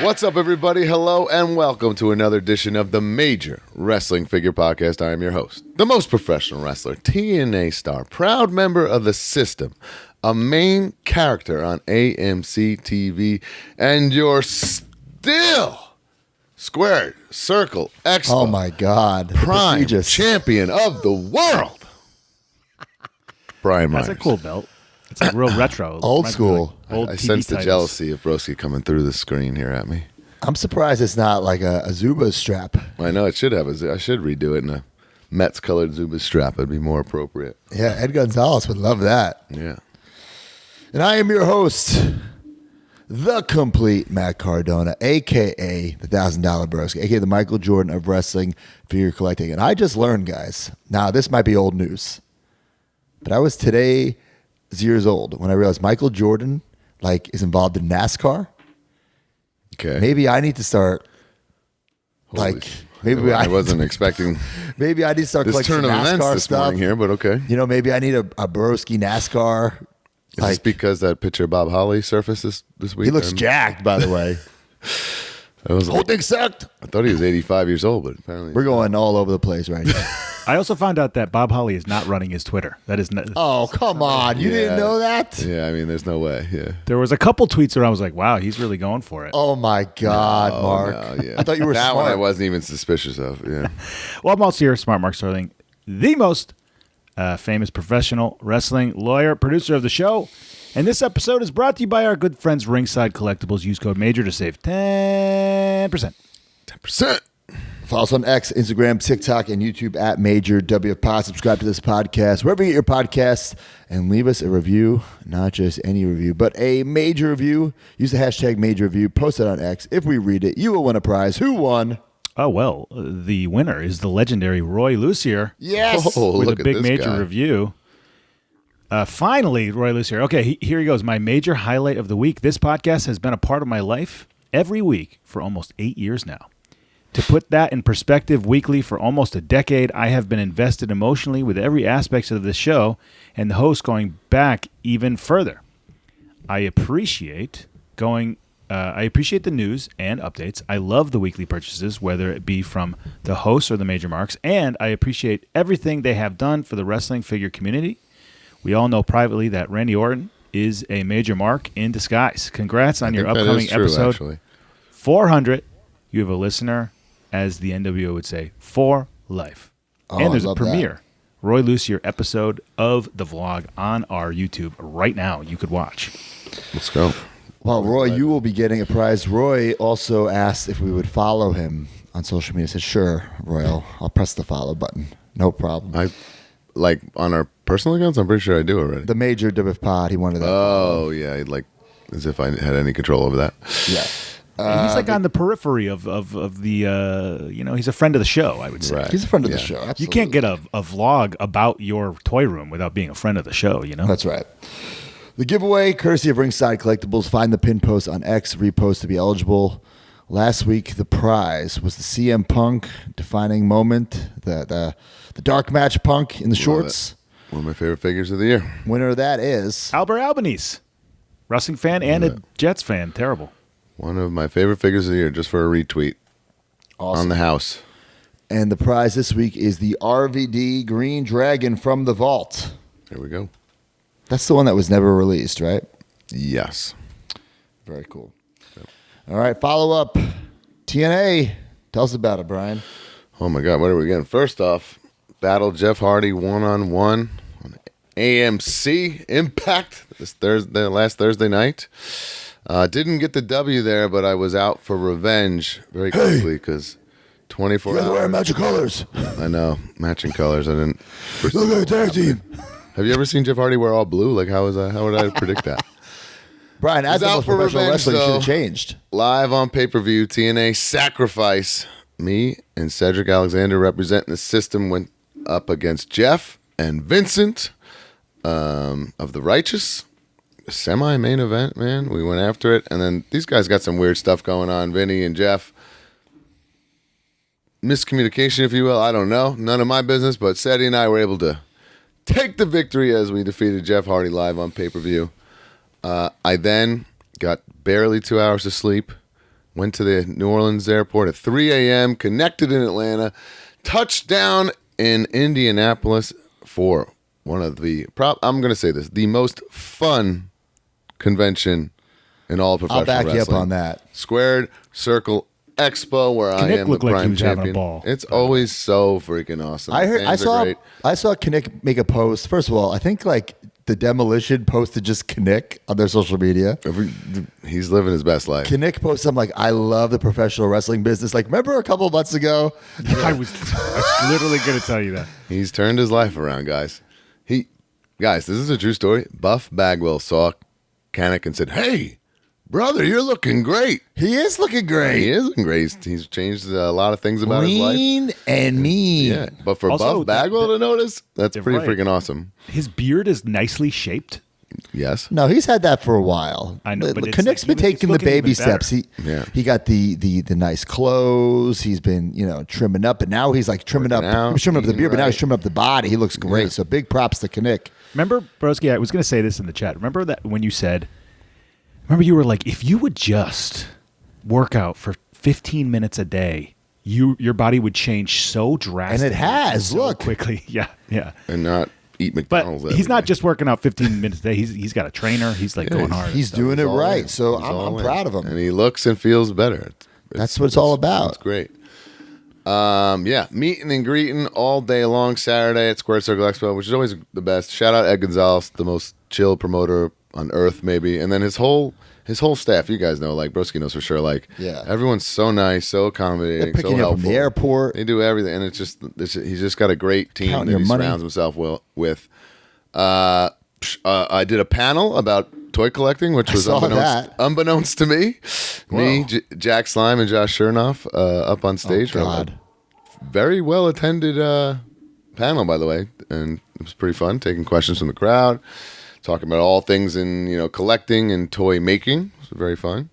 What's up, everybody? Hello, and welcome to another edition of the Major Wrestling Figure Podcast. I am your host, the most professional wrestler, TNA star, proud member of the System, a main character on AMC TV, and your still squared circle expert. Oh my God! Prime champion of the world, Brian Myers. That's a cool belt. It's like real retro. Old school. Like old I TV sense the titles. jealousy of Broski coming through the screen here at me. I'm surprised it's not like a Zuba strap. I know it should have. I should redo it in a Mets colored Zuba strap. It'd be more appropriate. Yeah, Ed Gonzalez would love that. Yeah. And I am your host, the complete Matt Cardona, a.k.a. the $1,000 Broski, a.k.a. the Michael Jordan of wrestling figure collecting. And I just learned, guys, now this might be old news, but I was today years old when I realized Michael Jordan is involved in NASCAR. Okay. Maybe I need to start I wasn't expecting maybe I need to start this collecting turn of events NASCAR this stuff morning here, but okay. You know, maybe I need a Broski NASCAR. Is this because that picture of Bob Holly surfaced this week? He looks jacked, by the way. Whole thing sucked. I thought he was 85 years old, but apparently we're going all over the place right now. I also found out that Bob Holly is not running his Twitter. That is not. Oh, come on. You didn't know that? Yeah, I mean, there's no way. Yeah. There was a couple tweets where I was like, wow, he's really going for it. Oh, my God, Mark. No, yeah. I thought you were that smart. one I wasn't even suspicious of. Yeah. Well, I'm also here, Smart Mark Sterling, the most famous professional wrestling lawyer, producer of the show. And this episode is brought to you by our good friends Ringside Collectibles. Use code MAJOR to save 10%. 10%. Follow us on X, Instagram, TikTok, and YouTube at Major WPod. Subscribe to this podcast wherever you get your podcasts and leave us a review, not just any review, but a major review. Use the hashtag Major Review. Post it on X. If we read it, you will win a prize. Who won? Oh, well, the winner is the legendary Roy Lucier. Yes. Oh, with look a at big this major guy. review. Finally, Roy Lucier. Okay, here he goes. My major highlight of the week. This podcast has been a part of my life every week for almost 8 years now. To put that in perspective, weekly for almost a decade, I have been invested emotionally with every aspect of the show and the host going back even further. I appreciate the news and updates. I love the weekly purchases, whether it be from the hosts or the major marks, and I appreciate everything they have done for the wrestling figure community. We all know privately that Randy Orton is a major mark in disguise. Congrats on your upcoming episode actually. 400. You have a listener, as the NWO would say, for life. Oh, and there's I a love premiere Roy Lucier episode of the vlog on our YouTube right now. You could watch. Let's go. Well, Roy, you will be getting a prize. Roy also asked if we would follow him on social media. I said, sure, Roy, I'll press the follow button. No problem. On our personal accounts, I'm pretty sure I do already. The Major WPod, he wanted that. Oh, yeah. As if I had any control over that. Yeah. He's on the periphery of the, he's a friend of the show, I would say. Right. He's a friend of the show. Absolutely. You can't get a vlog about your toy room without being a friend of the show, you know? That's right. The giveaway, courtesy of Ringside Collectibles. Find the pin post on X, repost to be eligible. Last week, the prize was the CM Punk defining moment, the dark match Punk in the shorts. One of my favorite figures of the year. Winner of that is Albert Albanese, wrestling fan and a Jets fan. Terrible. One of my favorite figures of the year, just for a retweet. Awesome. On the house. And the prize this week is the RVD Green Dragon from the Vault. There we go. That's the one that was never released, right? Yes. Very cool. Yep. All right, follow up. TNA. Tell us about it, Brian. Oh, my God. What are we getting? First off, Battle Jeff Hardy one-on-one on AMC Impact last Thursday night. Didn't get the W there, but I was out for revenge very quickly because 24 hours. Wearing matching colors. I know. Matching colors. I didn't. Look at the tag team. Have you ever seen Jeff Hardy wear all blue? How would I predict that? Brian, as the most professional wrestler, you should have changed. Live on pay-per-view, TNA Sacrifice. Me and Cedric Alexander representing the System went up against Jeff and Vincent of the Righteous. Semi-main event, man. We went after it. And then these guys got some weird stuff going on. Vinny and Jeff. Miscommunication, if you will. I don't know. None of my business. But Sadie and I were able to take the victory as we defeated Jeff Hardy live on pay-per-view. I then got barely 2 hours of sleep. Went to the New Orleans airport at 3 a.m., connected in Atlanta, touchdown in Indianapolis for one of the, I'm going to say this, the most fun convention in all of professional I'll back wrestling. you up on that. Squared Circle Expo, where I am the looked like he prime was having a champion. ball. It's always so freaking awesome. I The fans are great. saw Kinnick make a post. First of all, I think like the Demolition posted just Kinnick on their social media. He's living his best life. Kinnick posted something like, I love the professional wrestling business. Like, remember a couple of months ago? I was literally going to tell you that. He's turned his life around, guys. Guys, this is a true story. Buff Bagwell saw Kinnick and said, "Hey, brother, you're looking great." He is looking great. He is looking great. He's changed a lot of things about his life. Lean and mean. Yeah, but for Also, Buff Bagwell to notice, that's pretty right. freaking awesome. His beard is nicely shaped. Yes. No, he's had that for a while. I know, but it's Kinnick's like been he's taking the looking baby even better. steps. Yeah. He got the nice clothes. He's been trimming up, and now he's like trimming Working up. out, He was trimming up the eating beard, but now he's right. trimming up the body. He looks great. Yeah. So big props to Kinnick. Remember, Broski, I was going to say this in the chat. Remember that when you said, remember you were like, if you would just work out for 15 minutes a day, your body would change so drastically. And it has, so look. quickly. Yeah, yeah. And not eat But McDonald's. he's every not day. just working out 15 minutes a day. He's got a trainer. He's like going hard. He's doing it all right. in. So He's I'm all in. proud of him. And he looks and feels better. That's what it's all about. It's great. Yeah, meeting and greeting all day long Saturday at Square Circle Expo, which is always the best. Shout out Ed Gonzalez, the most chill promoter on earth, maybe. And then his whole staff, you guys know, like Broski knows for sure. Like, Yeah. everyone's so nice, so accommodating, They're picking so you up helpful. from the airport. They do everything, and he's just got a great team Counting that your he money. surrounds himself with. I did a panel about toy collecting, which was saw that. unbeknownst to me. Me, Whoa. Jack Slime, and Josh Chernoff up on stage. Oh, for a God. very well attended panel, by the way, and it was pretty fun. Taking questions from the crowd, talking about all things in collecting and toy making. It was very fun.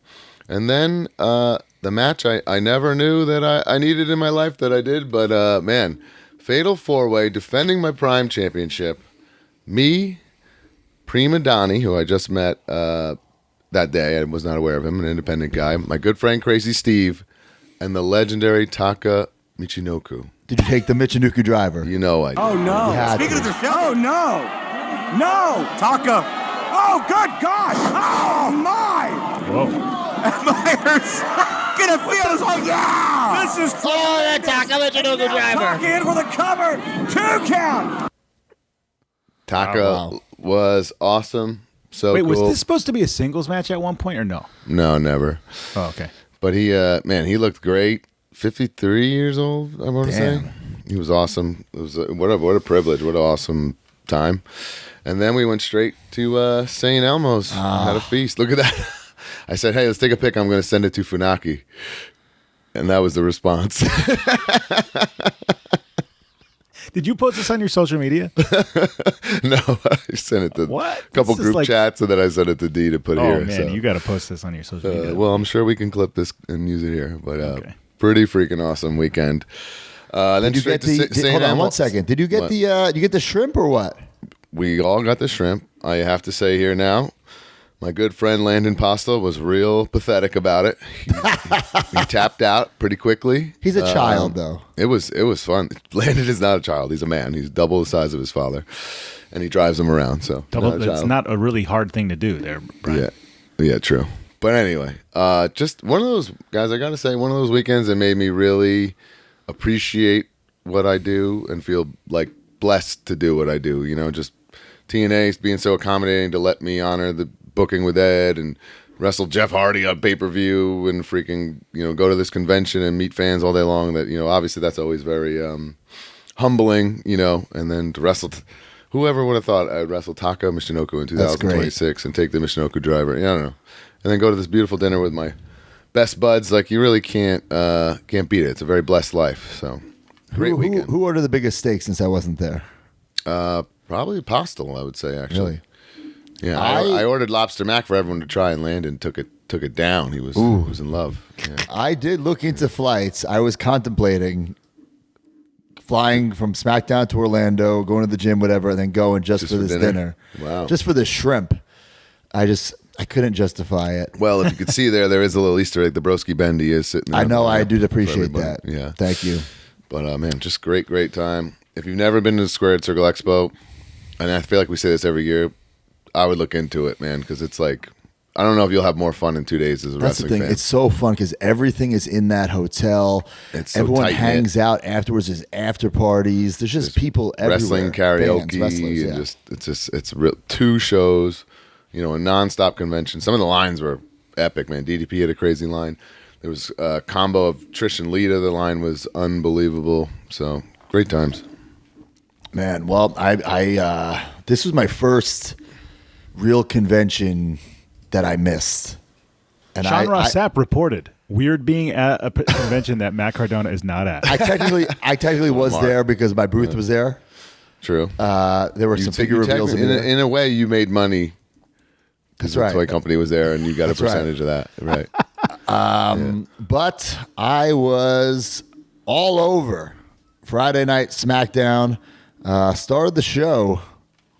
And then the match I never knew that I needed in my life that I did, but man, Fatal 4-Way, defending my Prime Championship. Me, Prima Donnie, who I just met that day. I was not aware of him, an independent guy. My good friend Crazy Steve, and the legendary Taka Michinoku. Did you take the Michinoku driver? You know I did. Oh no! You had Speaking to. of the show, oh no! No, Taka! Oh good God! Oh my! Whoa. Myers gonna feel this whole yeah! This is Oh, the Taka Michinoku driver. Taka in for the cover, 2 count. Taka wow. was awesome. So Wait, cool. was this supposed to be a singles match at one point or no? No, never. Oh, okay. But he looked great. 53 years old, I want to say. Damn. He was awesome. It was what a privilege. What an awesome time. And then we went straight to St. Elmo's. Had a feast. Look at that. I said, "Hey, let's take a pic. I'm going to send it to Funaki." And that was the response. Did you post this on your social media? No, I sent it to What? a couple This is group like- chats, and then I sent it to D to put Oh here. man, so. you got to post this on your social media. Well, I'm sure we can clip this and use it here. But Okay. pretty freaking awesome weekend. Then Did you straight get the? to St. Hold on Elmo. one second. Did you get What? the? You get the shrimp or what? We all got the shrimp. I have to say here now, my good friend Landon Pasta was real pathetic about it. He tapped out pretty quickly. He's a child though. It was fun. Landon is not a child. He's a man. He's double the size of his father, and he drives him around. So Double, not a it's child. not a really hard thing to do there, Brian. Yeah, true. But anyway, just one of those guys. I got to say, one of those weekends that made me really appreciate what I do and feel like blessed to do what I do. Just TNA being so accommodating to let me honor the booking with Ed and wrestle Jeff Hardy on pay-per-view and freaking go to this convention and meet fans all day long. That obviously that's always very humbling. And then to wrestle. Whoever would have thought I'd wrestle Taka Michinoku in 2026 and take the Michinoku driver? I don't know. And then go to this beautiful dinner with my best buds. Like, you really can't beat it. It's a very blessed life. So great weekend. Who ordered the biggest steak since I wasn't there? Probably Postal, I would say, actually. Really? Yeah, I ordered lobster mac for everyone to try, and Landon took it down. He was in love. Yeah. I did look into flights. I was contemplating flying from SmackDown to Orlando, going to the gym, whatever, and then going just for for this dinner? dinner. Wow. Just for the shrimp. I just I couldn't justify it. Well, if you could see there is a little Easter egg. The Broski Bendy is sitting there. I know. I do for appreciate everybody. that. Yeah. Thank you. But man, just great time. If you've never been to the Squared Circle Expo, and I feel like we say this every year, I would look into it, man, because it's like, I don't know if you'll have more fun in 2 days as a That's the wrestling thing. fan. It's so fun because everything is in that hotel. It's so Everyone tight-knit. hangs out afterwards. There's after parties. There's just people everywhere. Wrestling, karaoke, Fans, wrestlers, yeah. and it's real. 2 shows, a nonstop convention. Some of the lines were epic, man. DDP had a crazy line. There was a combo of Trish and Lita. The line was unbelievable. So great times. Man, well, I this was my first real convention that I missed. And Sean Ross Sapp reported weird being at a convention that Matt Cardona is not at. I technically was Mark. there because my booth was there. True. There were some figure reveals in a way, you made money because That's the right. toy company was there, and you got That's a percentage of that. Right. But I was all over Friday night SmackDown. Started the show.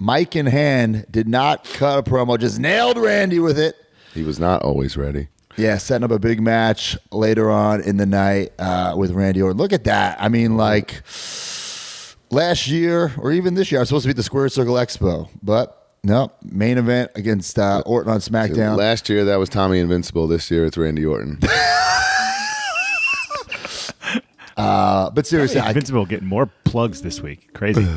Mic in hand, did not cut a promo, just nailed Randy with it. He was not always ready. Yeah, setting up a big match later on in the night with Randy Orton. Look at that. I mean, like last year or even this year, I was supposed to be at the Square Circle Expo, but no, main event against Orton on SmackDown. Last year, that was Tommy Invincible. This year, it's Randy Orton. But seriously, Invincible getting more plugs this week. Crazy.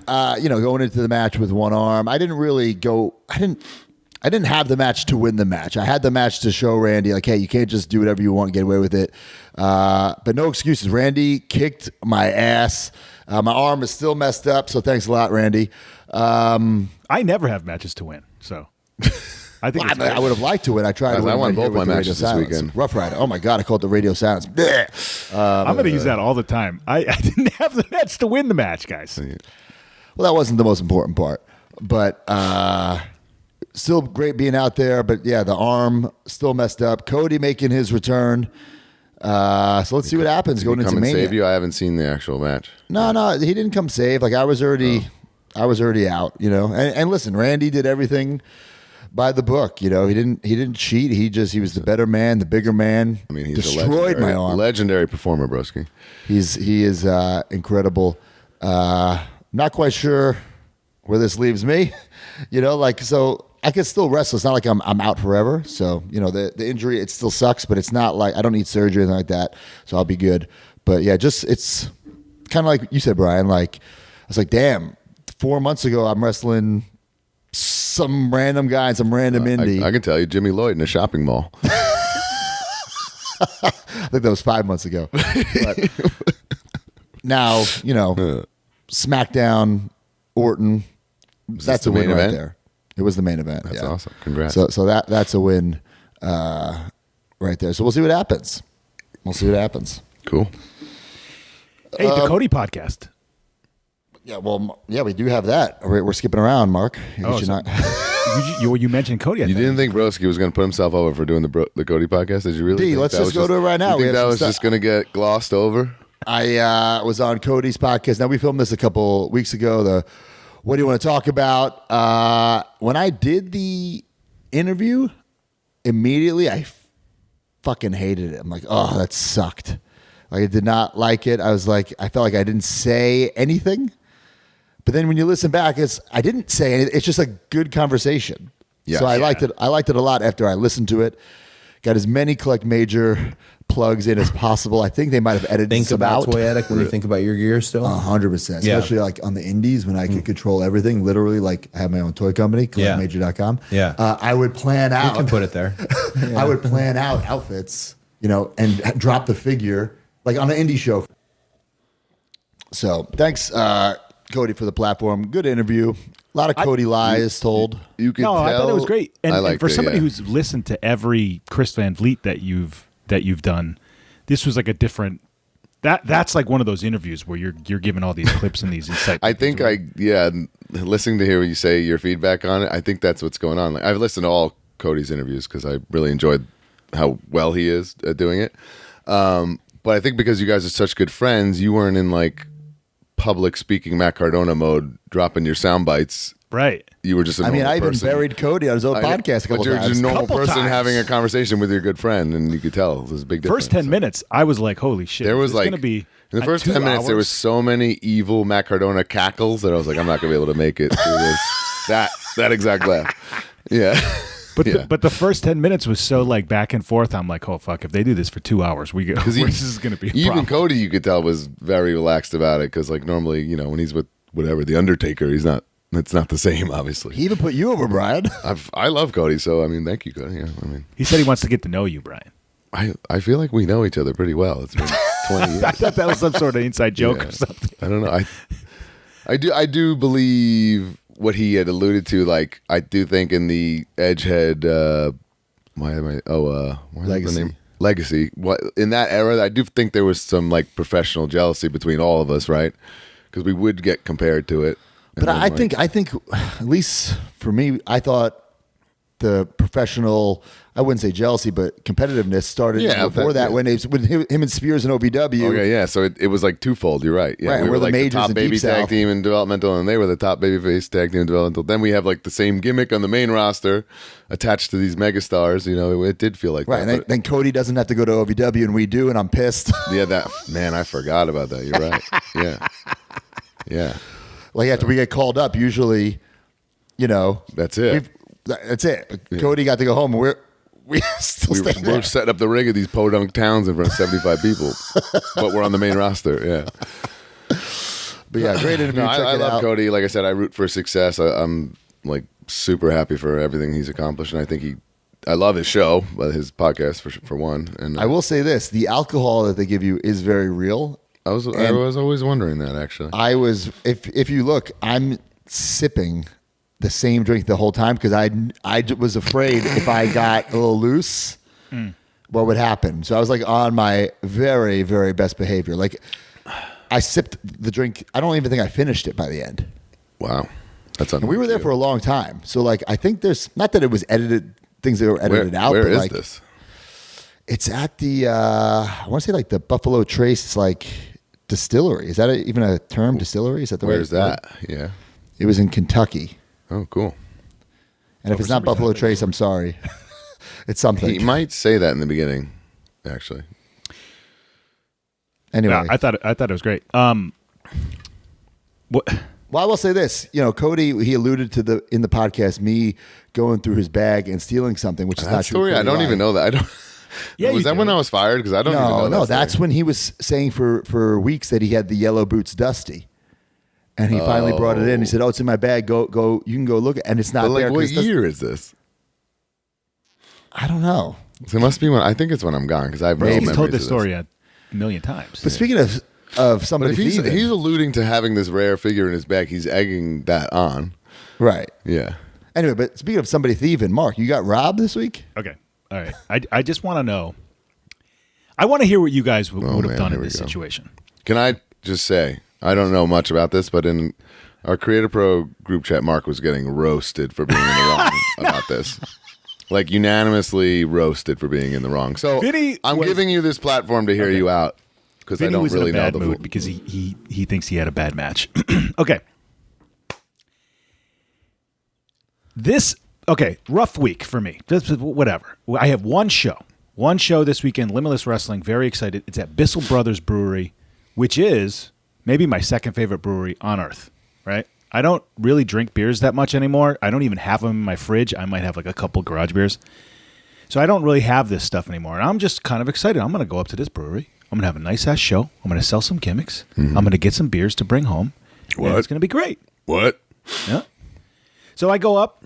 going into the match with one arm, I didn't really go. I didn't have the match to win the match. I had the match to show Randy, like, hey, you can't just do whatever you want and get away with it. But no excuses. Randy kicked my ass. My arm is still messed up, so thanks a lot, Randy. I never have matches to win, so I think it's I would have liked to win. I tried to win. I won right here both my with the matches Radio this Silence. weekend. Rough Rider. Oh my God, I called it the Radio Silence. Blech. I'm going to use that all the time. I didn't have the match to win the match, guys. Well, that wasn't the most important part, but still great being out there. But yeah, the arm still messed up. Cody making his return. So let's see what happens going Did he into come and Mania. save you? I haven't seen the actual match. No, he didn't come save. Like I was already out. And listen, Randy did everything by the book. He didn't cheat. He was the better man, the bigger man. I mean, he's destroyed my arm. Legendary performer, Broski. He is incredible. Not quite sure where this leaves me. So I can still wrestle. It's not like I'm out forever. So the injury, it still sucks, but it's not like I don't need surgery or anything like that. So I'll be good. But yeah, it's kind of like you said, Brian. Like I was like, damn, 4 months ago I'm wrestling some random guy in some random indie. I can tell you, Jimmy Lloyd in a shopping mall. I think that was 5 months ago. But now, SmackDown, Orton, that's the a win main right event? there. It was the main event. That's yeah. awesome. Congrats. So that's a win right there. So we'll see what happens. Cool. Hey, the Cody podcast. Yeah, we do have that. We're skipping around, Mark. Oh, You're so- not- You mentioned Cody. I You think. didn't think Broski was going to put himself over for doing the Cody podcast? Did you really? D, think let's that just was go to it right now. You We think have that some was stuff. just going to get glossed over? I was on Cody's podcast. Now, we filmed this a couple weeks ago. What do you want to talk about? When I did the interview, immediately I fucking hated it. I'm like, oh, that sucked. Like, I did not like it. I felt like I didn't say anything. But then when you listen back, I didn't say anything. It's just a good conversation. Yeah. So I liked it. I liked it a lot after I listened to it. Got as many Collect Major plugs in as possible. I think they might have edited Think some about out. Toyetic when you think about your gear still. 100%. Yeah. Especially like on the indies when I could control everything. Literally, like I have my own toy company, collectmajor.com. Yeah. I would plan out. You can put it there. I would plan out outfits, and drop the figure like on an indie show. So thanks, Cody, for the platform. Good interview. A lot of Cody lies told. You could No, tell. I thought it was great. And, I and liked for it, somebody yeah. who's listened to every Chris Van Vliet that you've done, this was like a different. That's like one of those interviews where you're giving all these clips and these insights. I think listening to hear what you say, your feedback on it, I think that's what's going on. Like, I've listened to all Cody's interviews because I really enjoyed how well he is at doing it. But I think because you guys are such good friends, you weren't in like public speaking Matt Cardona mode, dropping your sound bites Right. You were just a I normal even person. buried Cody on his own podcast a couple but you're times. just a normal Couple person times. having a conversation with your good friend, and you could tell there's a big difference. First 10 minutes, I was like, holy shit. There was it's like going to be in the first 2 10 minutes, there was hours? so many evil Matt Cardona cackles that I was like, I'm not gonna be able to make it through this. that exact laugh. Yeah. But yeah. but the first 10 minutes was so like back and forth. I'm like, oh fuck! If they do this for 2 hours, we go. This is going to be a even problem. Cody, you could tell, was very relaxed about it because like normally, when he's with whatever the Undertaker, he's not. It's not the same, obviously. He even put you over, Brian. I love Cody, so I mean, thank you, Cody. Yeah, I mean, He said he wants to get to know you, Brian. I feel like we know each other pretty well. It's been 20 years. I thought that was some sort of inside joke Yeah. or something. I don't know. I do believe what he had alluded to. Like, I do think in the Edgehead, why is the Legacy. name? Legacy. What in that era? I do think there was some like professional jealousy between all of us, right? Because we would get compared to it. But I think, at least for me, I thought the professional, I wouldn't say jealousy, but competitiveness started before that yeah. when it was with him and Spears and OVW. Okay, yeah. So it was like twofold. You're right. Yeah, Right, we we're were the like the majors top in baby Deep tag South. team in developmental, and they were the top babyface tag team in developmental. Then we have like the same gimmick on the main roster attached to these megastars. It did feel like Right, that. and but- then Cody doesn't have to go to OVW, and we do, and I'm pissed. yeah, I forgot about that. You're right. Yeah, yeah. Like after we get called up, usually, That's it. that's it. Cody got to go home, and we still stay there. We're setting up the rig of these podunk towns in front of 75 people, but we're on the main roster. Yeah. But yeah, great interview. No, Check I it love out. Cody. Like I said, I root for success. I'm like super happy for everything he's accomplished, and I think I love his show, his podcast for one. And I will say this: the alcohol that they give you is very real. I was always wondering that actually. I was, if you look, I'm sipping the same drink the whole time because I was afraid if I got a little loose, what would happen. So I was like on my very, very best behavior. Like I sipped the drink. I don't even think I finished it by the end. Wow, that's And we were there for a long time. So like I think there's not that it was edited, things that were edited out. Where but is like, this? It's at the I want to say like the Buffalo Trace like distillery. Is that even a term? Distillery? Is that the Where's right that? Yeah. It was in Kentucky. Oh, cool. And if it's not Buffalo Trace, I'm sorry. It's something. He might say that in the beginning, actually. Anyway, Yeah, I thought it was great. What? well, I will say this. Cody, he alluded to in the podcast me going through his bag and stealing something, which is That not true. story, I Cody don't lied. even know that. I don't. Yeah, was you that do. when I was fired? Because I don't even know. No, that that's story. when he was saying for weeks that he had the yellow boots dusty. And he finally brought it in. He said, "Oh, it's in my bag. Go. You can go look." And it's not But like, there. what 'cause it doesn't- year is this? I don't know. So it must be when I think it's when I'm gone because I have no He's memories told of this story a million times. But speaking of But somebody if he's thieving, alluding to having this rare figure in his bag, he's egging that on. right? Yeah. Anyway, but speaking of somebody thieving, Mark, you got robbed this week. Okay. All right. I just want to know. I want to hear what you guys would have man, done here in we this go. situation. Can I just say I don't know much about this, but in our Creator Pro group chat, Mark was getting roasted for being in the wrong about this. Like unanimously roasted for being in the wrong. So Vinny I'm was- giving you this platform to hear you out because I Vinny don't was really in a know bad the mood because he thinks he had a bad match. Okay. Rough week for me. Just whatever. I have one show this weekend, Limitless Wrestling. Very excited. It's at Bissell Brothers Brewery, which is maybe my second favorite brewery on earth. Right? I don't really drink beers that much anymore. I don't even have them in my fridge. I might have like a couple garage beers. So I don't really have this stuff anymore. And I'm just kind of excited. I'm going to go up to this brewery. I'm going to have a nice ass show. I'm going to sell some gimmicks. I'm going to get some beers to bring home. And What? it's going to be great. What? Yeah. So I go up.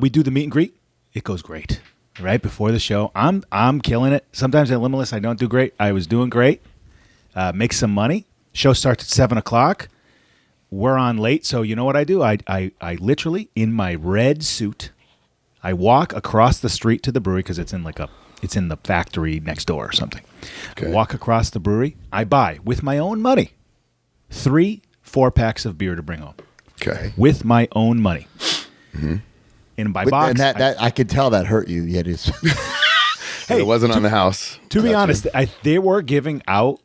We do the meet and greet. It goes great. Right before the show, I'm killing it. Sometimes at Limitless, I don't do great. I was doing great. Make some money. Show starts at 7:00. We're on late, so you know what I do? I literally in my red suit, I walk across the street to the brewery because it's in the factory next door or something. Okay. I walk across the brewery. I buy with my own money 3 4-packs of beer to bring home Okay. with my own money. And by box, And that I could tell that hurt you. Yet it's It wasn't on the house. to be Gotcha. honest, they were giving out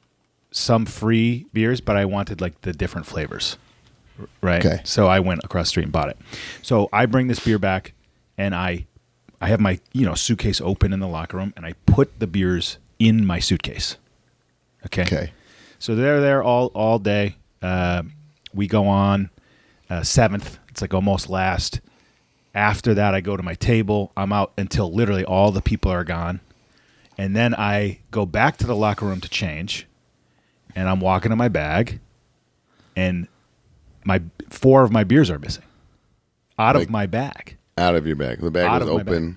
some free beers, but I wanted like the different flavors, right? Okay. So I went across the street and bought it. So I bring this beer back, and I have my suitcase open in the locker room, and I put the beers in my suitcase. Okay. So they're there all day. We go on 7th. It's like almost last. After that, I go to my table. I'm out until literally all the people are gone. And then I go back to the locker room to change. And I'm walking to my bag. And 4 of my beers are missing. Out of my bag. Out of your bag. The bag Out was of my open.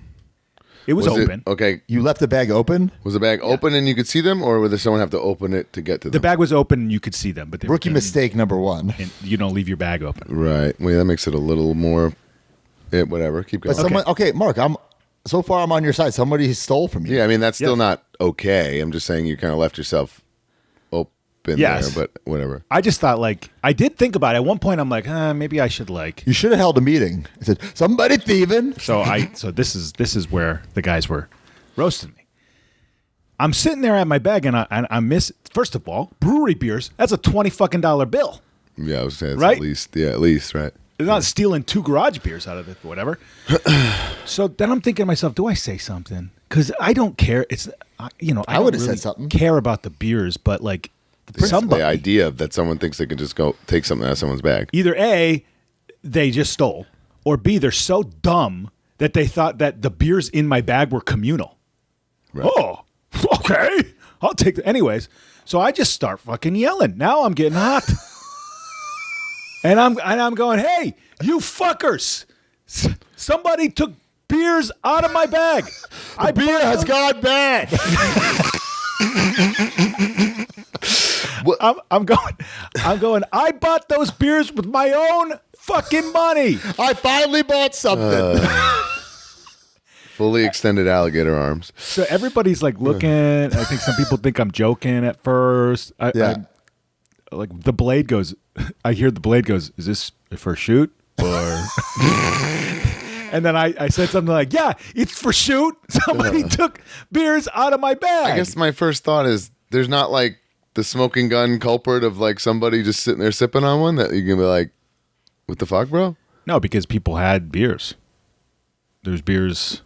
It was open. Okay. You left the bag open? Was the bag open and you could see them, or did someone have to open it to get to them? The bag was open and you could see them. But they Rookie were mistake number 1. And you don't leave your bag open. Right. Well, that makes it a little more... whatever. Keep going. But Mark, I'm on your side. Somebody stole from you. Yeah, I mean, that's still not okay. I'm just saying you kind of left yourself open Yes. there, but whatever. I just thought, I did think about it. At one point, I'm like, maybe I should, You should have held a meeting. I said, somebody thieving. So this is where the guys were roasting me. I'm sitting there at my bag, and I miss, first of all, brewery beers. That's a $20 bill. Yeah, I was saying Right? at least, right? They're not stealing 2 garage beers out of it, whatever. So then I'm thinking to myself, do I say something? Because I don't care. It's I I don't would've really said something. care about the beers, but somebody The idea that someone thinks they can just go take something out of someone's bag. either A, they just stole, or B, they're so dumb that they thought that the beers in my bag were communal. Right. Oh, okay. I'll take it. Anyways, so I just start fucking yelling. Now I'm getting hot. And I'm going, hey, you fuckers. Somebody took beers out of my bag. Beer has gone bad. I'm going, I bought those beers with my own fucking money. I finally bought something. Fully extended alligator arms. So everybody's looking. I think some people think I'm joking at first. Yeah. The blade goes, I hear the blade goes, is this for a shoot? Or and then I said something like, yeah, it's for shoot. Somebody took beers out of my bag. I guess my first thought is there's not the smoking gun culprit of somebody just sitting there sipping on one that you can be like, what the fuck, bro? No, because people had beers. There's beers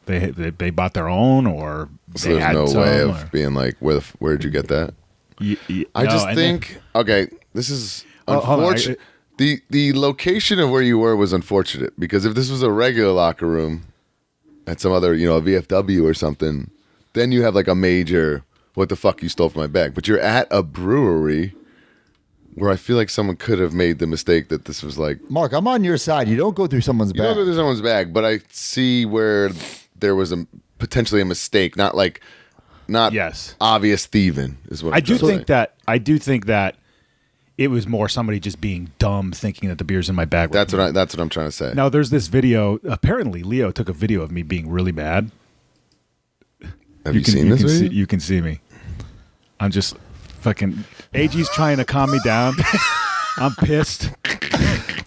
they bought their own, or So they there's had no some, way or- of being like, where'd you get that? I no, just and think, okay, this is Oh, hold on. unfortunate. The location of where you were was unfortunate, because if this was a regular locker room at some other, a VFW or something, then you have a major, what the fuck you stole from my bag. But you're at a brewery where I feel like someone could have made the mistake that this was Mark, I'm on your side. You don't go through someone's you don't bag. go through someone's bag, but I see where there was potentially a mistake, not Yes. obvious thieving is what I'm I do trying to think say. that it was more somebody just being dumb, thinking that the beers in my bag were That's what I'm trying to say. Now, there's this video. Apparently, Leo took a video of me being really mad. Have you seen this video? You can see me. I'm just fucking... AG's trying to calm me down. I'm pissed.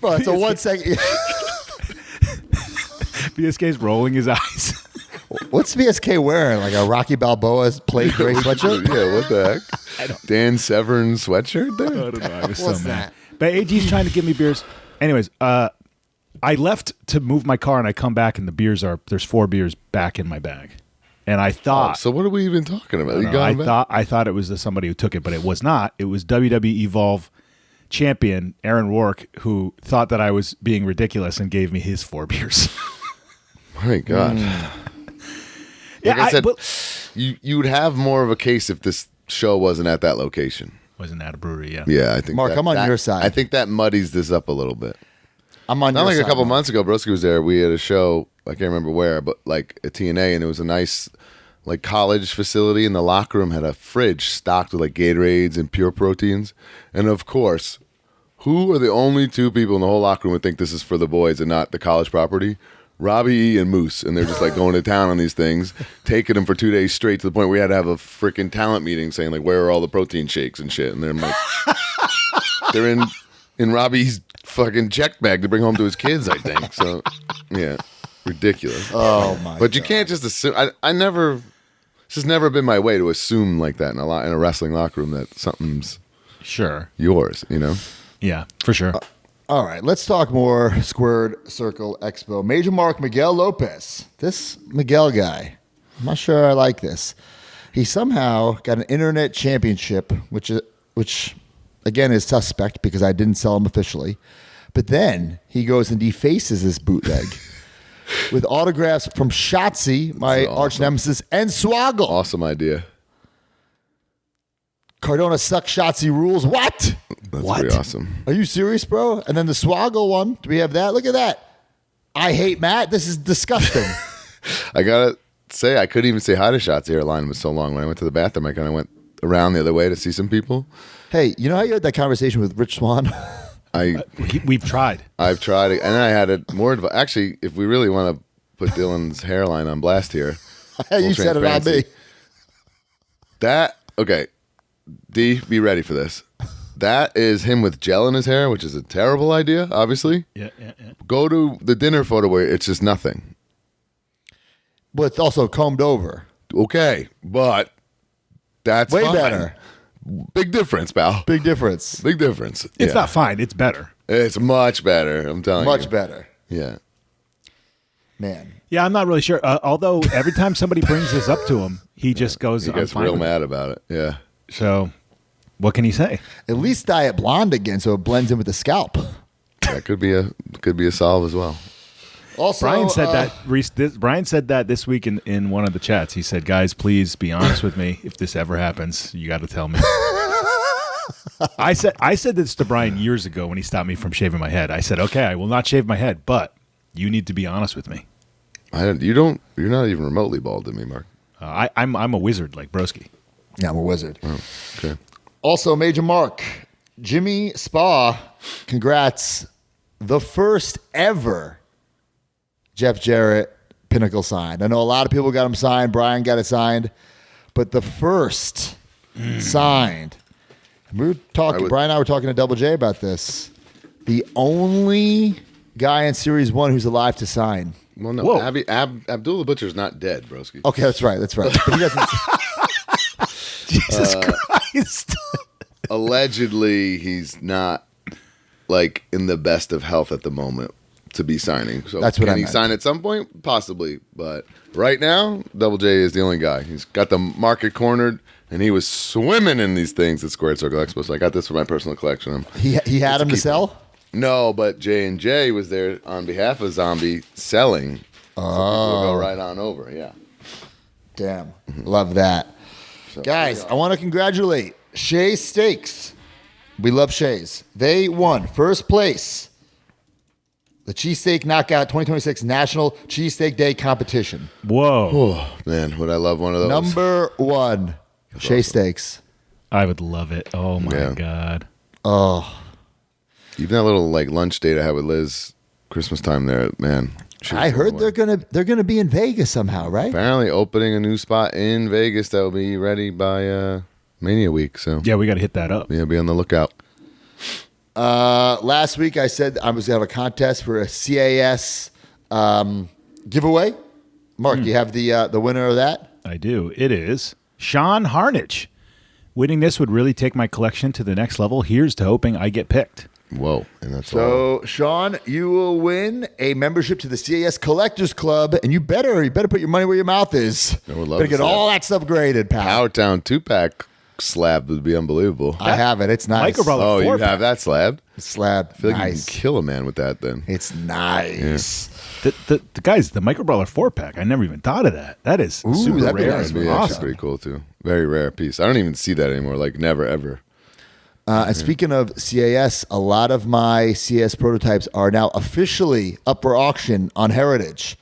Bro, it's a 1 second. BSK's rolling his eyes. What's VSK wearing? Like a Rocky Balboa's plate gray sweatshirt? Yeah, what the heck? Dan Severn sweatshirt there? I don't know. I was What's so mad. that? But AG's trying to give me beers. Anyways, I left to move my car, and I come back, and there's 4 beers back in my bag. And I thought... So what are we even talking about? You No, going back? I thought it was somebody who took it, but it was not. It was WWE Evolve champion Aaron Rourke, who thought that I was being ridiculous and gave me his 4 beers. My God. Yeah, Like I said, but- you would have more of a case if this show wasn't at that location. wasn't at a brewery, yeah. Yeah, I think. Mark, I'm on your side. I think that muddies this up a little bit. I'm on Not your like side. a couple Mark. months ago, Broski was there. We had a show. I can't remember where, but at TNA, and it was a nice college facility, and the locker room had a fridge stocked with Gatorades and pure proteins. And of course, who are the only 2 people in the whole locker room who think this is for the boys and not the college property? Robbie E. and Moose, and they're just going to town on these things, taking them for 2 days straight to the point where we had to have a freaking talent meeting saying where are all the protein shakes and shit, and they're they're in Robbie's fucking check bag to bring home to his kids, I think. So yeah, ridiculous. Oh, my But you God. can't just assume. I never. This has never been my way to assume like that in a wrestling locker room that something's Sure. yours. Yeah, for sure. All right, let's talk more Squared Circle Expo. Major Mark Miguel Lopez. This Miguel guy, I'm not sure I like this. He somehow got an internet championship, which again is suspect because I didn't sell him officially. But then he goes and defaces his bootleg with autographs from Shotzi, my arch nemesis, and Swoggle. Awesome idea. Cardona sucks, Shotzi rules. What? That's pretty awesome. Are you serious, bro? And then the Swoggle one. Do we have that? Look at that. I hate Matt. This is disgusting. I gotta say, I couldn't even say hi to Shotzi. Her line was so long. When I went to the bathroom, I kind of went around the other way to see some people. Hey, you know how you had that conversation with Rich Swan? We've tried. I've tried it, and then I had it more. Actually, if we really want to put Dylan's hairline on blast here, You said it on me. Okay, D, be ready for this. That is him with gel in his hair, which is a terrible idea, obviously. Yeah. Go to the dinner photo where it's just nothing. But it's also combed over. Okay, but that's Way fine. better. Big difference, pal. Big difference. Big difference. It's not fine. It's better. It's much better. I'm telling you. Much better. Yeah. Man. Yeah, I'm not really sure. Although every time somebody brings this up to him, he just goes, He I'm gets fine real with it." mad about it. Yeah. So what can he say? At least dye it blonde again so it blends in with the scalp. That could be a solve as well. Also, Brian said that this week in one of the chats. He said, "Guys, please be honest with me. If this ever happens, you got to tell me." I said this to Brian years ago when he stopped me from shaving my head. I said, "Okay, I will not shave my head, but you need to be honest with me." You're not even remotely bald to me, Mark. I'm a wizard like Broski. Yeah, I'm a wizard. Oh, okay. Also, Major Mark, Jimmy Spa, congrats. The first ever Jeff Jarrett Pinnacle signed. I know a lot of people got him signed. Brian got it signed. But the first signed. We were talking, Brian and I were talking to Double J about this. The only guy in Series 1 who's alive to sign. Well, no, Abdul the Butcher's not dead, broski. Okay, that's right. That's right. But he doesn't. Jesus Christ. Allegedly, he's not like in the best of health at the moment to be signing. So that's what can I he meant. sign at some point? Possibly, but right now, Double J is the only guy. He's got the market cornered, and he was swimming in these things at Squared Circle Expo. So I got this for my personal collection. He had him to sell? No, but J&J was there on behalf of Zombie selling. So people will go right on over. Yeah. Damn. Love that. So, Guys, I want to congratulate Shay's Steaks. We love Shay's. They won first place. The Cheesesteak Knockout 2026 National Cheesesteak Day Competition. Whoa. Oh, man, would I love one of those. Number 1, Shay's Steaks. I would love it. Oh, my Yeah. God. Oh, Even that little like lunch date I had with Liz Christmas time there, man. I heard they're gonna be in Vegas somehow, right? Apparently opening a new spot in Vegas that will be ready by Mania week. So Yeah, we got to hit that up. yeah, be on the lookout. Last week I said I was gonna have a contest for a CAS giveaway. Mark, do you have the winner of that? I do. It is Sean Harnage. Winning this would really take my collection to the next level. Here's to hoping I get picked. Whoa, and that's all. So, Sean, you will win a membership to the CAS Collectors Club, and you better put your money where your mouth is. I would love better to get see all that stuff graded, pal. Powertown 2-pack slab would be unbelievable. I have it. It's nice. Microbrothers. Oh, you 4-pack. have that slab? Slab. I feel like Nice. you can kill a man with that then. It's nice. The guys, the Microbrawler 4-pack. I never even thought of that. That is super that'd be rare. nice. That'd be Awesome. actually pretty cool too. Very rare piece. I don't even see that anymore. Like never ever. And speaking of CAS, a lot of my CAS prototypes are now officially up for auction on Heritage.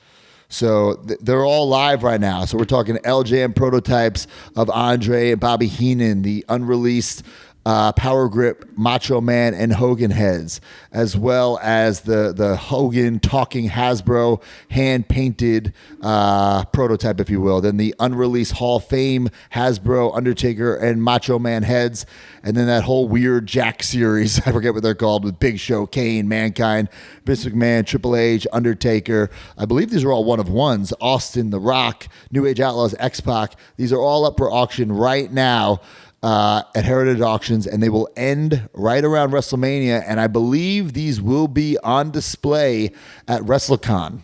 So they're all live right now. So we're talking LJM prototypes of Andre and Bobby Heenan, the unreleased Power Grip Macho Man and Hogan heads, as well as the Hogan talking Hasbro hand painted prototype, if you will. Then the unreleased Hall of Fame Hasbro Undertaker and Macho Man heads, and then that whole weird Jack series, I forget what they're called, with Big Show, Kane, Mankind, Vince McMahon, Triple H, Undertaker. I believe these are all one of ones. Austin, The Rock, New Age Outlaws, X-Pac. These are all up for auction right now. at Heritage Auctions, and they will end right around WrestleMania. And I believe these will be on display at WrestleCon.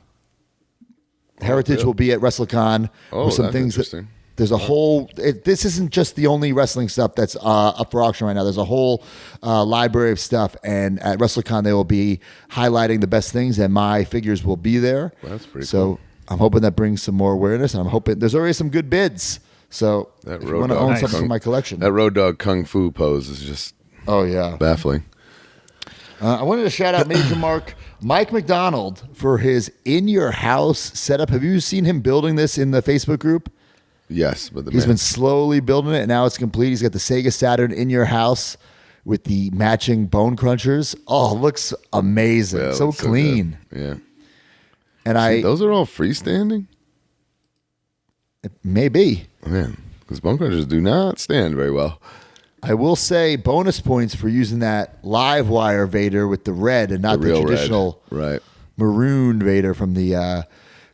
Heritage will be at WrestleCon with some that's things interesting. There's a whole. This isn't just the only wrestling stuff that's up for auction right now. There's a whole library of stuff, and at WrestleCon they will be highlighting the best things, and my figures will be there. Well, that's pretty so cool. I'm hoping that brings some more awareness, and I'm hoping there's already some good bids. So That if you want to own something from my collection, That Road Dogg Kung Fu pose is just oh yeah, baffling. I wanted to shout out Major Mark Mike McDonald for his in your house setup. Have you seen him building this in the Facebook group? Yes, but He's been slowly building it, and now it's complete. He's got the Sega Saturn in your house with the matching bone crunchers. Oh, it looks amazing. Yeah, it so looks clean. good. Yeah. And Those are all freestanding? maybe. Man, because bone crunchers do not stand very well. I will say bonus points for using that live wire Vader with the red and not the real traditional red. Right. maroon Vader from the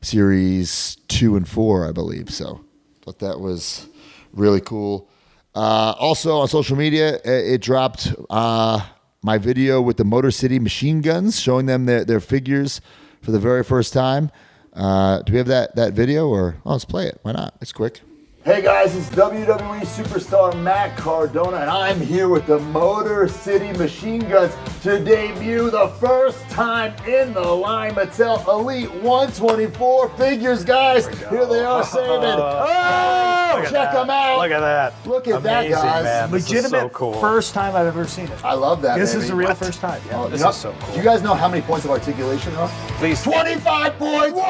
series 2 and 4, I believe. So thought that was really cool. Also on social media, it dropped my video with the Motor City Machine Guns, showing them their figures for the very first time. Do we have that video? Or let's play it. Why not? It's quick. Hey guys, it's WWE superstar Matt Cardona, and I'm here with the Motor City Machine Guns to debut the first time in the line Mattel Elite 124 figures, guys. Here they are, saving. Oh, check them out. Look at that. Look at that, Amazing, guys. man. This is Legitimate so cool. first time I've ever seen it. I love that. This baby. is the real first time. Yeah. Oh, This you know- is so cool. Do you guys know how many points of articulation there are? Please. 25 points. Whoa!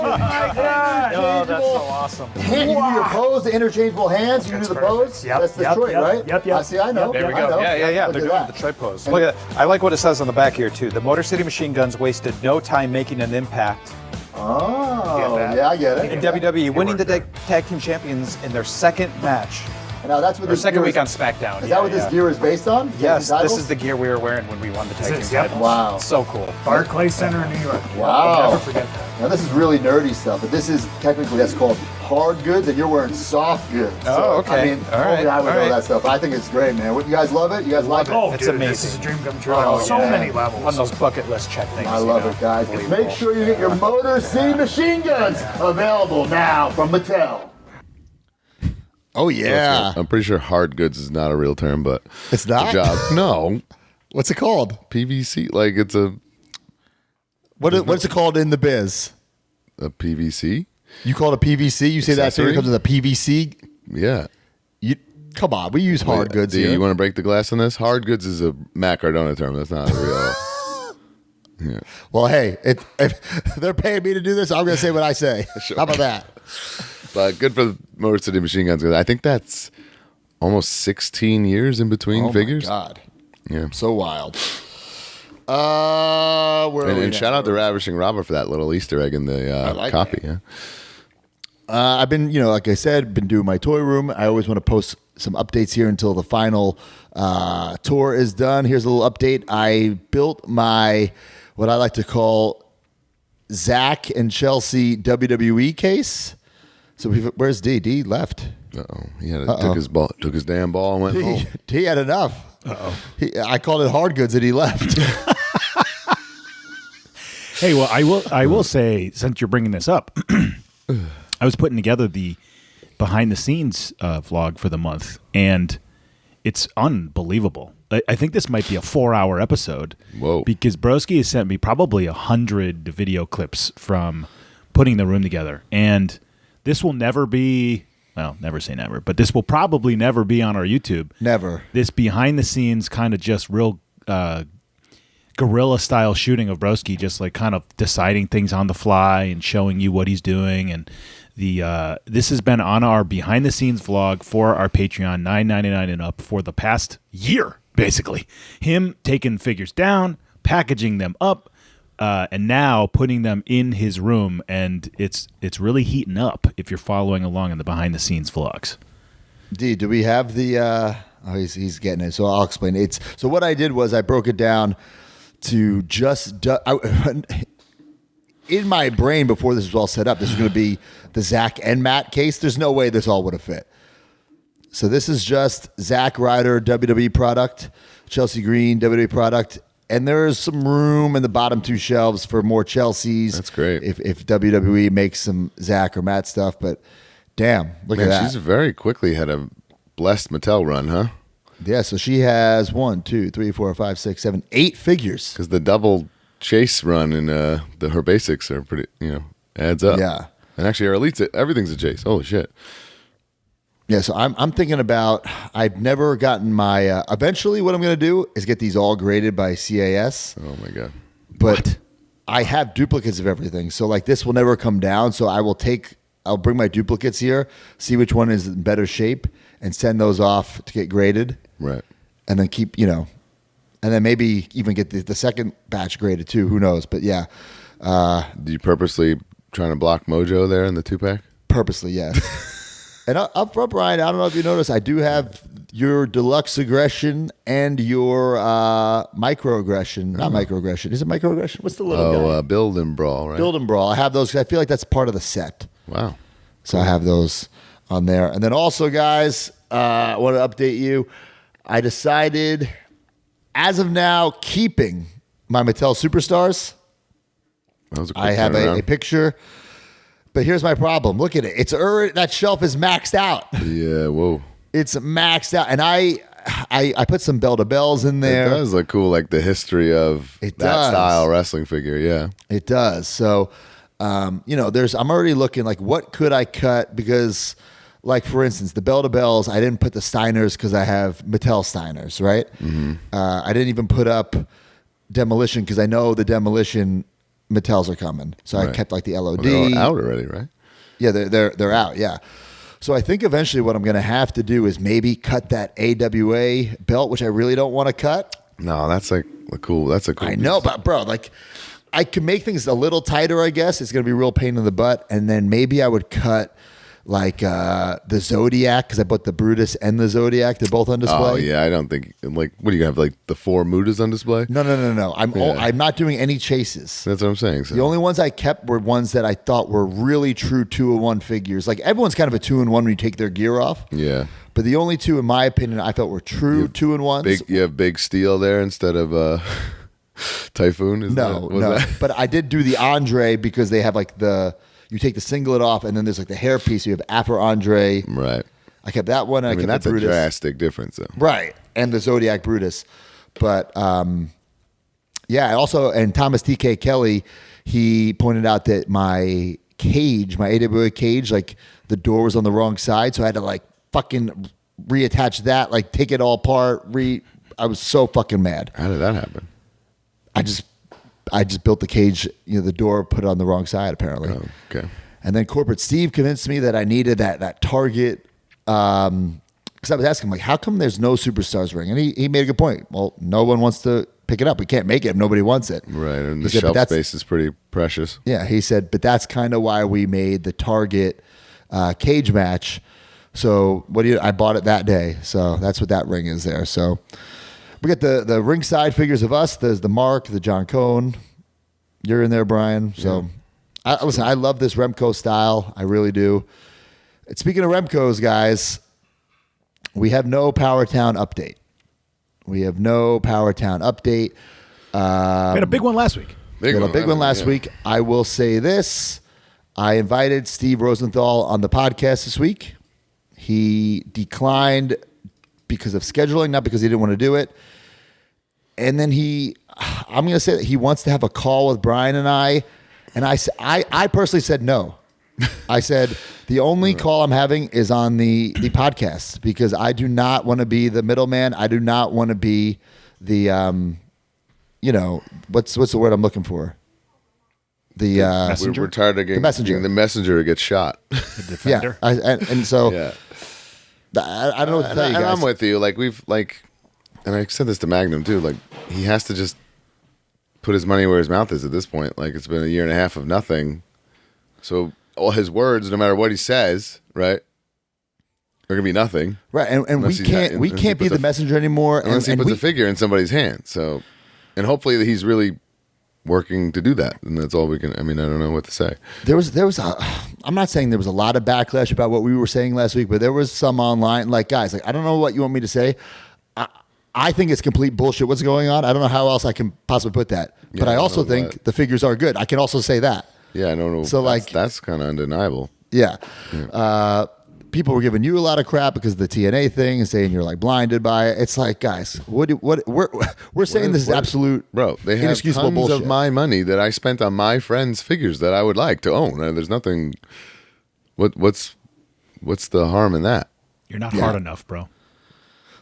Oh my God. Oh, that's so awesome. Hand, you do your pose, the interchangeable hands. You do the pose. Yep, That's yep, Detroit, yep, right? yep, yep. I see. I know. There we I go. know. Yeah. Look They're at doing that. the trip pose. Look at that. I like what it says on the back here, too. The Motor City Machine Guns wasted no time making an impact Oh, that? yeah, I get it. in WWE, winning the tag team champions in their second match. And now that's what Or this second gear week is- on SmackDown. Is that what this gear is based on? Yes, Tag team this titles? is the gear we were wearing when we won the tag team This is- yep. titles. Wow. So cool. Barclays Center in New York. Wow. I'll never forget that. Now this is really nerdy stuff, but this is technically that's called hard goods, and you're wearing soft goods. Oh, okay. I mean, All right, only I would all know right. that stuff. I think it's great, man. What, you guys love it? You guys like it? Oh, It's dude, amazing. this is a dream come true Oh, on so yeah. many levels. On those bucket list check things. I love it, guys. Unbelievable. Make sure you get your Motor City Machine Guns available now from Mattel. Oh I'm pretty sure hard goods is not a real term, but It's not? good job. No, What's it called? PVC, like it's a What's it called in the biz? PVC. You call it a PVC? You say that Accessory? figure comes with a PVC? Yeah. Come on, we use hard Wait, goods do here. you want to break the glass on this? Hard goods is a Matt Cardona term. That's not a real. Well, hey, if they're paying me to do this, I'm going to say what I say. Sure. How about that? But good for the Motor City Machine Guns. I think that's almost 16 years in between figures. Oh, my God. Yeah. So wild. Where are we And now? shout out to Ravishing Robert for that little Easter egg in the like copy. that. Yeah. I've been, like I said, been doing my toy room. I always want to post some updates here until the final tour is done. Here's a little update. I built my, what I like to call Zach and Chelsea WWE case. So where's D? D left. Uh-oh. He took his damn ball and went home. He had enough. I called it hard goods and he left. Hey, well, I will say, since you're bringing this up, I was putting together the behind the scenes vlog for the month, and it's unbelievable. I think this might be a 4-hour episode. Whoa. Because Broski has sent me probably 100 video clips from putting the room together, and this will never be, well, never say never, but this will probably never be on our YouTube. Never. This behind the scenes kind of just real guerrilla style shooting of Broski, just like kind of deciding things on the fly and showing you what he's doing. And this has been on our behind the scenes vlog for our Patreon, $9.99 and up, for the past year, basically. Him taking figures down, packaging them up, and now putting them in his room, and it's really heating up if you're following along in the behind the scenes vlogs. D, do we have the? Oh, he's getting it. So I'll explain. So what I did was I broke it down to just in my brain before this was all set up. This was going to be the Zach and Matt case. There's no way this all would have fit. So this is just Zack Ryder WWE product, Chelsea Green WWE product, and there's some room in the bottom two shelves for more Chelseas. That's great. If WWE makes some Zack or Matt stuff, but damn, look at that. She's very quickly had a blessed Mattel run, huh? Yeah, so she has 1, 2, 3, 4, 5, 6, 7, 8 figures. Because the double chase run in her basics are pretty, adds up. Yeah. And actually, her elites, everything's a chase. Holy shit. Yeah, so I'm thinking about, I've never gotten my, eventually what I'm going to do is get these all graded by CAS. Oh my god. But I have duplicates of everything. So like this will never come down. So I'll bring my duplicates here, see which one is in better shape, and send those off to get graded. Right. And then keep, and then maybe even get the second batch graded too. Who knows? But yeah. Do you purposely trying to block Mojo there in the 2-pack? Purposely, yeah. And up front, Brian, I don't know if you noticed, I do have your deluxe aggression and your microaggression. Not microaggression. Is it microaggression? What's the little guy? Build and Brawl, right? Build and Brawl. I have those because I feel like that's part of the set. Wow. So I have those on there. And then also, guys, I want to update you. I decided, as of now, keeping my Mattel Superstars. That was a quick I have turnaround. a picture. But here's my problem. Look at it. It's already, that shelf is maxed out. Yeah, whoa. It's maxed out. And I put some bell-to-bells in there. It does look cool, like the history of It that does. style wrestling figure, yeah. It does. So, I'm already looking like, what could I cut? Because, like, for instance, the bell-to-bells, I didn't put the Steiners because I have Mattel Steiners, right? Mm-hmm. I didn't even put up Demolition because I know the Demolition Mattels are coming. So I Right. kept like the LOD. Well, they're out already, right? Yeah, they're out. Yeah. So I think eventually what I'm going to have to do is maybe cut that AWA belt, which I really don't want to cut. No, that's like a cool. That's a cool. I know, piece. but bro, like I can make things a little tighter. I guess it's going to be a real pain in the butt, and then maybe I would cut like the Zodiac because I bought the Brutus and the Zodiac. They're both on display. Oh yeah, I don't think like. What do you have? Like the 4 Mutas on display? No. I'm not doing any chases. That's what I'm saying. So. The only ones I kept were ones that I thought were really true 2-in-1 figures. Like everyone's kind of a 2-in-1 when you take their gear off. Yeah. But the only two, in my opinion, I felt were true 2-in-1s. You have Big Steel there instead of Typhoon. Is No. that? But I did do the Andre because they have like you take the singlet off and then there's like the hair piece. You have Afro Andre. Right. I kept that one. And I kept that's the a Brutus. drastic difference, though. Right. And the Zodiac Brutus. But yeah, and Thomas TK Kelly, he pointed out that my cage, my AWA cage, like the door was on the wrong side. So I had to like fucking reattach that, like take it all apart. I was so fucking mad. How did that happen? I just built the cage, the door put it on the wrong side apparently. Oh, okay. And then Corporate Steve convinced me that I needed that Target. Because I was asking him, like, how come there's no Superstars ring? And he made a good point. Well, no one wants to pick it up. We can't make it if nobody wants it. Right, and He the said, shelf "But that's-" space is pretty precious. Yeah, he said, but that's kind of why we made the Target cage match. So I bought it that day. So that's what that ring is there. So we got the ringside figures of us. There's the Mark, the John Cone. You're in there, Brian. So listen, I love this Remco style. I really do. And speaking of Remcos, guys, we have no Powertown update. We had a big one last week. We had a big one last week. I will say this. I invited Steve Rosenthal on the podcast this week. He declined because of scheduling, not because he didn't want to do it. And then I'm going to say that he wants to have a call with Brian and I. And I personally said no. I said, the only call I'm having is on the podcast because I do not want to be the middleman. I do not want to be the, what's the word I'm looking for? The Messenger? We're tired of getting messenger. The messenger who gets shot. The defender. Yeah. And so Yeah. I don't know what to tell you And guys. I'm with you. Like and I said this to Magnum too. Like he has to just put his money where his mouth is at this point. Like it's been a year and a half of nothing. So all his words, no matter what he says, right, are gonna be nothing. Right, and we Unless can't he be puts the messenger anymore. Unless he puts a figure in somebody's hand. So, and hopefully he's really working to do that, and that's all we can. I mean, I don't know what to say. There was I'm not saying there was a lot of backlash about what we were saying last week, but there was some online, like, guys, like, I don't know what you want me to say. I think it's complete bullshit what's going on. I don't know how else I can possibly put that. But I also think the figures are good. I can also say that. Yeah, I don't know. So, that's kind of undeniable. Yeah. People were giving you a lot of crap because of the TNA thing and saying you're like blinded by it. It's like, guys, we're saying this is absolute, bro. They have inexcusable tons bullshit. of my money that I spent on my friends' figures that I would like to own. And there's nothing. What's the harm in that? You're not hard enough, bro.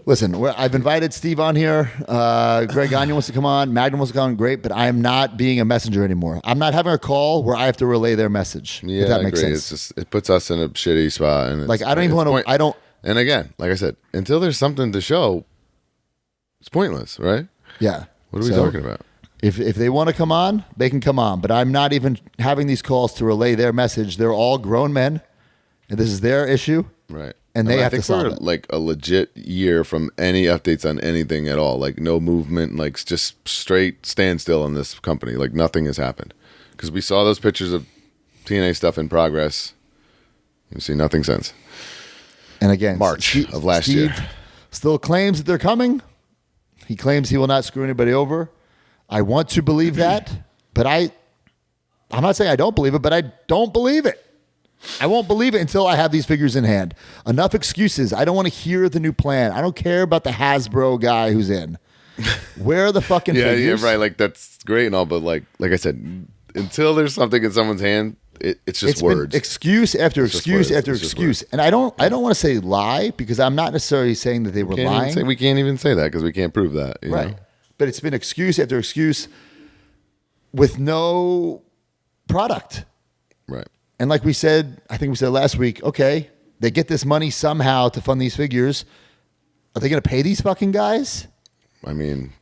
Listen, I've invited Steve on here. Greg Gagne wants to come on. Magnum wants to come on. Great, but I am not being a messenger anymore. I'm not having a call where I have to relay their message. Yeah, if that makes agree. sense. It's just, it puts us in a shitty spot. And Like, I don't even want to. I don't. And again, like I said, until there's something to show, it's pointless, right? Yeah. What are we talking about? If they want to come on, they can come on. But I'm not even having these calls to relay their message. They're all grown men, and this is their issue. Right. And they have to to solve we're it. like a legit year from any updates on anything at all. Like no movement, like just straight standstill in this company. Like nothing has happened. Because we saw those pictures of TNA stuff in progress. You see nothing since And again, March of last year. Still claims that they're coming. He claims he will not screw anybody over. I want to believe that, but I'm not saying I don't believe it, but I don't believe it. I won't believe it until I have these figures in hand. Enough excuses. I don't want to hear the new plan. I don't care about the Hasbro guy who's in. Where are the fucking figures? Yeah, right. Like that's great and all, but like I said, until there's something in someone's hand, it's just words. Been excuse after It's just excuse words. after It's just excuse. And I don't want to say lie because I'm not necessarily saying that they were lying. We can't even say that because we can't prove that. You Right. know? But it's been excuse after excuse with no product. Right. And like we said, I think we said last week, okay, they get this money somehow to fund these figures. Are they going to pay these fucking guys? I mean,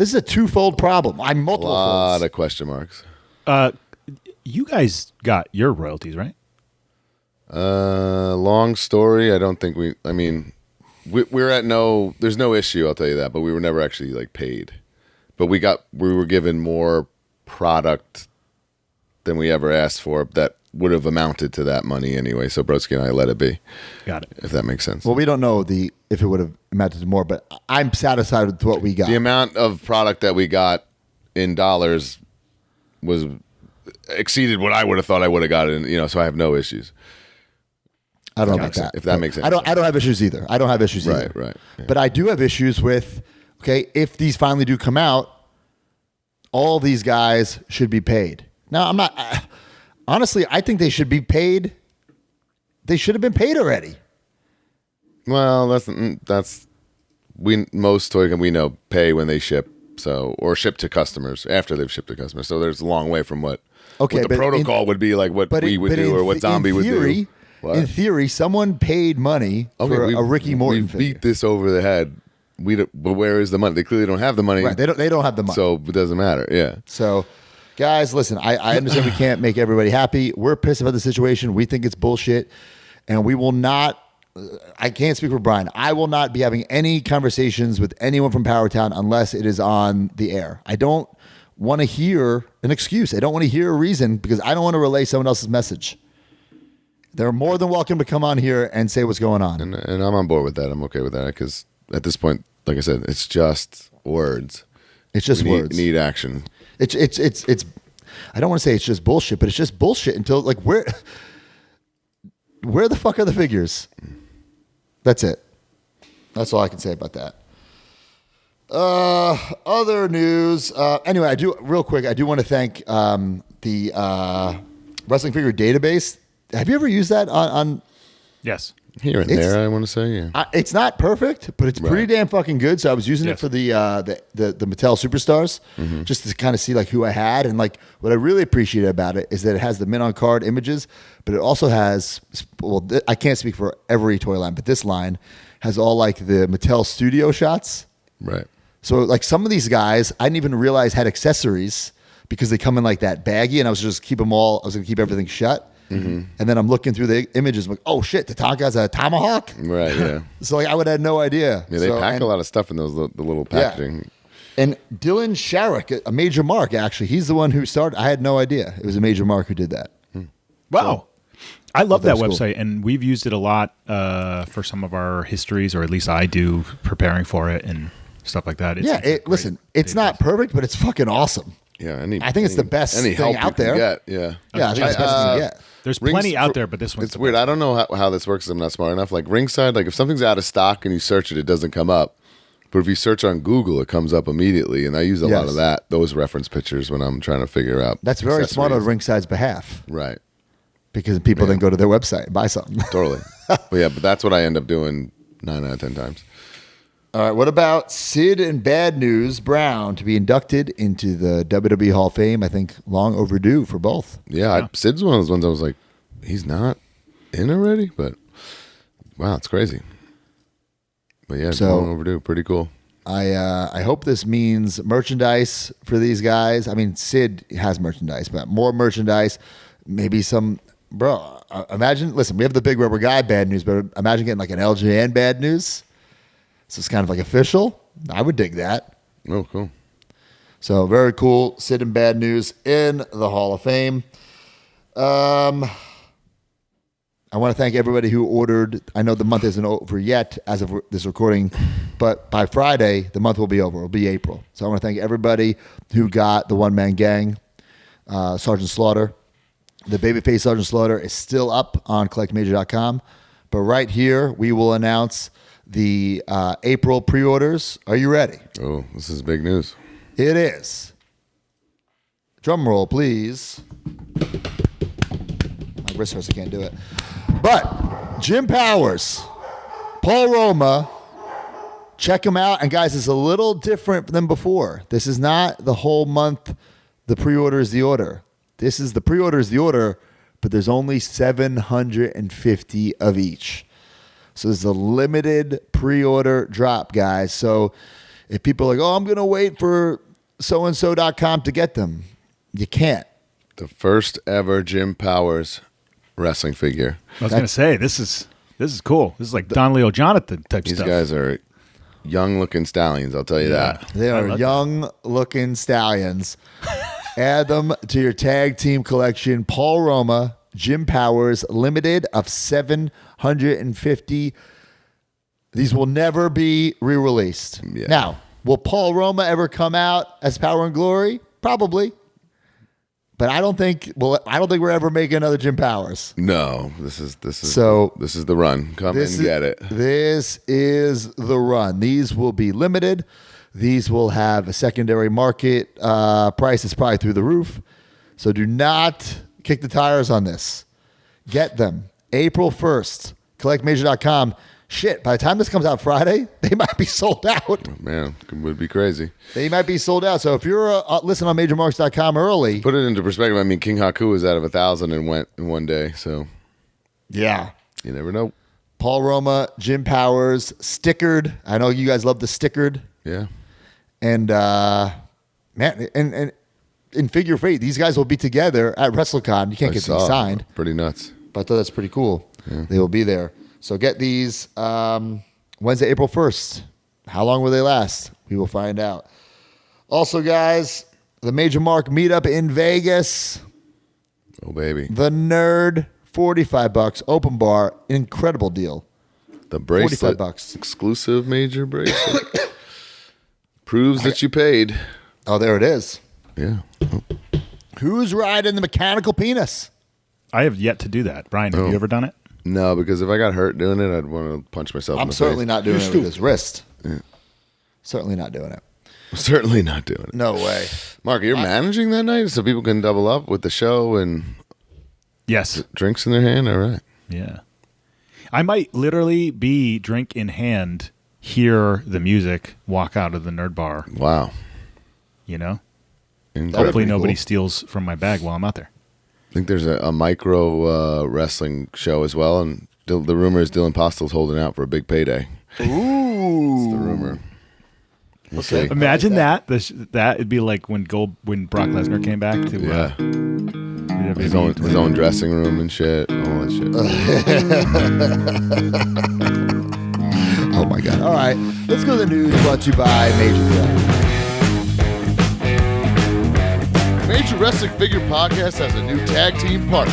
This is a twofold problem. I'm a multiple lot folds. of question marks. You guys got your royalties, right? Long story. I don't think I mean, we're at there's no issue, I'll tell you that, but we were never actually like paid. But we were given more product than we ever asked for that would have amounted to that money anyway. So Brodsky and I let it be. Got it. If that makes sense. Well, we don't know if it would have amounted to more, but I'm satisfied with what we got. The amount of product that we got in dollars was exceeded what I would have thought I would have gotten, so I have no issues. I don't know about that. If that makes sense. I don't have issues either. I don't have issues either. Right. Yeah. But I do have issues with, okay, if these finally do come out, all these guys should be paid. Now, I'm not, honestly, I think they should be paid. They should have been paid already. Well, most toy companies we know pay when they ship, or ship to customers after they've shipped to customers. So there's a long way from what the protocol would be, like what we would do or what Zombie would do. What? In theory, someone paid money for a Ricky Morton we figure. beat this over the head. But where is the money? They clearly don't have the money. Right, they don't have the money. So it doesn't matter. Yeah. So, guys, listen, I understand we can't make everybody happy. We're pissed about the situation. We think it's bullshit. And we will not, I can't speak for Brian. I will not be having any conversations with anyone from Powertown unless it is on the air. I don't want to hear an excuse. I don't want to hear a reason because I don't want to relay someone else's message. They're more than welcome to come on here and say what's going on. And I'm on board with that. I'm okay with that because at this point, like I said, it's just words. It's just words. Need action. It's. I don't want to say it's just bullshit, but it's just bullshit until like where the fuck are the figures? That's it. That's all I can say about that. Other news. Anyway, I do want to thank the Wrestling Figure Database. Have you ever used that on Yes. Here and there, I want to say, yeah. it's not perfect, but it's pretty damn fucking good. So I was using it for the Mattel Superstars, just to kind of see like who I had, and like what I really appreciate about it is that it has the mint on card images, but it also has I can't speak for every toy line, but this line has all like the Mattel Studio shots. Right. So like some of these guys, I didn't even realize had accessories because they come in like that baggy, and I was just keep them all. I was gonna keep everything shut. And then I'm looking through the images. I'm like, oh shit, Tatanka has a tomahawk. Right. Yeah. So like I would have no idea. Yeah. They pack a lot of stuff in the little packaging. And Dylan Sharrock, a Major Mark, actually, he's the one who started. I had no idea it was a Major Mark who did that. Wow. I love that that was website, and we've used it a lot for some of our histories, or at least I do, preparing for it and stuff like that. Listen, it's not perfect, but it's fucking awesome. Yeah, I think it's the best any thing help out you can there. get, yeah. Yeah, I think it's the best thing you get. There's plenty out there, but this one's It's weird. I don't know how this works. I'm not smart enough. Like Ringside, like if something's out of stock and you search it, it doesn't come up. But if you search on Google, it comes up immediately. And I use a lot of those reference pictures when I'm trying to figure out. That's very smart on Ringside's behalf. Right. Because people then go to their website and buy something. Totally. But that's what I end up doing 9 out of 10 times. All right, what about Sid and Bad News Brown to be inducted into the WWE Hall of Fame? I think long overdue for both. Yeah. Sid's one of those ones I was like, he's not in already? But wow, it's crazy. But yeah, it's long overdue. Pretty cool. I hope this means merchandise for these guys. I mean, Sid has merchandise, but more merchandise, maybe some... Bro, imagine, listen, we have the Big Rubber Guy Bad News, but imagine getting like an LJN Bad News. So it's kind of like official. I would dig that. Oh, cool. So very cool. Sid and Bad News in the Hall of Fame. I want to thank everybody who ordered. I know the month isn't over yet as of this recording, but by Friday, the month will be over. It'll be April. So I want to thank everybody who got the One Man Gang, Sergeant Slaughter. The Babyface Sergeant Slaughter is still up on collectmajor.com. But right here, we will announce the April pre-orders. Are you ready? Oh, this is big news. It is. Drum roll, please. My wrist hurts, I can't do it. But Jim Powers, Paul Roma, check them out. And guys, it's a little different than before. This is not the whole month. The pre-order is the order. This is the pre-order is the order, but there's only 750 of each. So there's a limited pre-order drop, guys. So if people are like, oh, I'm going to wait for soandso.com to get them, you can't. The first ever Jim Powers wrestling figure. I was going to say, this is cool. This is like Don Leo Jonathan type These stuff. These guys are young-looking stallions, I'll tell you that. They are young-looking stallions. Add them to your tag team collection. Paul Roma, Jim Powers, limited of 750. These will never be re-released. Yeah. Now, will Paul Roma ever come out as Power and Glory? Probably. But I don't think we're ever making another Jim Powers. No, this is the run. Come and get it. This is the run. These will be limited. These will have a secondary market price is probably through the roof. So do not kick the tires on this. Get them. April 1st. CollectMajor.com. Shit, by the time this comes out Friday, they might be sold out. Oh, man, it would be crazy. They might be sold out. So if you're listening on MajorMarks.com early. Put it into perspective. I mean, King Haku was out of 1,000 and went in one day. So yeah. You never know. Paul Roma, Jim Powers, stickered. I know you guys love the stickered. Yeah. And man, and in figure of eight, these guys will be together at WrestleCon. You can't get these signed. Pretty nuts. But I thought that's pretty cool. Yeah. They will be there. So get these Wednesday, April 1st. How long will they last? We will find out. Also, guys, the Major Mark meetup in Vegas. Oh, baby. The Nerd, $45. Open bar, incredible deal. The bracelet, $45. Exclusive Major bracelet. Proves that you paid. Oh, there it is. Yeah. Oh. Who's riding the mechanical penis? I have yet to do that. Brian, have you ever done it? No, because if I got hurt doing it, I'd want to punch myself in the face. I'm certainly not doing it with his wrist. Yeah. Certainly not doing it. Certainly not doing it. No way. Mark, you're managing that night so people can double up with the show and yes, drinks in their hand? All right. Yeah. I might literally be drink in hand, hear the music, walk out of the nerd bar. Wow. You know? Incredibly Hopefully nobody cool. steals from my bag while I'm out there. I think there's a micro wrestling show as well, and the rumor is Dylan Postel's holding out for a big payday. Ooh. That's the rumor. We'll see. Imagine that. It'd be like when Brock Lesnar came back to his own dressing room and shit, all that shit. Oh my God. All right. Let's go to the news brought to you by Major Pro. Major Wrestling Figure Podcast has a new tag team partner,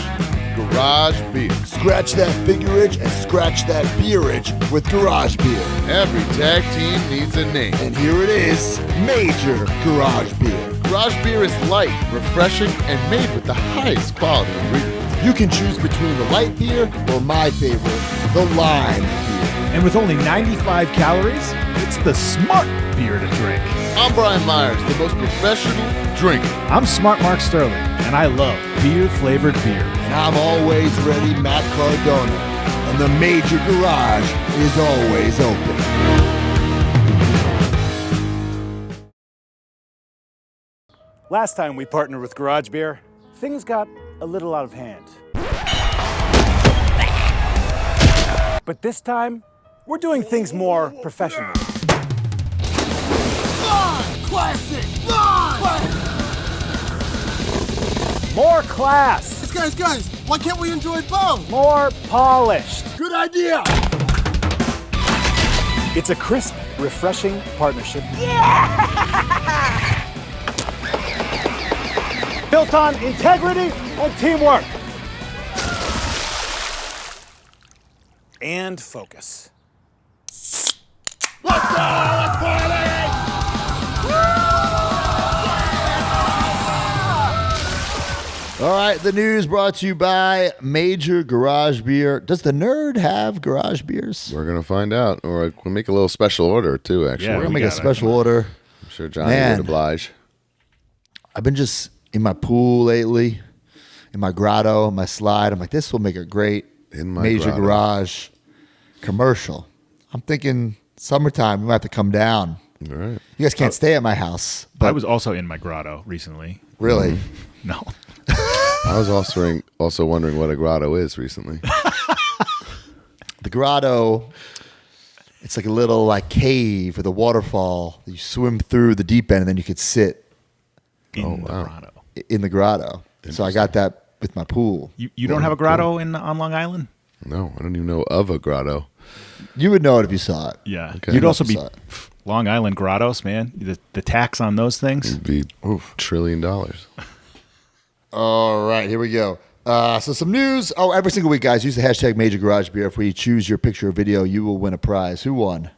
Garage Beer. Scratch that figure itch and scratch that beer itch with Garage Beer. Every tag team needs a name. And here it is, Major Garage Beer. Garage Beer is light, refreshing, and made with the highest quality ingredients. You can choose between the light beer or my favorite, the lime beer. And with only 95 calories, it's the smart beer to drink. I'm Brian Myers, the most professional drinker. I'm Smart Mark Sterling, and I love beer-flavored beer. And I'm always ready, Matt Cardona. And the Major Garage is always open. Last time we partnered with Garage Beer, things got a little out of hand. But this time, we're doing things more professionally. Classic! More class, Guys, why can't we enjoy both? more polished. Good idea! It's a crisp, refreshing partnership. Built on integrity and teamwork. And focus. All right, the news brought to you by Major Garage Beer. Does the nerd have garage beers? We're going to find out. Or we'll make a little special order, too, actually. Yeah, We're going to we make a got it. special order. I'm sure Johnny Man. would oblige. I've been just in my pool lately, in my grotto, my slide. I'm like, this will make a great In my Major grotto. Garage commercial. I'm thinking summertime, we might have to come down. All right. You guys can't stay at my house. But I was also in my grotto recently. really, No. I was also wondering what a grotto is recently. the grotto, it's like a little like cave with a waterfall. You swim through the deep end and then you could sit In the grotto. in the grotto. So I got that with my pool. You don't have a grotto on Long Island? No, I don't even know of a grotto. You would know it if you saw it. Yeah. Okay. You'd also be Saw it. Long Island grottos, man. The tax on those things. It'd be $1 trillion. All right, here we go. So some news. Oh, every single week, guys, use the hashtag Major Garage Beer. If we choose your picture or video, you will win a prize. Who won?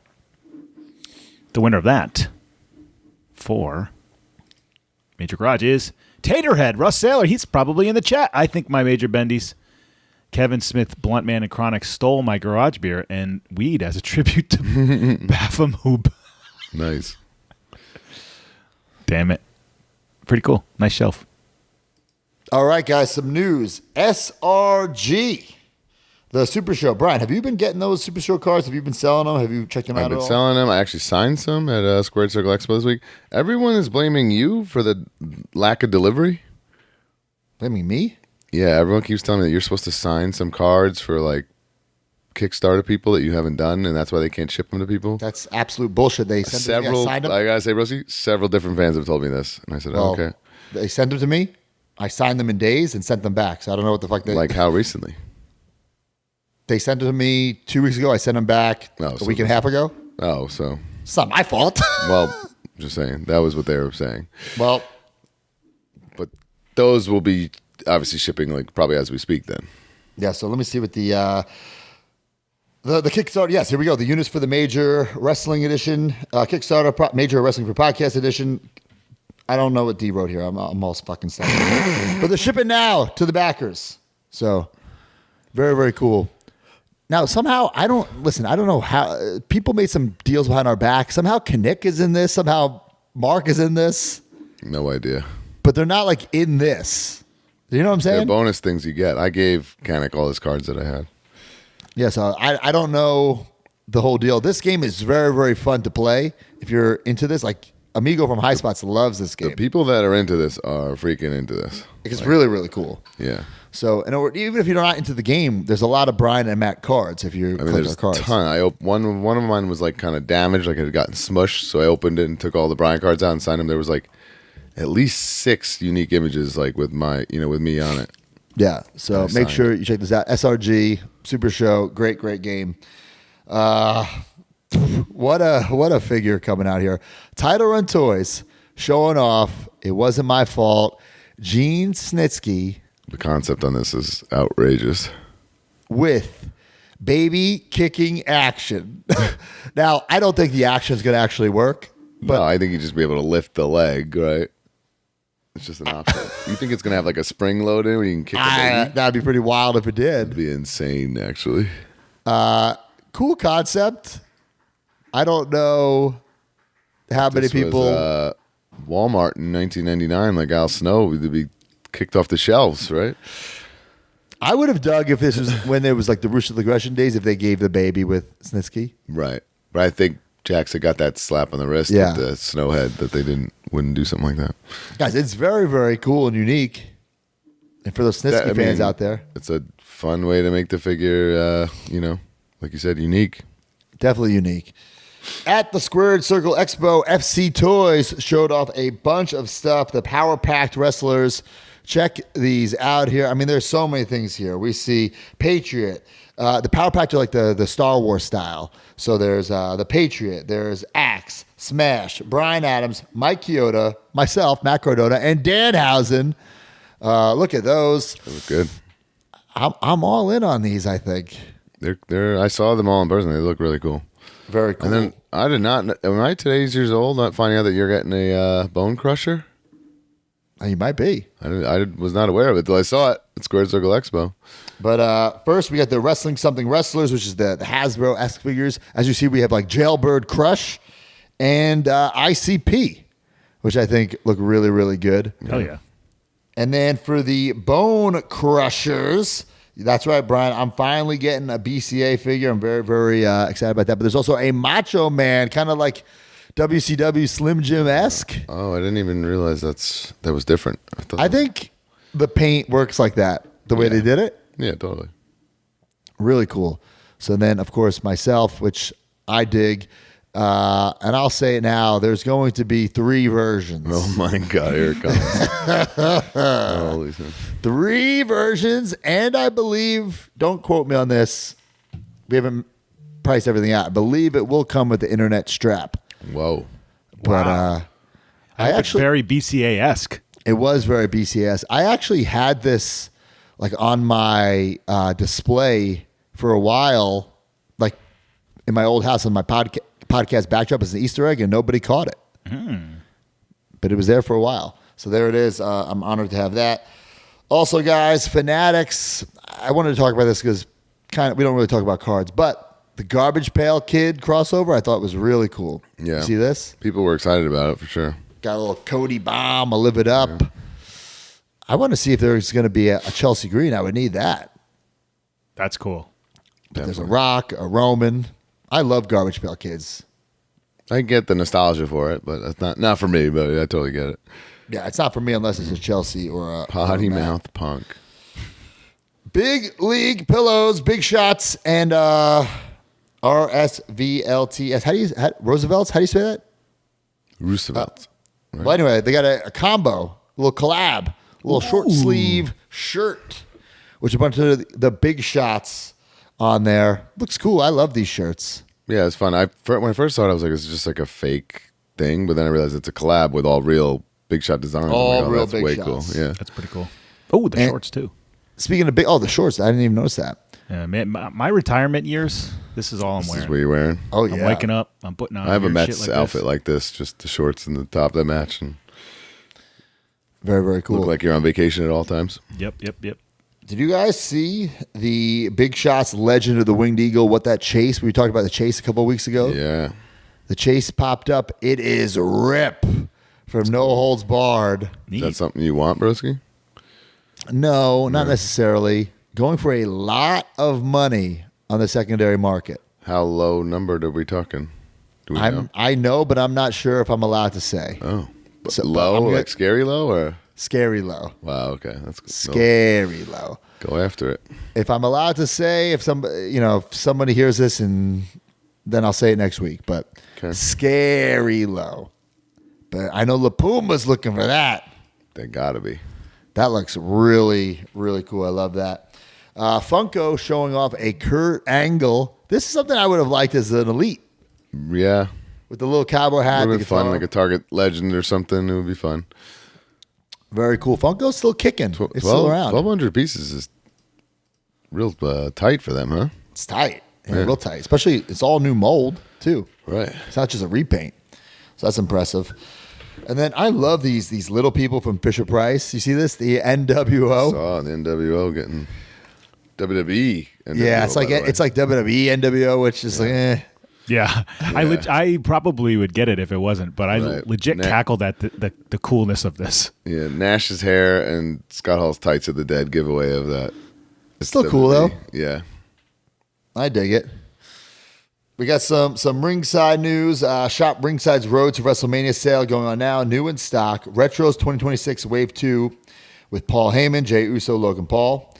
The winner of that for Major Garage is Taterhead, Russ Saylor. He's probably in the chat. I think my Major Bendies, Kevin Smith, Blunt Man, and Chronic stole my garage beer and weed as a tribute to Baphomet Hoob. Nice. Damn it. Pretty cool. Nice shelf. All right, guys, some news. SRG, the Super Show. Brian, have you been getting those Super Show cards? Have you been selling them? Have you checked them out I've at been all? selling them. I actually signed some at Squared Circle Expo this week. Everyone is blaming you for the lack of delivery. Blaming me? Yeah, everyone keeps telling me that you're supposed to sign some cards for like Kickstarter people that you haven't done, and that's why they can't ship them to people. That's absolute bullshit. They sent them to me. I signed them. I gotta say, Rosie, several different fans have told me this, and I said, oh, okay. They sent them to me. I signed them in days and sent them back. So I don't know what the fuck they Like how recently? They sent them to me 2 weeks ago. I sent them back Oh, a so week and a half ago. Oh, so It's not my fault. well, just saying that was what they were saying. Well, But those will be obviously shipping like probably as we speak. Then yeah. So let me see what the Kickstarter. Yes, here we go. The units for the Major Wrestling Edition Kickstarter, Major Wrestling for Podcast Edition. I don't know what D wrote here. I'm all fucking stuck. But they're shipping now to the backers. So very, very cool. Now, somehow, I don't know how people made some deals behind our back. Somehow Kinnick is in this. Somehow Mark is in this. no idea. But they're not like in this. You know what I'm They're saying? bonus things you get. I gave Kanik all his cards that I had. Yeah, so I don't know the whole deal. This game is very, very fun to play. If you're into this, like Amigo from High Spots loves this The game. people that are into this are freaking into this. It's really, really cool. Yeah. So, and even if you're not into the game, there's a lot of Brian and Matt cards. If you I mean, collect there's our a cards, ton. One of mine was like kind of damaged, like it had gotten smushed. So I opened it and took all the Brian cards out and signed them. There was like at least 6 unique images, like with my, with me on it. yeah. So Nice make sign. sure you check this out. SRG Super Show, great game. What a figure coming out here. Title Run Toys showing off. It wasn't my fault. Gene Snitsky The concept on this is outrageous. with baby kicking action. Now, I don't think the action is going to actually work. But I think you'd just be able to lift the leg, right? It's just an option. You think it's going to have like a spring load in where you can kick the baby? That'd be pretty wild if it did. It'd be insane, actually. Cool concept. I don't know how many This was, people. Walmart in 1999, like Al Snow, would be kicked off the shelves, right? I would have dug if this was when there was like the Ruthless Aggression days, if they gave the baby with Snitsky. Right. But I think Jackson got that slap on the wrist Yeah. with the Snowhead that they wouldn't do something like that. Guys, it's very, very cool and unique. And for those Snitsky fans out there, it's a fun way to make the figure, like you said, unique. definitely unique. At the Squared Circle Expo, FC Toys showed off a bunch of stuff. The Power Packed wrestlers. Check these out here. I mean, there's so many things here. We see Patriot. The Power Packed are like the Star Wars style. So there's the Patriot. There's Axe, Smash, Brian Adams, Mike Chioda, myself, Matt Cardona, and Danhausen. Look at those. They look good. I'm all in on these, I think. I saw them all in person. They look really cool. Very cool. And then I did not. Am I today's years old? Not finding out that you're getting a Bone Crusher. You might be. I was not aware of it till I saw it at Squared Circle Expo. But first, we got the Wrestling Something Wrestlers, which is the Hasbro-esque figures. As you see, we have like Jailbird Crush and ICP, which I think look really, really good. Hell yeah. And then for the Bone Crushers, that's right, Brian, I'm finally getting a BCA figure. I'm very, very excited about that. But there's also a Macho Man, kind of like WCW Slim Jim-esque. Oh, I didn't even realize that was different. I think the paint works like that, the way they did it. Yeah, totally. Really cool. So then, of course, myself, which I dig, and I'll say it now, there's going to be 3 versions. Oh my God, here it comes. Holy shit. 3 versions, and I believe, don't quote me on this, we haven't priced everything out. I believe it will come with the internet strap. Whoa. But I actually, very BCA-esque. it was very BCS. I actually had this like on my display for a while, like in my old house on my podcast backdrop as an Easter egg, and nobody caught it. But it was there for a while. So there it is. I'm honored to have that. Also, guys, Fanatics. I wanted to talk about this because we don't really talk about cards, but the Garbage Pail Kid crossover I thought was really cool. Yeah. You see this? People were excited about it for sure. Got a little Cody bomb. I'll live it up. Yeah. I want to see if there's going to be a Chelsea Green. I would need that. That's cool. But there's a Rock, a Roman. I love Garbage Pail Kids. I get the nostalgia for it, but that's not for me, but I totally get it. Yeah, it's not for me unless it's a Chelsea or a Potty Mouth Punk. Big League Pillows, Big Shots, and RSVLTS. Roosevelt's? How do you say that? Roosevelt. Right? Well, anyway, they got a combo, a little collab, a little short sleeve shirt, which a bunch of the Big Shots on there. Looks cool. I love these shirts. Yeah, it's fun. When I first saw it, I was like, it's just like a fake thing, but then I realized it's a collab with all real Big Shot designs. All real that's Big way Shots. cool. Yeah, That's pretty cool. Oh, the shorts too. Speaking of the shorts, I didn't even notice that. Man, my retirement years, this is all I'm this wearing. is what you're wearing. Oh, yeah. I'm waking up, I'm putting on I have a weird Mets shit like outfit this. like this, just the shorts and the top that match, and Very, very cool. look like you're on vacation at all times. Yep. Did you guys see the Big Shots Legend of the Winged Eagle? What that chase? We talked about the chase a couple of weeks ago. Yeah, The chase popped up. It is Rip from No Holds Barred. is that something you want, broski? No, not necessarily. Going for a lot of money on the secondary market. How low number are we talking? Do we know? I know, but I'm not sure if I'm allowed to say. Oh, So, low, I'm gonna- like scary low, or Scary low. wow, okay, that's good. Scary low. Go after it. If I'm allowed to say, if somebody hears this, and then I'll say it next week. But Okay. scary low. But I know La Puma's looking for that. They gotta be. That looks really, really cool. I love that. Funko showing off a Kurt Angle. This is something I would have liked as an elite Yeah, with the little cowboy hat. would the have been fun, guitar. like a Target Legend or something. It would be fun. Very cool. Funko's still kicking. It's still around. 1,200 pieces is real tight for them, huh? It's tight. Yeah, real tight. Especially, it's all new mold, too. Right. It's not just a repaint. So that's impressive. And then I love these little people from Fisher Price. You see this? The NWO. Saw the NWO getting WWE. NWO, Yeah, it's like WWE NWO, which is like, eh. Yeah, I probably would get it if it wasn't, but I legit cackled at the coolness of this. Yeah, Nash's hair and Scott Hall's tights are the dead giveaway of that. It's still cool, though. Yeah. I dig it. We got some Ringside news. Shop Ringside's Road to WrestleMania sale going on now. New in stock. Retros 2026 Wave 2 with Paul Heyman, Jey Uso, Logan Paul.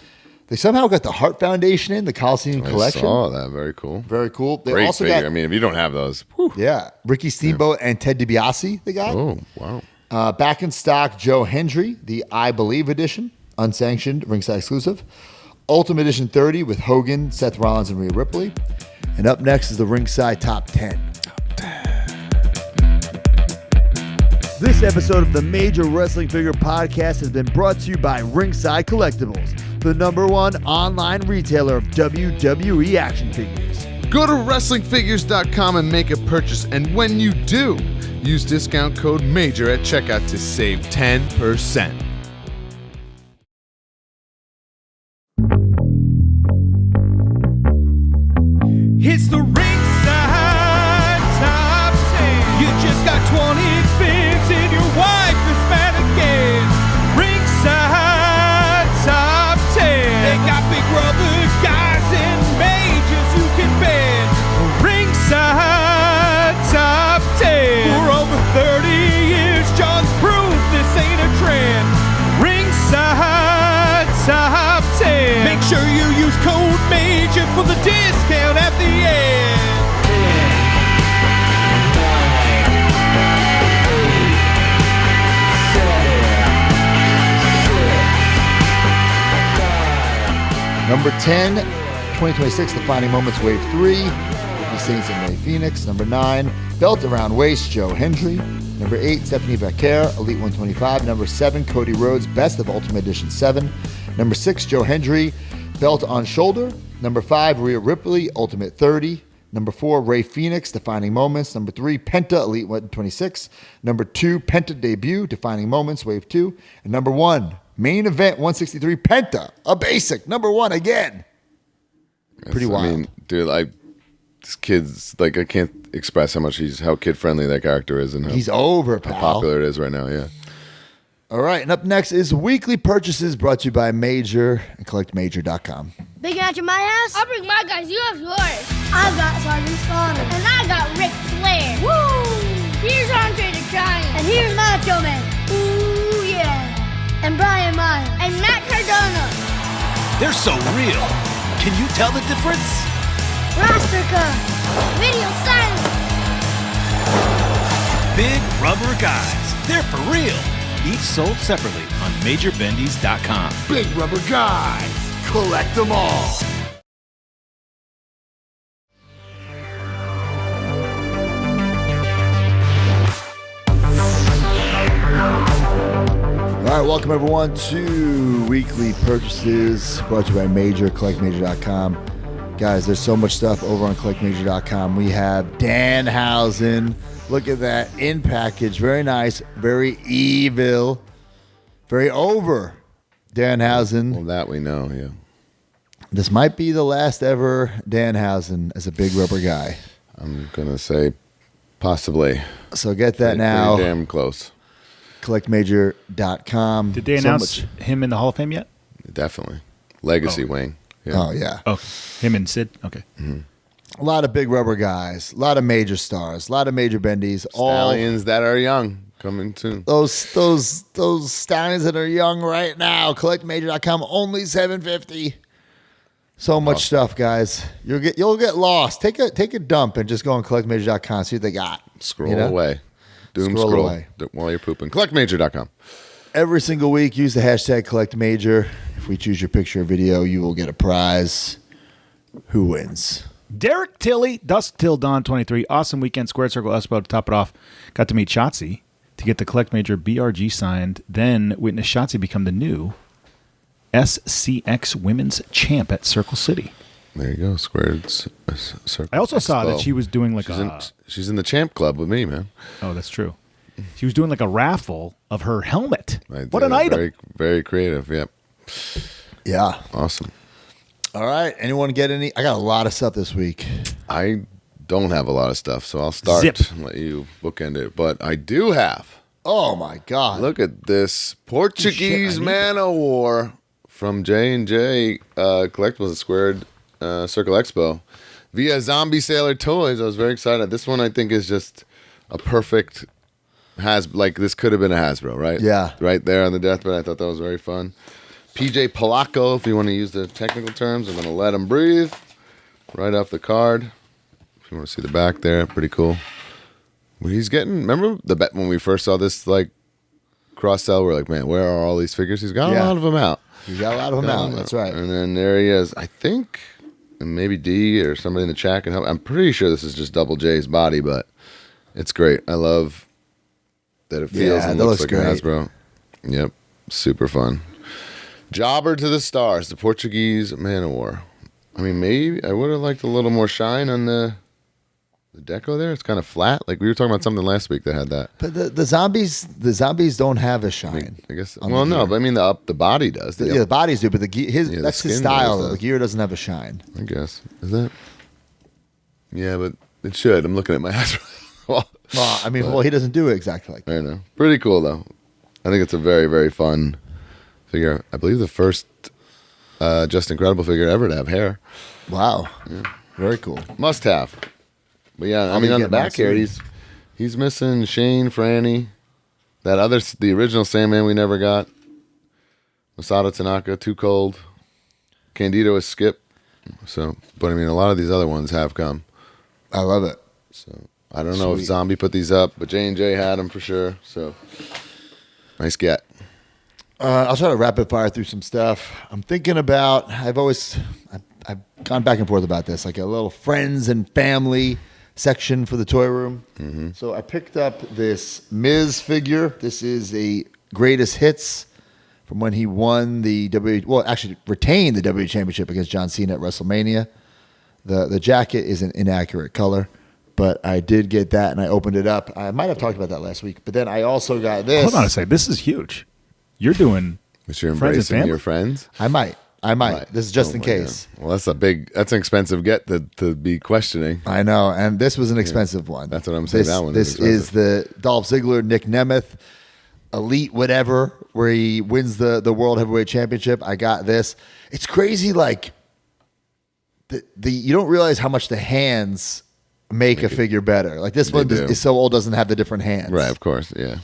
They somehow got the Hart Foundation in, the Coliseum collection. I saw that. Very cool. Very cool. They Great also figure. got, I mean, if you don't have those. Whew. Yeah. Ricky Steamboat and Ted DiBiase they got. Oh, wow. Back in stock, Joe Hendry, the I Believe edition, unsanctioned, Ringside exclusive. Ultimate Edition 30 with Hogan, Seth Rollins, and Rhea Ripley. And up next is the Ringside Top 10. This episode of the Major Wrestling Figure Podcast has been brought to you by Ringside Collectibles, the #1 online retailer of WWE action figures. Go to WrestlingFigures.com and make a purchase. And when you do, use discount code MAJOR at checkout to save 10%. It's the Ringside Top 10. You just got 20 figs and your wife is mad again. Ringside Top 10. They got big rubber guys and majors who can bend. Ringside Top 10. For over 30 years, John's proved this ain't a trend. Ringside Top 10. Make sure you use code MAJOR for the discount at the end. Number 10, 2026 Defining Moments Wave 3, The Saints and Ray Phoenix. Number 9, Belt Around Waist, Joe Hendry. Number 8, Stephanie Becker, Elite 125. Number 7, Cody Rhodes, Best of Ultimate Edition 7. Number 6, Joe Hendry, Belt on Shoulder. Number 5, Rhea Ripley, Ultimate 30. Number 4, Ray Phoenix, Defining Moments. Number 3, Penta, Elite 126. Number 2, Penta Debut, Defining Moments, Wave 2. And number 1, Main Event 163, Penta, a basic, number 1 again. Pretty wild. I mean, dude, this kid's, I can't express how kid-friendly that character is and he's over, how pal. popular it is right now, yeah. All right, and up next is Weekly Purchases brought to you by Major and CollectMajor.com. Big match at my house? I'll bring my guys. You have yours. I've got Sergeant Slaughter. And I got Ric Flair. Woo! Here's Andre the Giant. And here's Macho Man. Ooh, yeah. And Brian Myers. And Matt Cardona. They're so real. Can you tell the difference? Roster cut. Video silence. Big rubber guys. They're for real. Each sold separately on MajorBendies.com. Big rubber guys. Collect them all. All right, welcome everyone to Weekly Purchases brought to you by Major, CollectMajor.com. Guys, there's so much stuff over on CollectMajor.com. We have Danhausen. Look at that in package. Very nice, very evil, very over Danhausen. Well, that we know, yeah. This might be the last ever Danhausen as a big rubber guy. I'm going to say possibly. So get that now. Pretty damn close. CollectMajor.com. Did they announce him in the Hall of Fame yet? Definitely. Legacy wing. Yeah. Oh, yeah. Oh, him and Sid? Okay. Mm-hmm. A lot of big rubber guys, a lot of major stars, a lot of major bendies. Stallions that are young coming soon. Those stallions that are young right now. CollectMajor.com, only $750. So much stuff, guys. You'll get lost. Take a dump and just go on CollectMajor.com. See what they got. Scroll away. Doom scroll away while you're pooping. CollectMajor.com. Every single week, use the hashtag CollectMajor. If we choose your picture or video, you will get a prize. Who wins? Derek Tilley, Dusk Till Dawn 23. Awesome weekend. Squared Circle Espo to top it off. Got to meet Shotzi. to get the Collect Major BRG signed. Then witness Shotzi become the new SCX Women's Champ at Circle City. There you go, Squared Circle. I also saw Expo. that she was doing like she's in the Champ Club with me, man. Oh, that's true. She was doing like a raffle of her helmet. Right What there. an item! Very, very creative. Yep. Yeah. Awesome. All right. Anyone get any? I got a lot of stuff this week. I don't have a lot of stuff, so I'll start Zip. and let you bookend it. But I do have. Oh my God! Look at this Portuguese Man of War from J&J Collectibles at Squared Circle Expo via Zombie Sailor Toys. I was very excited. This one I think is just a perfect this could have been a Hasbro, right? Yeah. Right there on the deathbed. I thought that was very fun. PJ Polacco, if you want to use the technical terms, I'm going to let him breathe right off the card. If you want to see the back there, pretty cool. But he's getting, remember when we first saw this like cross sell, we're like, man, where are all these figures? He's got a lot of them out. He's got a lot of them out. That's right. And then there he is. I think maybe D or somebody in the chat can help. I'm pretty sure this is just Double J's body, but it's great. I love that it feels and looks like a Hasbro. Yep. Super fun. Jobber to the Stars, the Portuguese Man of War. I mean, maybe I would have liked a little more shine on the deco there. It's kind of flat. Like we were talking about something last week that had that. But the zombies don't have a shine. I guess. Well, no, but I mean the body does. The bodies do, but that's his skin style. does, The gear doesn't have a shine. I guess. Is that? Yeah, but it should. I'm looking at my Hasbro. Well, he doesn't do it exactly like that. I know. Pretty cool though. I think it's a very, very fun figure. I believe the first Just Incredible figure ever to have hair. Wow. Yeah. Very cool. Must have. But yeah, I mean on the back here he's missing Shane, Franny, the original Sandman we never got. Masato Tanaka, Too Cold. Candido is Skip. So, but I mean a lot of these other ones have come. I love it. So I don't know if Zombie put these up, but J&J had them for sure. So nice get. I'll try to rapid fire through some stuff. I'm thinking about. I've gone back and forth about this, like a little friends and family section for the toy room. Mm-hmm. So I picked up this Miz figure. This is a greatest hits from when he won retained the WWE Championship against John Cena at WrestleMania. The jacket is an inaccurate color, but I did get that, and I opened it up. I might have talked about that last week, but then I also got this. Hold on a second. This is huge. You're doing you're embracing your friends? I might. This is just in case. God. Well, that's an expensive get to be questioning. I know, and this was an expensive one. That's what I'm saying. This is the Dolph Ziggler, Nick Nemeth, Elite whatever, where he wins the World Heavyweight Championship. I got this. It's crazy, like you don't realize how much the hands make a figure better. Like this one is so old, doesn't have the different hands. Right, of course, yeah.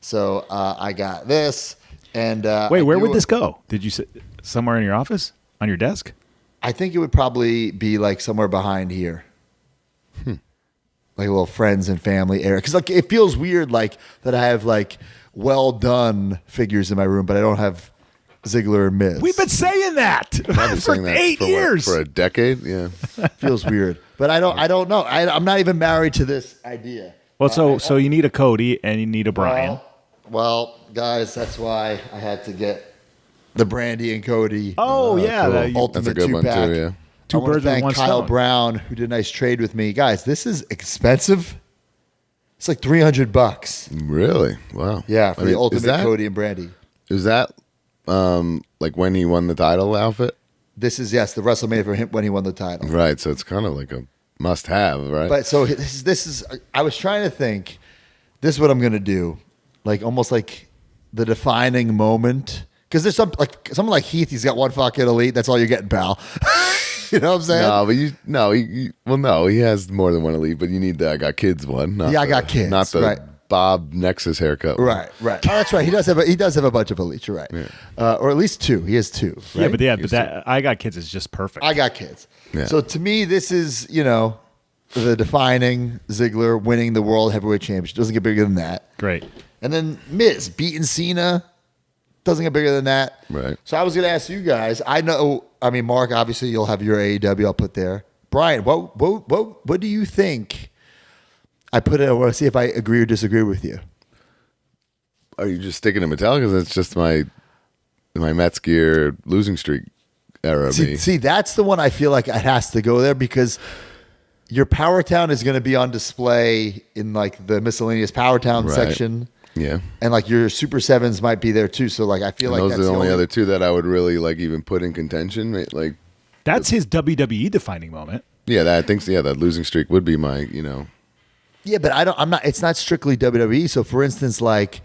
So I got this. And wait, where would this go? Did you sit somewhere in your office on your desk? I think it would probably be like somewhere behind here, like a little friends and family area. Because like it feels weird, like that I have like well done figures in my room, but I don't have Ziggler and Miz. We've been saying that for 8 years, for a decade. Yeah, feels weird, but I don't know. I'm not even married to this idea. Well, so you need a Cody and you need a Brian. Well, guys, that's why I had to get the Brandy and Cody. Oh, yeah. Cool. Ultimate that's a good one, two-pack. too, yeah. Two birds with one Kyle stone. Brown, who did a nice trade with me. Guys, this is expensive. It's like $300. Really? Wow. Yeah, for the Ultimate Cody and Brandy. Is that like when he won the title outfit? This is, yes, the WrestleMania for him when he won the title. Right, so it's kind of like a must-have, right? But so this is, I was trying to think, this is what I'm going to do. Like almost like the defining moment, because there's someone like Heath. He's got one fucking Elite. That's all you're getting, pal. You know what I'm saying? No, he has more than one Elite, but you need the I got kids one. I got kids, not the right. Bob Nexus haircut. Right. Oh, that's right. He does have a bunch of Elites. You're right, or at least two. He has two. Right? Yeah, but that I got kids is just perfect. I got kids. Yeah. So to me, this is the defining Ziggler winning the World Heavyweight Championship. Doesn't get bigger than that. Great. And then Miz beating Cena, doesn't get bigger than that. Right. So I was going to ask you guys. Mark, obviously you'll have your AEW. I'll put there. Brian, what do you think? I want to see if I agree or disagree with you. Are you just sticking to Mattel? Because it's just my Mets gear losing streak era. See, that's the one I feel like it has to go there because your Powertown is going to be on display in like the miscellaneous Powertown section. Yeah. And like your Super 7s might be there too. So like I feel like those that's are the only other two that I would really like even put in contention. Like that's his WWE defining moment. Yeah, I think so. Yeah, that losing streak would be my, Yeah, but I'm not. It's not strictly WWE. So for instance, like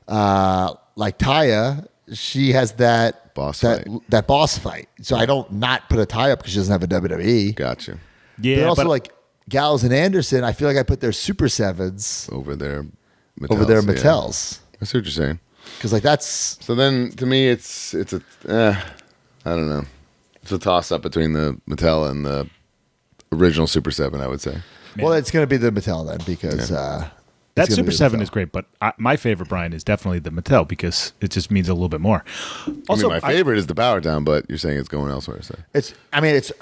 Taya, she has that boss fight. So I don't not put a Taya up because she doesn't have a WWE. Gotcha. Yeah, but also like Gallows and Anderson, I feel like I put their Super 7s over their Mattels. I see what you're saying. Because like that's so. Then to me, it's a I don't know. It's a toss up between the Mattel and the original Super 7. I would say. Well, it's going to be the Mattel then because that Super 7 is great. But my favorite, Brian, is definitely the Mattel because it just means a little bit more. Also, my favorite is the Powertown, but you're saying it's going elsewhere. So it's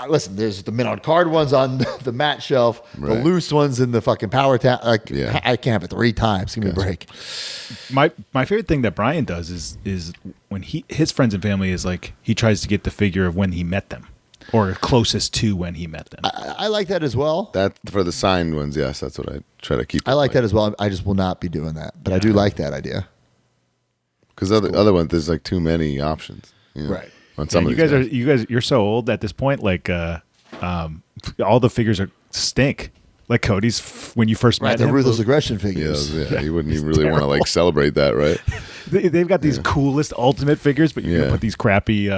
listen. There's the mint on card ones on the mat shelf, the loose ones in the fucking Powertown. Like I can't have it 3 times. Give me a break. My favorite thing that Brian does is when his friends and family is like he tries to get the figure of when he met them. Or closest to when he met them. I like that as well. That for the signed ones, yes, that's what I try to keep. I like that as well. I just will not be doing that, but I do like that idea. Because other ones, there's like too many options, right? On some of you guys, you're so old at this point. Like, all the figures stink. Like Cody's when you first met the him, ruthless aggression figures. Yeah, you wouldn't even really want to like celebrate that, right? They've got these coolest ultimate figures, but you put these crappy.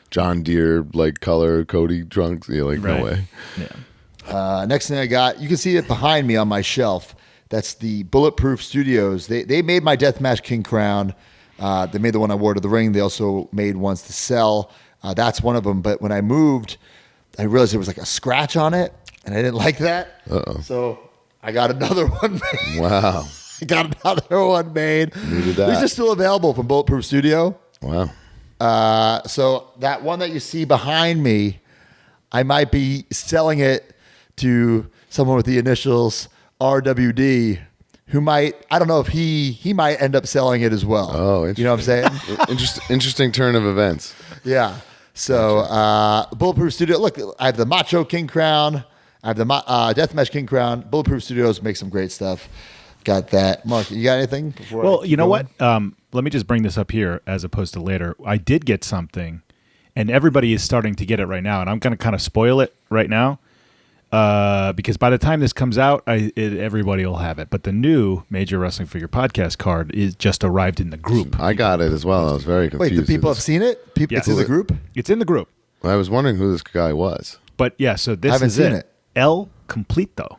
John Deere like color Cody trunks. Yeah, like no way. Yeah. Next thing I got, you can see it behind me on my shelf. That's the Bulletproof Studios. They made my Deathmatch King Crown. They made the one I wore to the ring. They also made ones to sell. That's one of them. But when I moved, I realized there was like a scratch on it, and I didn't like that. So I got another one made. Wow. I got another one made. Needed that. These are still available from Bulletproof Studio. Wow. So that one that you see behind me, I might be selling it to someone with the initials RWD, who might, I don't know if he might end up selling it as well. Oh, you know what I'm saying? Interesting turn of events. Yeah. So Bulletproof Studio. Look, I have the Macho King Crown. I have the Deathmatch King Crown. Bulletproof Studios make some great stuff. Got that. Mark, you got anything? Well, you know what? Let me just bring this up here as opposed to later. I did get something, and everybody is starting to get it right now, and I'm going to kind of spoil it right now because by the time this comes out, everybody will have it. But the new Major Wrestling Figure Podcast card is just arrived in the group. I got it as well. I was very confused. Wait, the people have seen it? It's in the group? It's in the group. Well, I was wondering who this guy was. But yeah, so this I haven't is seen it. El Completo.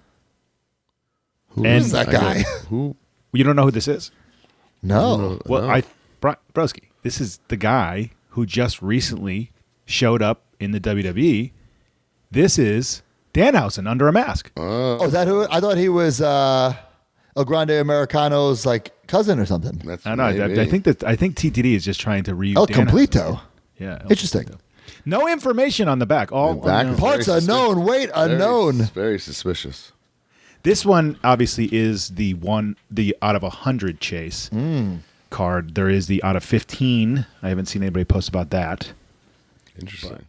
Who is that guy? Who? You don't know who this is? No. Well, Broski, this is the guy who just recently showed up in the WWE. This is Danhausen under a mask. Oh, is that who? I thought he was El Grande Americano's like cousin or something. I know. I think TTD is just trying to El Completo. Yeah. Interesting. Completo. No information on the back. All parts unknown. Weight unknown. Very suspicious. This one obviously is the out of 100 chase card. There is the out of 15. I haven't seen anybody post about that. Interesting.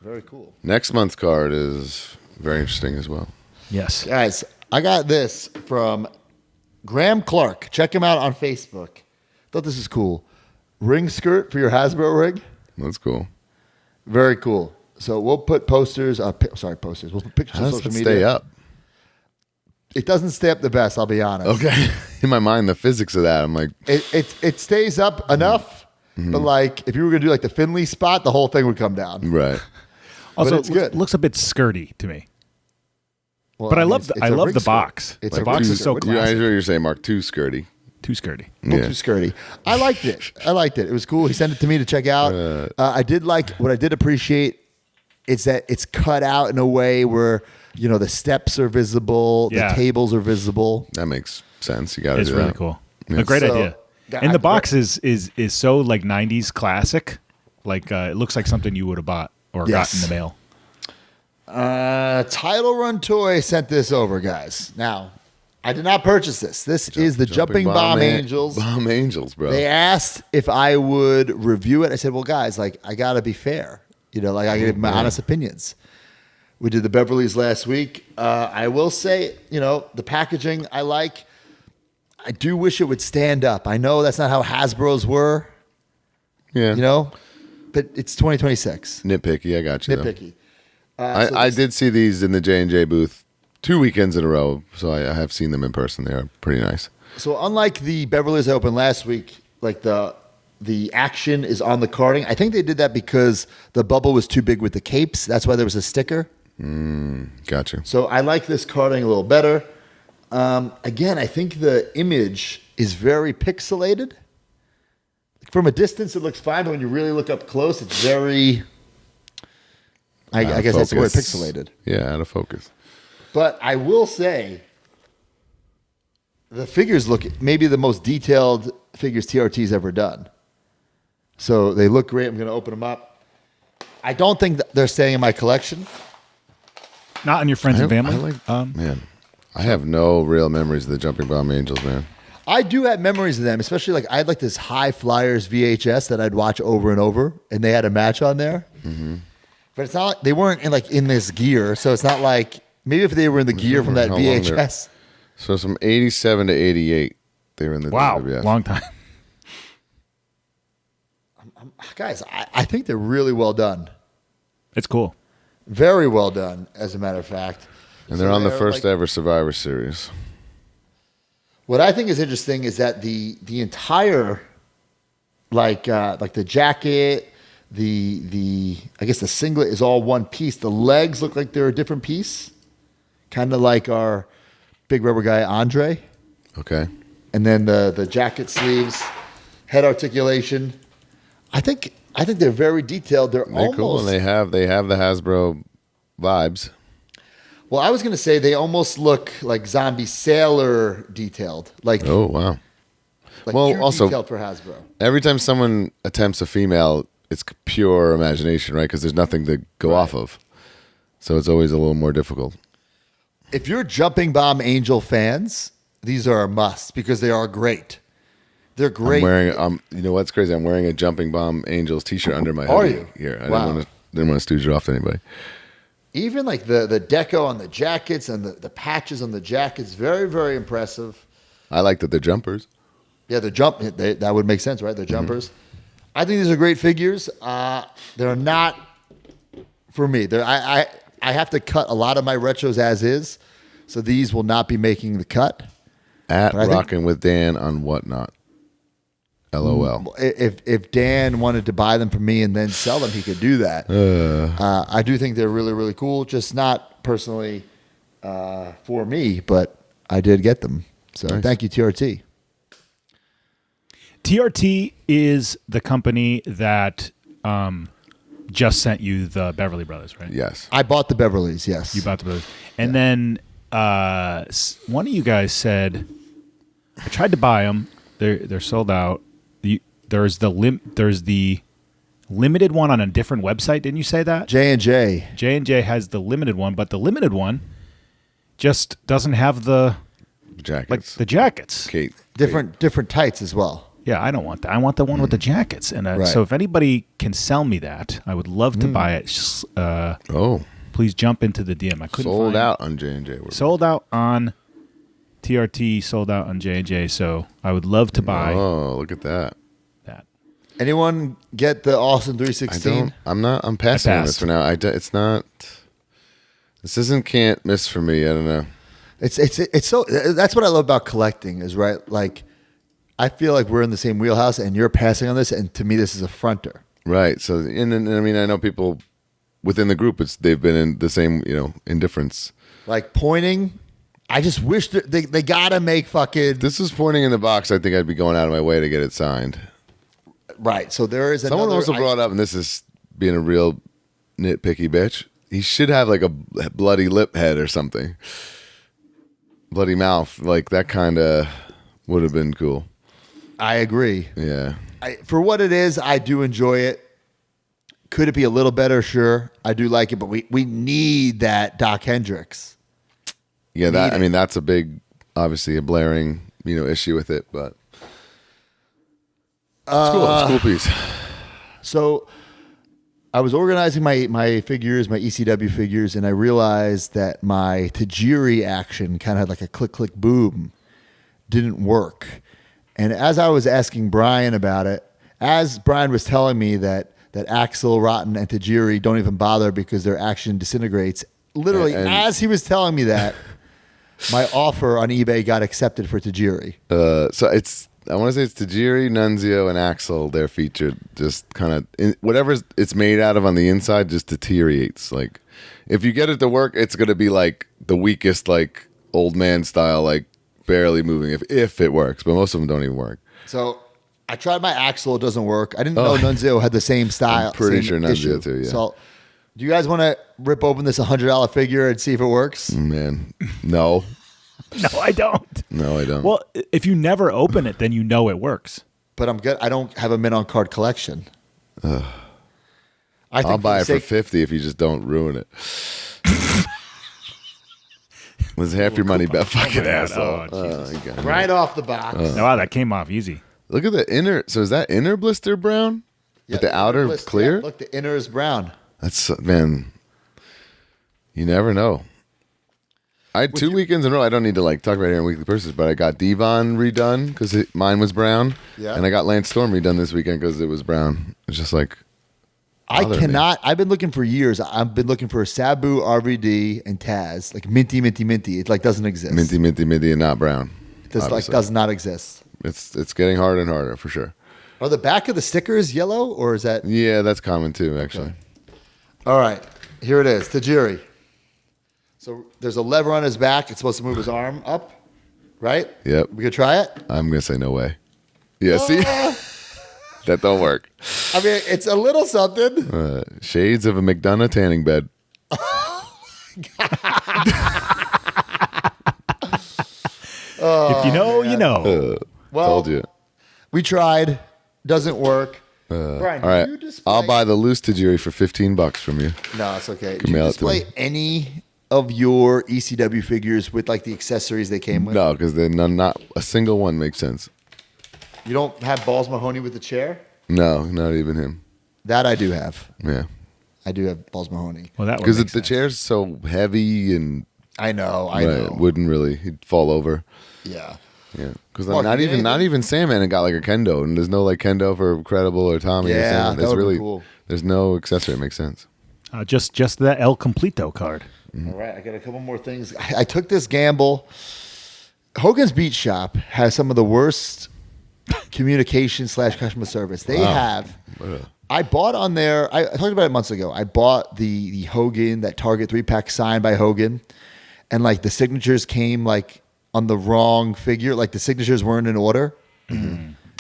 Very cool. Next month's card is very interesting as well. Yes. Guys, I got this from Graham Clark. Check him out on Facebook. Thought this is cool. Ring skirt for your Hasbro rig. That's cool. Very cool. So we'll put posters. Posters. We'll put pictures on social media. Stay up. It doesn't stay up the best. I'll be honest. Okay. In my mind, the physics of that, I'm like, it stays up enough, but like if you were gonna do like the Finley spot, the whole thing would come down. Right. Also, it's good. Looks a bit skirty to me. Well, but I love the box. It's the a box ring is so skirt. classy. I hear what you're saying, Mark. Too skirty. Too skirty. Too skirty. I liked it. It was cool. He sent it to me to check out. I did like what I did appreciate is that it's cut out in a way where the steps are visible, the tables are visible. That makes sense. You got to. It's really cool. A great idea. And the box is so like 90s classic. Like it looks like something you would have bought or got in the mail. Title Run Toy sent this over, guys. Now, I did not purchase this. This is the Jumping Bomb Angels. Bomb Angels, bro. They asked if I would review it. I said, well, guys, like, I got to be fair. You know, like, I give my honest opinions. We did the Beverleys last week. I will say, you know, the packaging I like. I do wish it would stand up. I know that's not how Hasbro's were. Yeah. You know, but it's 2026. Nitpicky, I got you. Nitpicky. I did see these in the J&J booth 2 weekends in a row, so I have seen them in person. They are pretty nice. So unlike the Beverleys I opened last week, like the action is on the carding. I think they did that because the bubble was too big with the capes. That's why there was a sticker. Gotcha. So I like this carding a little better. Again, I think the image is very pixelated. From a distance, it looks fine, but when you really look up close, it's very... I guess that's the word, pixelated. Yeah, out of focus. But I will say, the figures look maybe the most detailed figures TRT's ever done. So they look great. I'm going to open them up. I don't think that they're staying in my collection. Not in your friends and family? Man, I have no real memories of the Jumping Bomb Angels, man. I do have memories of them, especially like I had like this High Flyers VHS that I'd watch over and over, and they had a match on there. Mm-hmm. But it's not like they weren't in this gear, so it's not like maybe if they were in the gear from that VHS. So from 87 to 88, they were in the WWF. Long time. Guys, I think they're really well done. It's cool. Very well done, as a matter of fact. And they're on the first ever Survivor Series. What I think is interesting is that the entire like the jacket, I guess the singlet is all one piece. The legs look like they're a different piece, kind of like our big rubber guy Andre. Okay. And then the jacket sleeves, head articulation. I think they're very detailed. They're almost cool, and they have the Hasbro vibes. Well, I was going to say they almost look like Zombie Sailor detailed. Like, oh wow. Like well, also detailed for Hasbro. Every time someone attempts a female, it's pure imagination, right? Because there's nothing to go off of, so it's always a little more difficult. If you're Jumping Bomb Angel fans, these are a must because they are great. They're great. I'm wearing, you know what's crazy? I'm wearing a Jumping Bomb Angels T-shirt under my hoodie. Are you? Here. I Wow. didn't want to stooge it off to anybody. Even like the deco on the jackets and the patches on the jackets, very, very impressive. I like that they're jumpers. Yeah, that would make sense, right? They're jumpers. I think these are great figures. They're not for me. I have to cut a lot of my retros as is, so these will not be making the cut. At Rockin' with Dan on Whatnot. LOL. If Dan wanted to buy them from me and then sell them, he could do that. I do think they're really, really cool. Just not personally for me, but I did get them. So Thank you, TRT. TRT is the company that just sent you the Beverly Brothers, right? Yes. I bought the Beverleys, yes. You bought the Beverly. And then one of you guys said, I tried to buy them. They're sold out. There's the limited one on a different website. Didn't you say that? J&J. J&J has the limited one, but the limited one just doesn't have the jackets. Like the jackets. Kate. Different tights as well. Yeah, I don't want that. I want the one with the jackets. And so if anybody can sell me that, I would love to buy it. Please jump into the DM. I couldn't sold find out on J&J. Sold out on TRT, sold out on J&J. So I would love to buy. Oh, look at that. Anyone get the Austin 316? I'm passing on this for now. It's not. This isn't can't miss for me. I don't know. It's so. That's what I love about collecting is right. Like, I feel like we're in the same wheelhouse, and you're passing on this, and to me, this is a fronter. Right. So, and I mean, I know people within the group. They've been in the same, indifference. Like pointing. I just wish that they gotta make fucking. This is pointing in the box. I think I'd be going out of my way to get it signed. Right. So there is someone also brought up, and this is being a real nitpicky bitch. He should have like a bloody lip head or something. Bloody mouth. Like that kind of would have been cool. I agree. Yeah. For what it is, I do enjoy it. Could it be a little better? Sure. I do like it, but we need that Doc Hendricks. Yeah, that's a big obviously a blaring, issue with it, but it's cool. It's a cool piece. So I was organizing my figures, my ECW figures, and I realized that my Tajiri action kind of had like a click, click, boom didn't work. And as I was asking Brian about it, as Brian was telling me that Axel, Rotten, and Tajiri don't even bother because their action disintegrates, literally as he was telling me that, my offer on eBay got accepted for Tajiri. So I want to say it's Tajiri, Nunzio, and Axel. They're featured. Just kind of whatever it's made out of on the inside just deteriorates. Like if you get it to work, it's going to be like the weakest, like old man style, like barely moving. If it works, but most of them don't even work. So I tried my Axel. It doesn't work. I didn't know Nunzio had the same style. I'm pretty same sure Nunzio issue. too. Yeah. So do you guys want to rip open this $100 figure and see if it works? Man, no. No, I don't. No, I don't. Well, if you never open it, then you know it works. But I'm good. I don't have a mint on card collection. I'll buy it for $50 if you just don't ruin it. Was half your money back, fucking asshole. Right off the box. Wow, that came off easy. Look at the inner. So is that inner blister brown? But the outer clear? Yeah, look, the inner is brown. That's, man, you never know. I had 2 weekends in a row. I don't need to talk about it here in Weekly Purses, but I got Devon redone because mine was brown. Yeah. And I got Lance Storm redone this weekend because it was brown. It's just like, I've been looking for years. I've been looking for Sabu, RVD, and Taz. Like minty. It doesn't exist. minty, and not brown. It does not exist. It's getting harder and harder for sure. Are the back of the stickers yellow or is that? Yeah, that's common too, actually. Okay. All right, here it is, Tajiri. So there's a lever on his back. It's supposed to move his arm up, right? Yep. We could try it? I'm going to say no way. Yeah, see? That don't work. I mean, it's a little something. Shades of a McDonough tanning bed. If you know, you know. Told you. We tried. Doesn't work. Brian, all right. do you display... I'll buy the loose Tajiri for $15 from you. No, it's okay. Do you display any of your ECW figures with the accessories they came with? No, because not a single one makes sense. You don't have Balls Mahoney with the chair? No, not even him. That I do have. Yeah. I do have Balls Mahoney. Well, that because the chair's so heavy and I know. It wouldn't really. He'd fall over. Yeah. Yeah, because not even Sandman got a kendo, and there's no kendo for Credible or Tommy. Yeah, or That's really cool. There's no accessory. It makes sense. Just the El Completo card. All right, I got a couple more things. I took this gamble. Hogan's Beach Shop has some of the worst communication / customer service. They have. I bought on there. I talked about it months ago. I bought the Hogan, that Target 3-pack signed by Hogan, and the signatures came on the wrong figure. The signatures weren't in order.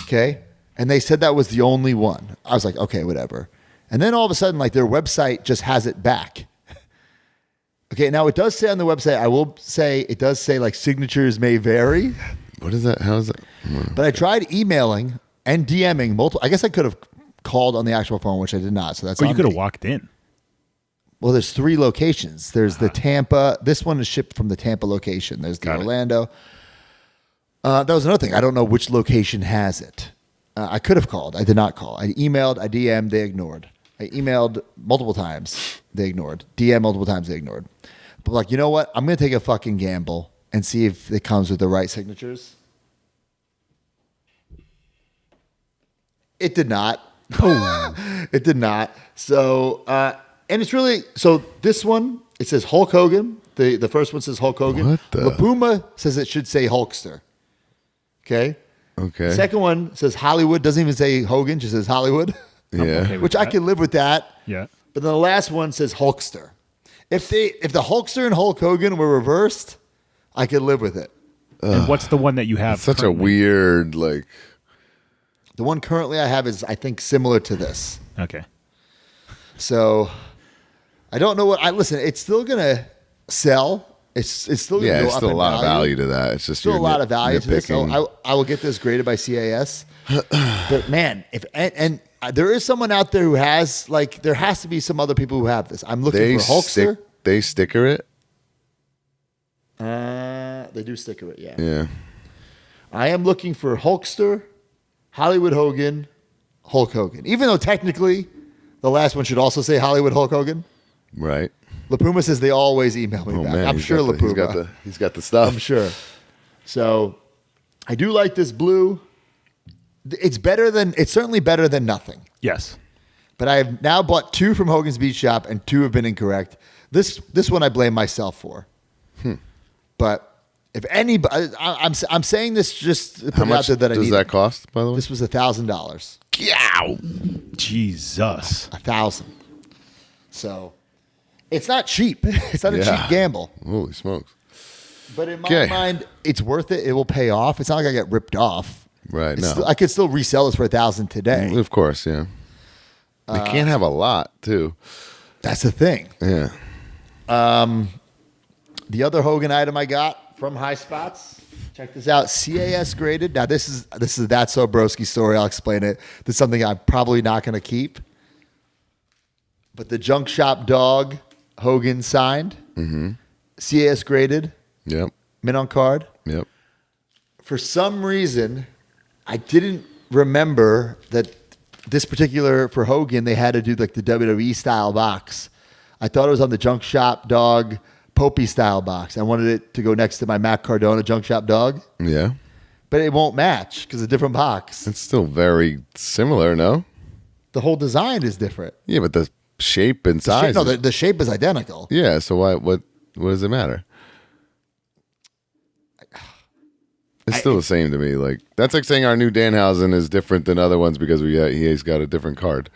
Okay. And they said that was the only one. I was like, okay, whatever. And then all of a sudden, their website just has it back. Okay. Now it does say on the website, I will say it does say signatures may vary. What is that? How is that? But I tried emailing and DMing multiple. I guess I could have called on the actual phone, which I did not. So that's you could have walked in. Well, there's 3 locations. There's the Tampa. This one is shipped from the Tampa location. There's the Orlando. That was another thing. I don't know which location has it. I could have called. I did not call. I emailed. I DM'd. They ignored. I emailed multiple times. They ignored. DM multiple times. They ignored. But you know what? I'm going to take a fucking gamble and see if it comes with the right signatures. It did not. It did not. So... and it's really, so this one, it says Hulk Hogan. The first one says Hulk Hogan. What the? La Puma says it should say Hulkster. Okay? Okay. The second one says Hollywood. Doesn't even say Hogan, just says Hollywood. Yeah. Okay. Which I can live with that. Yeah. But then the last one says Hulkster. If the Hulkster and Hulk Hogan were reversed, I could live with it. And what's the one that you have? It's such currently? a weird, The one currently I have is, I think, similar to this. Okay. So... I don't know what listen. It's still gonna sell. It's still gonna go it's up still in a lot of value to that. It's just still a lot of value to this. So nitpicking. I will get this graded by CAS. But man, if and there is someone out there who has there has to be some other people who have this. I'm looking for Hulkster. They sticker it. They do sticker it, yeah. Yeah. I am looking for Hulkster, Hollywood Hogan, Hulk Hogan. Even though technically the last one should also say Hollywood Hulk Hogan. Right. LaPuma says they always email me back. I'm sure LaPuma. He's got the stuff. I'm sure. So I do like this blue. It's certainly better than nothing. Yes. But I have now bought 2 from Hogan's Beach Shop, and 2 have been incorrect. This one I blame myself for. But if anybody, I'm saying this just to How put it out much there that I need. does that cost, by the way? This was $1,000. Yow! Jesus. 1,000. So it's not cheap. It's not a cheap gamble. Holy smokes. But in my mind, it's worth it. It will pay off. It's not like I get ripped off. Right. I could still resell this for 1,000 today. Of course, yeah. They can't have a lot, too. That's the thing. Yeah. The other Hogan item I got from High Spots. Check this out. CAS graded. Now this is That's So Broski story. I'll explain it. This is something I'm probably not going to keep. But the Junk Shop Dog Hogan signed. Mm-hmm. CAS graded. Yep. Mint on card. Yep. For some reason, I didn't remember that this particular, for Hogan, they had to do like the WWE style box. I thought it was on the Junk Shop Dog Popey style box. I wanted it to go next to my Matt Cardona Junk Shop Dog. Yeah. But it won't match because it's a different box. It's still very similar, no? The whole design is different. Yeah, but the shape and size. The shape is identical. Yeah, so what does it matter? It's still the same to me. Like that's like saying our new Danhausen is different than other ones because he's got a different card.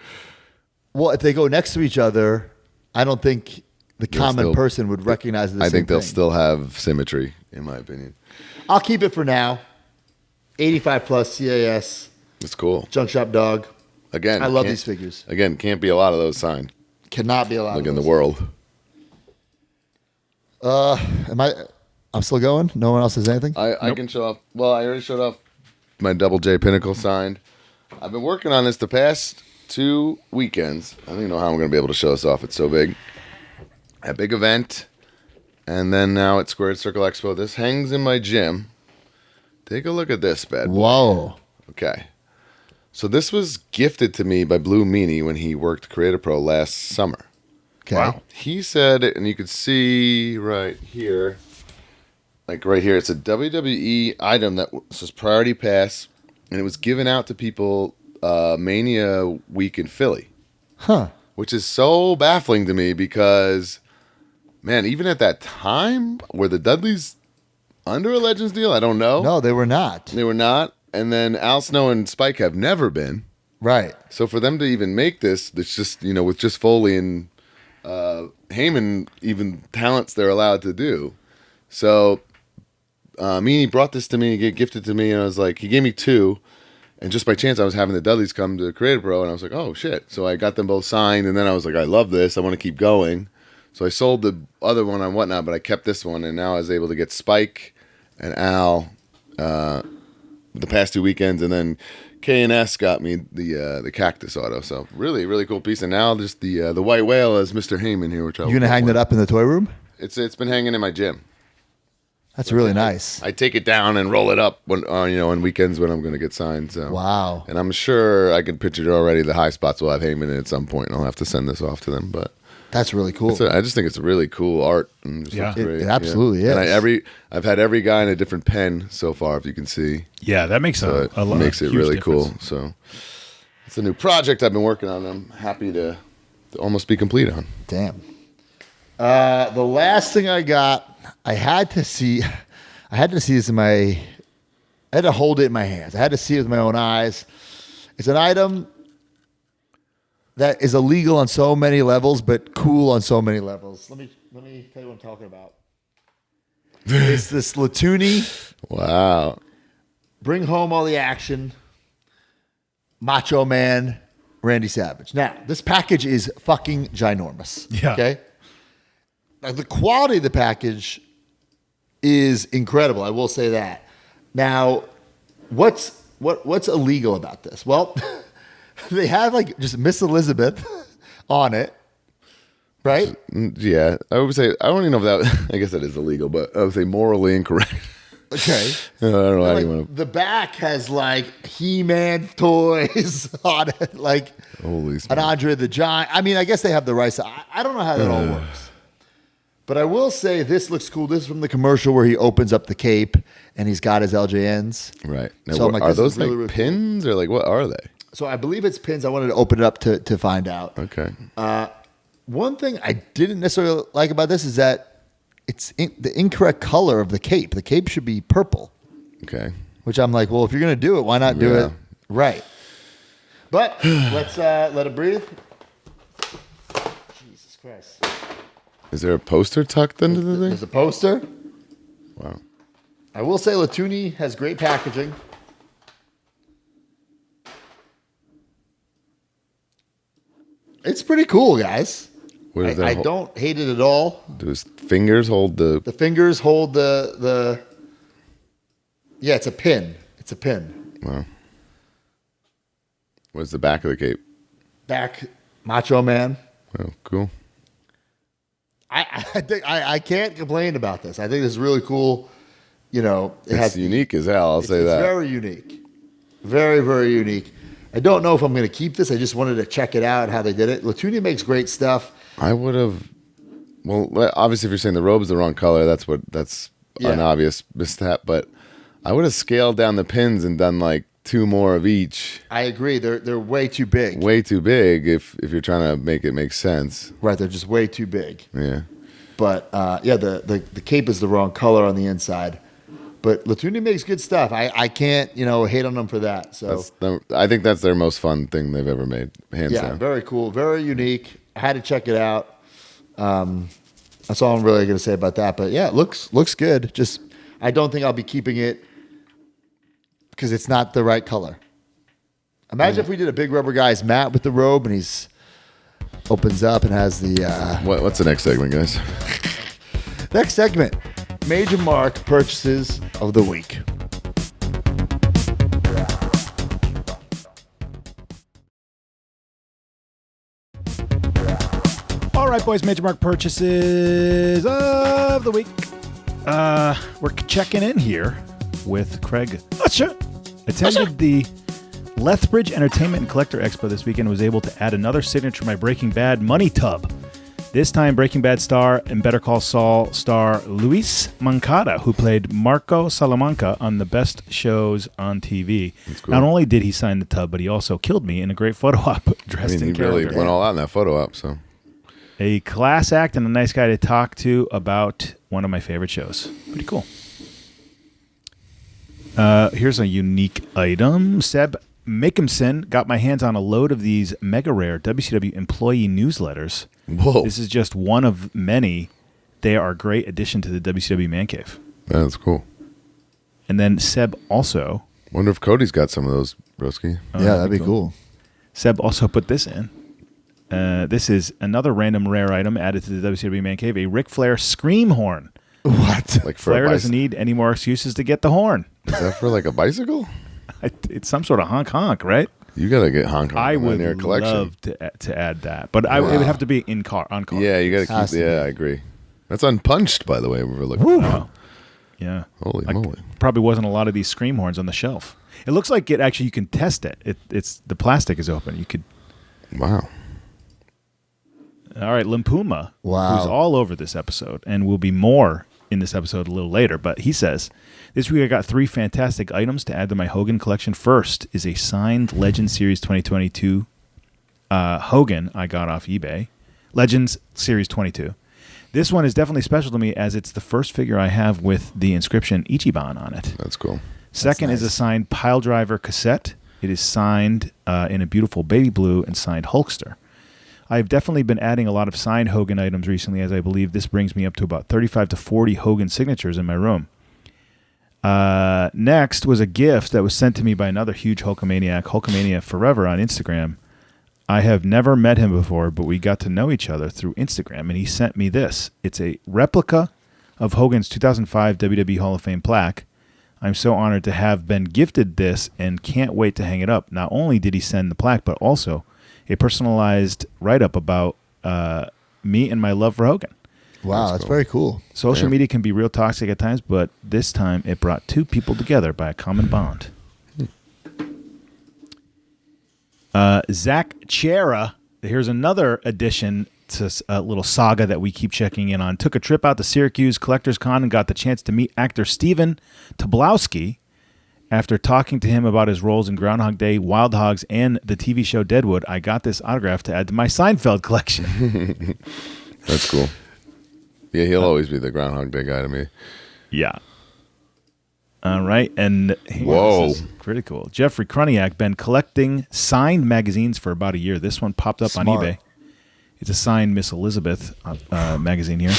Well, if they go next to each other, I don't think the common person would recognize the I same think they'll thing. still have symmetry, in my opinion. I'll keep it for now. 85 plus CAS. It's cool. Junk Shop Dog. Again, I love these figures. Again, can't be a lot of those signed. Cannot be a lot. Like in the world. I'm still going? No one else has anything? I can show off. Well, I already showed off my Double J Pinnacle signed. I've been working on this the past 2 weekends. I don't even know how I'm going to be able to show this off. It's so big. A big event. And then now at Squared Circle Expo. This hangs in my gym. Take a look at this, bad boy. Whoa. Okay. So this was gifted to me by Blue Meanie when he worked Creative Pro last summer. Okay. Wow. He said, and you could see right here, like right here, it's a WWE item that says Priority Pass, and it was given out to people Mania week in Philly. Huh. Which is so baffling to me because, man, even at that time, were the Dudleys under a Legends deal? I don't know. No, they were not. They were not. And then Al Snow and Spike have never been. Right. So for them to even make this, it's just, with just Foley and Heyman, even talents they're allowed to do. So Meanie brought this to me, gifted to me, and I was like, he gave me 2. And just by chance, I was having the Dudleys come to Creative Pro, and I was like, oh, shit. So I got them both signed, and then I was like, I love this. I want to keep going. So I sold the other one on Whatnot, but I kept this one, and now I was able to get Spike and Al the past 2 weekends, and then K&S got me the Cactus Auto. So really, really cool piece. And now just the White Whale as Mr. Heyman here, which You gonna hang that up in the toy room? It's been hanging in my gym. That's really nice. I take it down and roll it up when on weekends when I'm going to get signed. So wow. And I'm sure I can picture it already. The High Spots will have Heyman in it at some point, and I'll have to send this off to them. But that's really cool. I just think it's really cool art. And Yeah, it absolutely is. And I've had every guy in a different pen so far, if you can see. Yeah, that makes So a lot. makes it huge really difference. cool. So it's a new project I've been working on. I'm happy to almost be complete on. Damn. The last thing I got, I had to see this I had to hold it in my hands. I had to see it with my own eyes. It's an item that is illegal on so many levels, but cool on so many levels. Let me tell you what I'm talking about. It's this Latuni. Wow. Bring home all the action. Macho Man, Randy Savage. Now, this package is fucking ginormous. Yeah. Okay? Now, the quality of the package is incredible. I will say that. Now, what's illegal about this? Well, they have like just Miss Elizabeth on it. right? Yeah, I would say I don't even know if that. I guess that is illegal, but I would say morally incorrect. Okay. I don't know how Like, you want to. the back has like He-Man toys on it, like Holy an smokes. Andre the Giant. I mean, I guess they have the rights. I don't know how that all works. But I will say this looks cool. This is from the commercial where he opens up the cape and he's got his LJNs. Right. Now, So I'm like, are this those is really, like really cool. pins or like what are they? So I believe it's pins. I wanted to open it up to find out. Okay. One thing I didn't necessarily like about this is that it's the incorrect color of the cape. The cape should be purple, Okay. which I'm like, well, if you're going to do it, why not do Yeah. it right? But let's let it breathe. Jesus Christ. Is there a poster tucked into the thing? There's a poster. Wow. I will say Latuni has great packaging. It's pretty cool, guys. What is that? I don't hate it at all. Do his fingers hold the? The fingers hold the. Yeah, it's a pin. It's a pin. Wow. What's the back of the cape? Back, Macho Man. Oh, cool. I think I can't complain about this. I think this is really cool. You know, It's unique as hell. I'll say that. It's very unique. Very, very unique. I don't know if I'm going to keep this. I just wanted to check it out, how they did it. Latunia makes great stuff. I would have. Well, obviously, if you're saying the robe's the wrong color, that's an obvious misstep. But I would have scaled down the pins and done like 2 more of each. I agree. They're way too big. Way too big if you're trying to make it make sense. Right. They're just way too big. Yeah. But yeah, the cape is the wrong color on the inside. But Latunia makes good stuff. I can't hate on them for that. So I think that's their most fun thing they've ever made, hands yeah, down. very cool, very unique. I had to check it out. That's all I'm really going to say about that. But yeah, it looks good. Just I don't think I'll be keeping it because it's not the right color. Imagine if we did a Big Rubber Guy's Matt with the robe and he's opens up and has the What's the next segment, guys? next segment. Major Mark purchases of the week. All right, boys, Major Mark purchases of the week. We're checking in here with Craig Usher. Attended the Lethbridge Entertainment and Collector Expo this weekend and was able to add another signature to my Breaking Bad money tub. This time, Breaking Bad star and Better Call Saul star Luis Moncada, who played Marco Salamanca on the best shows on TV. Cool. Not only did he sign the tub, but he also killed me in a great photo op dressed he in really character. went all out in that photo op. So A class act and a nice guy to talk to about one of my favorite shows. Pretty cool. Here's a unique item. Seb Mickelson got my hands on a load of these mega rare WCW employee newsletters. Whoa. This is just one of many. They are a great addition to the WCW Man Cave. that's cool. And then Seb also... Wonder if Cody's got some of those, Broski. Yeah, that'd be cool. Seb also put this in. This is another random rare item added to the WCW Man Cave, a Ric Flair scream horn. What? Like for Flair a doesn't need any more excuses to get the horn. Is that for like a bicycle? It's some sort of honk, right? You gotta get Hong Kong I would in your collection. love to add that, but it would have to be on car. Yeah, you gotta Has keep. to Yeah, be. I agree. That's unpunched, by the way. We were looking. Oh, yeah. Holy moly! Probably wasn't a lot of these scream horns on the shelf. It looks like it actually. You can test it. It's the plastic is open. You could. Wow. All right, Limpuma, Wow. who's all over this episode, and will be more in this episode a little later. But he says, this week I got 3 fantastic items to add to my Hogan collection. First is a signed Legend Series 2022 Hogan I got off eBay. Legends Series 22. This one is definitely special to me as it's the first figure I have with the inscription Ichiban on it. That's cool. Second is a signed Pile Driver cassette. It is signed in a beautiful baby blue and signed Hulkster. I've definitely been adding a lot of signed Hogan items recently, as I believe this brings me up to about 35 to 40 Hogan signatures in my room. Next was a gift that was sent to me by another huge Hulkamaniac, Hulkamania Forever on Instagram. I have never met him before, but we got to know each other through Instagram, and he sent me this. It's a replica of Hogan's 2005 WWE Hall of Fame plaque. I'm so honored to have been gifted this and can't wait to hang it up. Not only did he send the plaque, but also a personalized write-up about me and my love for Hogan. Wow, that's very cool. Social media can be real toxic at times, but this time it brought two people together by a common bond. Zach Chera, here's another addition to a little saga that we keep checking in on. Took a trip out to Syracuse Collectors Con and got the chance to meet actor Steven Tobolowsky. After talking to him about his roles in Groundhog Day, Wild Hogs, and the TV show Deadwood, I got this autograph to add to my Seinfeld collection. That's cool. Yeah, he'll always be the Groundhog Day guy to me. Yeah. All right, and whoa, this is pretty cool. Jeffrey Kruniak been collecting signed magazines for about a year. This one popped up on eBay. It's a signed Miss Elizabeth magazine here,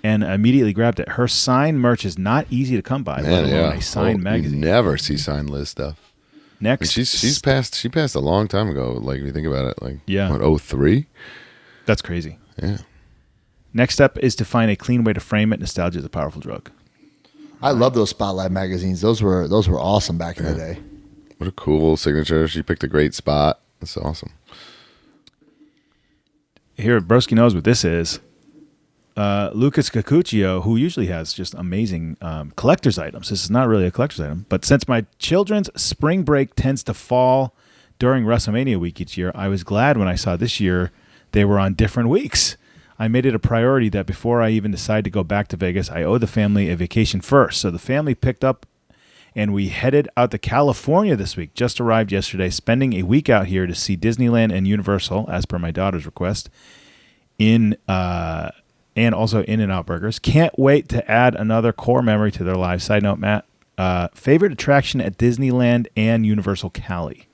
and I immediately grabbed it. Her signed merch is not easy to come by. Man, yeah. A signed magazine. You never see signed Liz stuff. Next, and she passed a long time ago. Like if you think about it, like yeah, what, 03? That's crazy. Yeah. Next step is to find a clean way to frame it. Nostalgia is a powerful drug. I love those Spotlight magazines. Those were awesome back in the day. What a cool signature. She picked a great spot. That's awesome. Here, Broski knows what this is. Lucas Cacuccio, who usually has just amazing collector's items. This is not really a collector's item. But since my children's spring break tends to fall during WrestleMania week each year, I was glad when I saw this year they were on different weeks. I made it a priority that before I even decide to go back to Vegas, I owe the family a vacation first. So the family picked up and we headed out to California this week. Just arrived yesterday, spending a week out here to see Disneyland and Universal, as per my daughter's request, and also In-N-Out Burgers. Can't wait to add another core memory to their lives. Side note, Matt, favorite attraction at Disneyland and Universal Cali?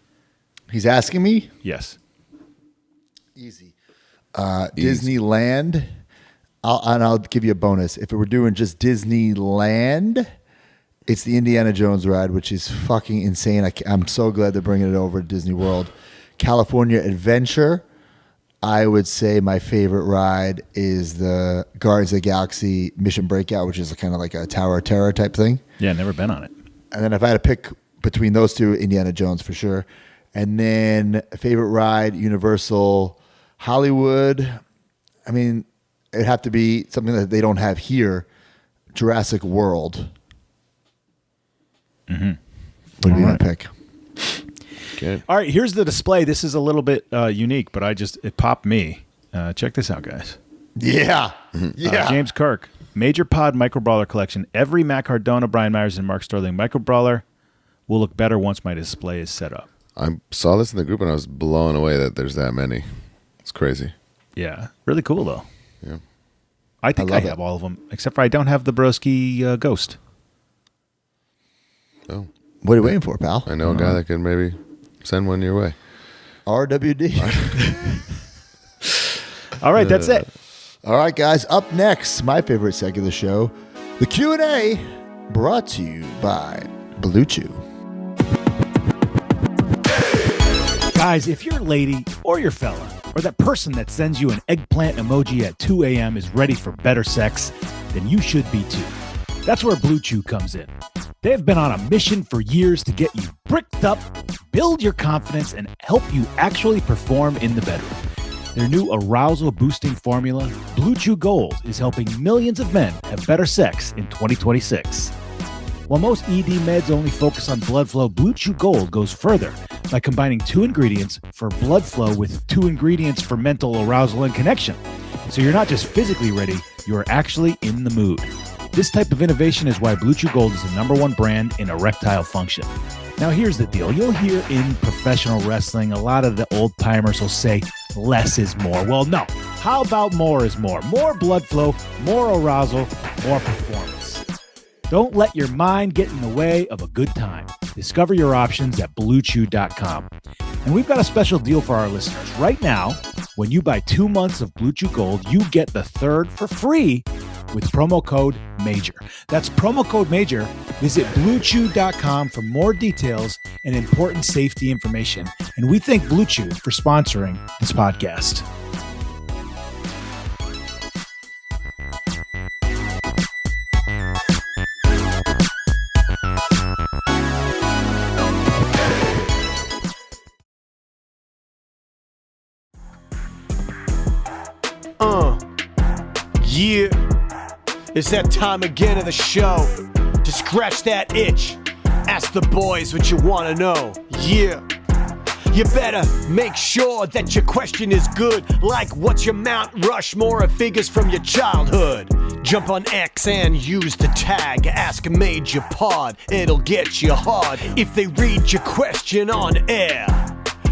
He's asking me? Yes. Easy. Disneyland, I'll give you a bonus. If we're doing just Disneyland, it's the Indiana Jones ride, which is fucking insane. I'm so glad they're bringing it over to Disney World. California Adventure, I would say my favorite ride is the Guardians of the Galaxy Mission Breakout, which is kind of like a Tower of Terror type thing. Yeah, never been on it. And then if I had to pick between those two, Indiana Jones for sure. And then favorite ride, Universal Hollywood. I mean, it'd have to be something that they don't have here. Jurassic World. Mm-hmm. What do you want to pick? Okay. All right, here's the display. This is a little bit unique, but it popped me. Check this out, guys. Yeah. Yeah. James Kirk, Major Pod Micro Brawler Collection. Every Matt Cardona, Brian Myers, and Mark Sterling Micro Brawler will look better once my display is set up. I saw this in the group and I was blown away that there's that many. It's crazy. Yeah. Really cool, though. Yeah. I think I have all of them, except for I don't have the Broski Ghost. Oh. What are you waiting for, pal? I know a guy that can maybe send one your way. RWD. All right, that's it. All right, guys. Up next, my favorite segment of the show, the Q&A, brought to you by Blue Chew. Guys, if your lady or your fella or that person that sends you an eggplant emoji at 2 a.m. is ready for better sex, then you should be too. That's where Blue Chew comes in. They've been on a mission for years to get you bricked up, build your confidence, and help you actually perform in the bedroom. Their new arousal-boosting formula, Blue Chew Gold, is helping millions of men have better sex in 2026. While most ED meds only focus on blood flow, Blue Chew Gold goes further by combining 2 ingredients for blood flow with 2 ingredients for mental arousal and connection. So you're not just physically ready, you're actually in the mood. This type of innovation is why Blue Chew Gold is the #1 brand in erectile function. Now here's the deal. You'll hear in professional wrestling, a lot of the old timers will say less is more. Well, no. How about more is more? More blood flow, more arousal, more performance. Don't let your mind get in the way of a good time. Discover your options at BlueChew.com. And we've got a special deal for our listeners. Right now, when you buy 2 months of Blue Chew Gold, you get the 3rd for free with promo code MAJOR. That's promo code MAJOR. Visit BlueChew.com for more details and important safety information. And we thank Blue Chew for sponsoring this podcast. Yeah, it's that time again of the show to scratch that itch. Ask the boys what you want to know. Yeah. You better make sure that your question is good. Like, what's your Mount Rushmore of figures from your childhood? Jump on X and use the tag Ask Major Pod. It'll get you hard if they read your question on air.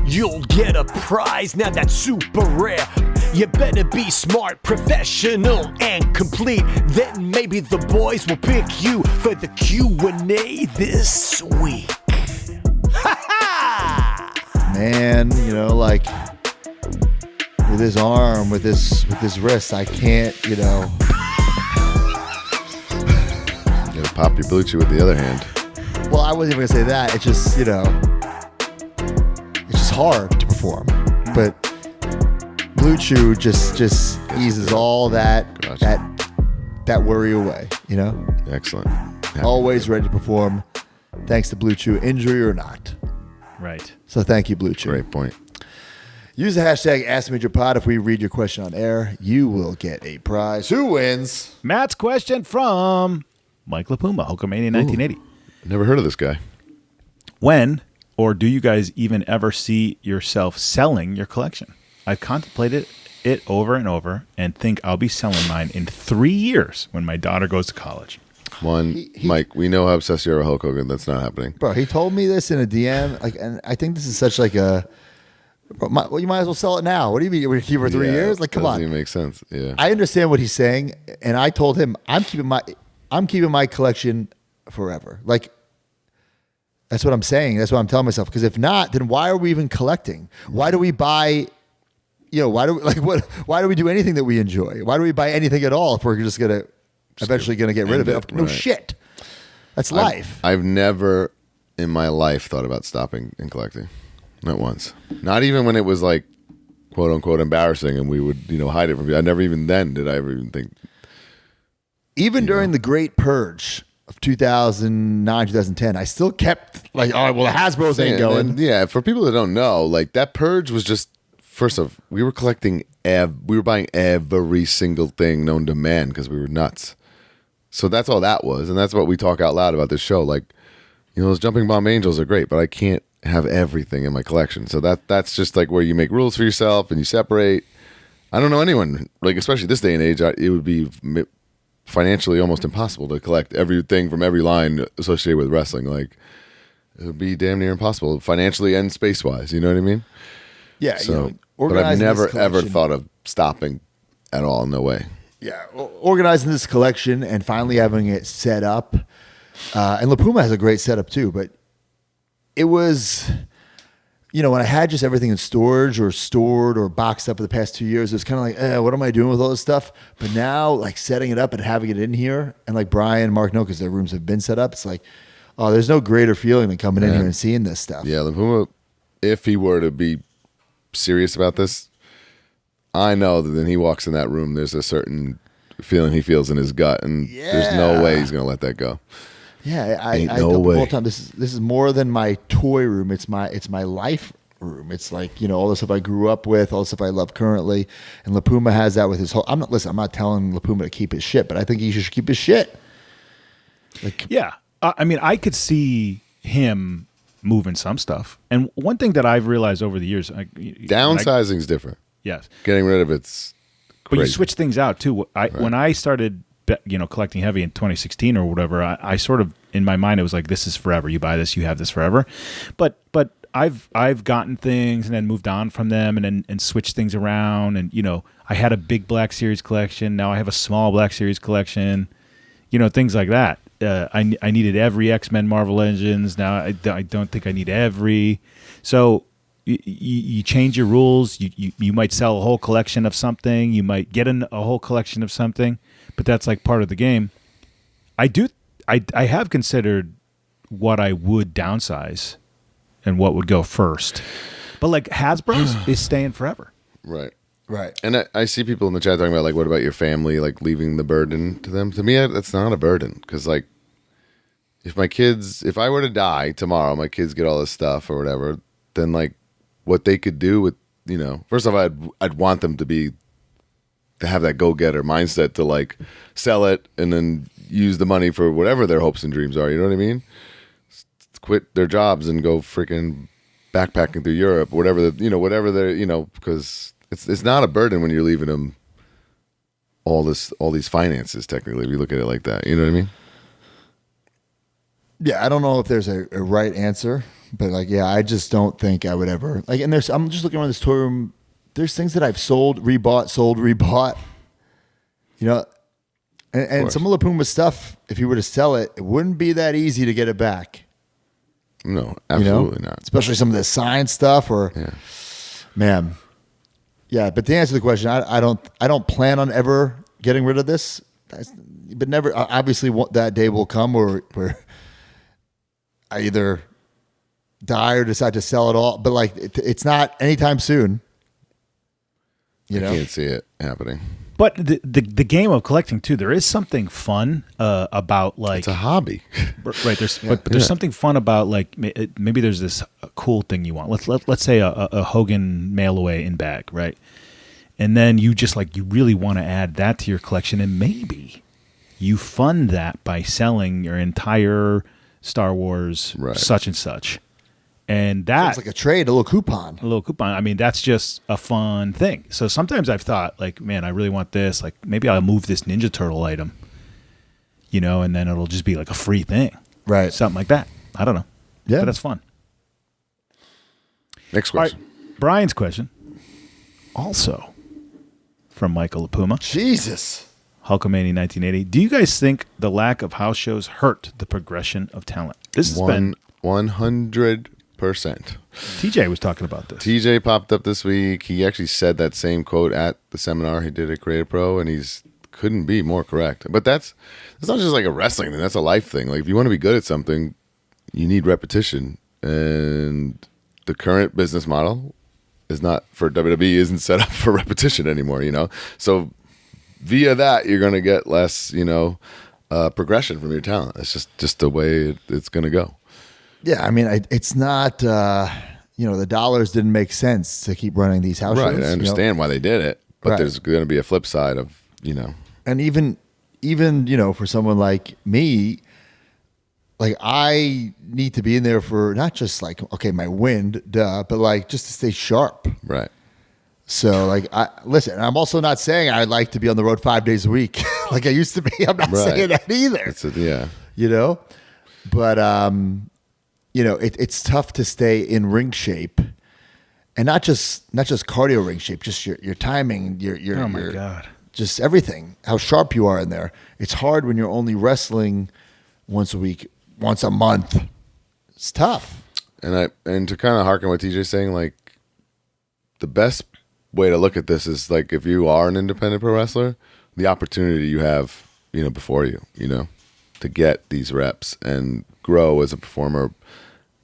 You'll get a prize, now that's super rare. You better be smart, professional, and complete. Then maybe the boys will pick you for the Q&A this week. Man, you know, like with his arm, with his wrist, I can't, you know. You gotta pop your blue chew with the other hand. Well, I wasn't even gonna say that. It's just, you know, it's just hard to perform. But Blue Chew just eases all that worry away, you know? Excellent. Always ready to perform, thanks to Blue Chew, injury or not. Right. So thank you, Blue Chew. Great point. Use the hashtag AskMajorPod. If we read your question on air, you will get a prize. Who wins? Matt's question from Mike LaPuma, Hulkamania 1980. Never heard of this guy. When or do you guys even ever see yourself selling your collection? I've contemplated it over and over and think I'll be selling mine in 3 years when my daughter goes to college. Mike, we know how obsessed you are with Hulk Hogan. That's not happening. Bro, he told me this in a DM, like, and I think this is such like a. Well, you might as well sell it now. What do you mean? We're gonna keep it for 3 years? Like, come on. Doesn't even make sense. Yeah. I understand what he's saying, and I told him I'm keeping my collection forever. Like, that's what I'm saying. That's what I'm telling myself. Because if not, then why are we even collecting? Why do we buy? You know, why do we do anything that we enjoy? Why do we buy anything at all if we're just gonna eventually gonna get rid of it? No shit. That's life. I've never in my life thought about stopping and collecting. Not once. Not even when it was like, quote unquote, embarrassing and we would, hide it from people. I never even then did I ever even think. Even during the Great Purge of 2009, 2010, I still kept like, all right, well, the Hasbro's ain't going. And, yeah, for people that don't know, like that Purge was just, first off, we were collecting, we were buying every single thing known to man because we were nuts. So that's all that was. And that's what we talk out loud about this show. Like, those Jumping Bomb Angels are great, but I can't have everything in my collection. So that's just like where you make rules for yourself and you separate. I don't know anyone, like especially this day and age, it would be financially almost impossible to collect everything from every line associated with wrestling. Like it would be damn near impossible financially and space-wise. You know what I mean? Yeah. So, but I've never ever thought of stopping at all. No way. Yeah. Organizing this collection and finally having it set up. And La Puma has a great setup too, but it was, when I had just everything in storage or stored or boxed up for the past 2 years, it was kind of like, what am I doing with all this stuff? But now, like setting it up and having it in here, and like Brian and Mark know because their rooms have been set up, it's like, oh, there's no greater feeling than coming in here and seeing this stuff. Yeah, La Puma, if he were to be serious about this, I know that when he walks in that room, there's a certain feeling he feels in his gut, and there's no way he's going to let that go. Yeah, I tell people all the time, this is more than my toy room. It's my life room. It's like, all the stuff I grew up with, all the stuff I love currently. And La Puma has that with his whole. I'm not telling La Puma to keep his shit, but I think he should keep his shit. Like, yeah, I mean, I could see him moving some stuff. And one thing that I've realized over the years, downsizing is different. Yes, getting rid of it's crazy. But you switch things out too. When I started, collecting heavy in 2016 or whatever, I sort of, in my mind, it was like, this is forever. You buy this, you have this forever. But I've gotten things and then moved on from them and switched things around. And, I had a big Black Series collection. Now I have a small Black Series collection, things like that. I needed every X-Men Marvel Legends. Now I don't think I need every. So you change your rules. You might sell a whole collection of something. You might get a whole collection of something. But that's like part of the game. I have considered what I would downsize and what would go first. But like Hasbro's is staying forever. Right. Right. And I see people in the chat talking about like, what about your family? Like leaving the burden to them. To me, that's not a burden. Because like, if I were to die tomorrow, my kids get all this stuff or whatever, then like what they could do with, first off, I'd want them to be have that go-getter mindset to like sell it and then use the money for whatever their hopes and dreams are. You know what I mean? Quit their jobs and go freaking backpacking through Europe, whatever because it's not a burden when you're leaving them all these finances. Technically, if you look at it like that, you know what I mean? Yeah, I don't know if there's a right answer, but like, yeah, I just don't think I would ever like. And I'm just looking around this toy room. There's things that I've sold, rebought. You know, and some of La Puma's stuff, if you were to sell it, it wouldn't be that easy to get it back. No, absolutely not. Especially some of the signed stuff, man. Yeah, but to answer the question, I don't plan on ever getting rid of this. But never. Obviously, that day will come where I either die or decide to sell it all. But like, it's not anytime soon. I can't see it happening. But the game of collecting too, there is something fun about like it's a hobby, right? There's something fun about like maybe there's this cool thing you want. Let's say a Hogan mail away in bag, right? And then you just like you really want to add that to your collection, and maybe you fund that by selling your entire Star Wars such and such. And that sounds like a trade, a little coupon. I mean, that's just a fun thing. So sometimes I've thought, like, man, I really want this. Like, maybe I'll move this Ninja Turtle item, and then it'll just be like a free thing, right? Something like that. I don't know. Yeah, but that's fun. Next question. All right, Brian's question, also from Michael LaPuma. Jesus. Hulkamania 1980. Do you guys think the lack of house shows hurt the progression of talent? This has been 100%. TJ was talking about this. TJ popped up this week. He actually said that same quote at the seminar he did at Creative Pro, and he's couldn't be more correct. But that's not just like a wrestling thing. That's a life thing. Like if you want to be good at something, you need repetition. And the current business model is not for WWE isn't set up for repetition anymore. So via that you're going to get less progression from your talent. It's just the way it's going to go. Yeah, I mean, it's not, the dollars didn't make sense to keep running these house shows. Right, I understand why they did it, but there's going to be a flip side of, And even for someone like me, like I need to be in there for not just like, okay, my wind, but like just to stay sharp. Right. So like, listen, I'm also not saying I'd like to be on the road 5 days a week like I used to be. I'm not saying that either. But, it's tough to stay in ring shape, and not just cardio ring shape, just your timing, your oh my God, just everything, how sharp you are in there. It's hard when you're only wrestling once a week, once a month. It's tough. And to kind of harken what TJ's saying, like the best way to look at this is like if you are an independent pro wrestler, the opportunity you have, before you, to get these reps and grow as a performer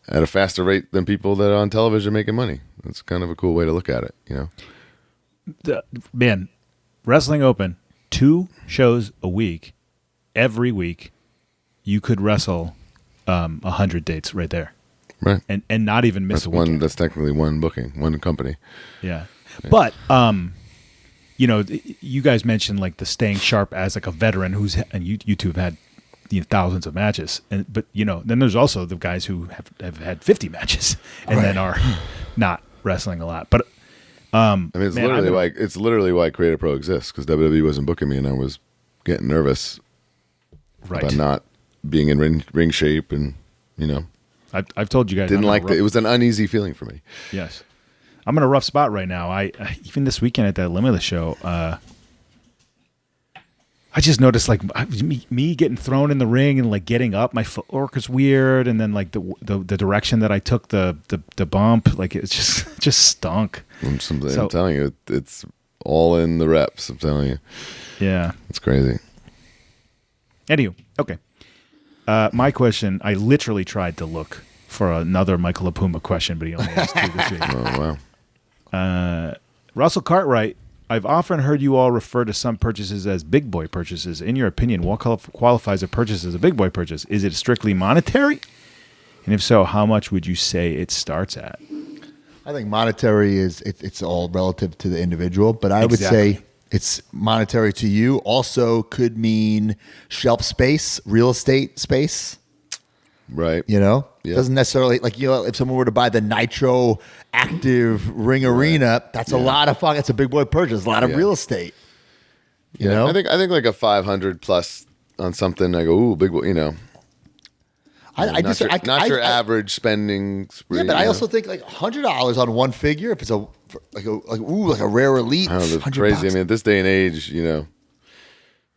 at a faster rate than people that are on television making money. That's kind of a cool way to look at it, Man, Wrestling Open, 2 shows a week, every week, you could wrestle 100 dates right there. Right. And not even miss a weekend. That's technically one booking, one company. Yeah. But, you guys mentioned like the staying sharp as like a veteran and you two have had thousands of matches, but then there's also the guys who have had 50 matches and then are not wrestling a lot. But it's literally why Creative Pro exists, because WWE wasn't booking me and I was getting nervous about not being in ring shape, and I've told you guys didn't like it was an uneasy feeling for me. Yes, I'm in a rough spot right now. I even this weekend at that Limitless show. I just noticed like me getting thrown in the ring and like getting up, my footwork is weird, and then like the direction that I took the bump, like it's just stunk. I'm telling you, it's all in the reps. I'm telling you, yeah, it's crazy. Anywho, okay. My question, I literally tried to look for another Michael LaPuma question, but he only asked 2 this week. Oh wow. Russell Cartwright. I've often heard you all refer to some purchases as big boy purchases. In your opinion, what qualifies a purchase as a big boy purchase? Is it strictly monetary? And if so, how much would you say it starts at? I think monetary it's all relative to the individual, but I would say it's monetary to you. Also could mean shelf space, real estate space. Right. You know, Yeah. doesn't necessarily like, you know, if someone were to buy the Nitro Active Ring Arena, that's a lot of fun. It's a big boy purchase, a lot of real estate. You know, I think like a 500 plus on something. I go, ooh, big boy. You know, not your average spending spree. Yeah, but I also think like $100 on one figure, if it's like a rare elite. I don't know, that's crazy. I mean, at this day and age, you know,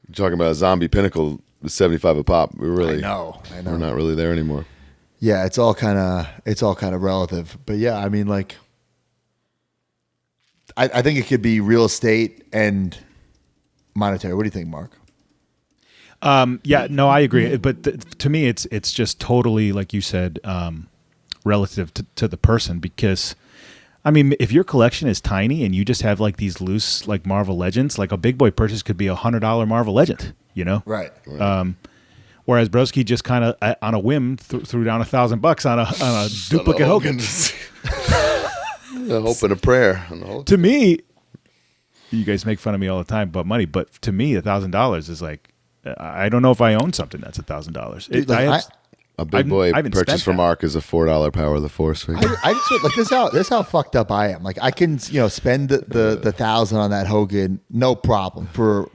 you're talking about a zombie pinnacle with 75 a pop. I know. We're not really there anymore. Yeah, it's all kind of relative. But yeah, I mean, like, I think it could be real estate and monetary. What do you think, Mark? Yeah, no, I agree. But to me, it's just totally, like you said, relative to the person. Because, I mean, if your collection is tiny and you just have like these loose like Marvel Legends, like a big boy purchase could be $100 Marvel Legend. You know, right. Whereas Broski just kind of on a whim threw down $1,000 on a duplicate Hogan. A hope and a prayer. To me, you guys make fun of me all the time about money, but to me, $1,000 is like, I don't know if I own something that's $1,000. A big boy purchase for Mark is a $4 Power of the Force figure. I just like this how fucked up I am. Like I can spend the $1,000 on that Hogan, no problem. For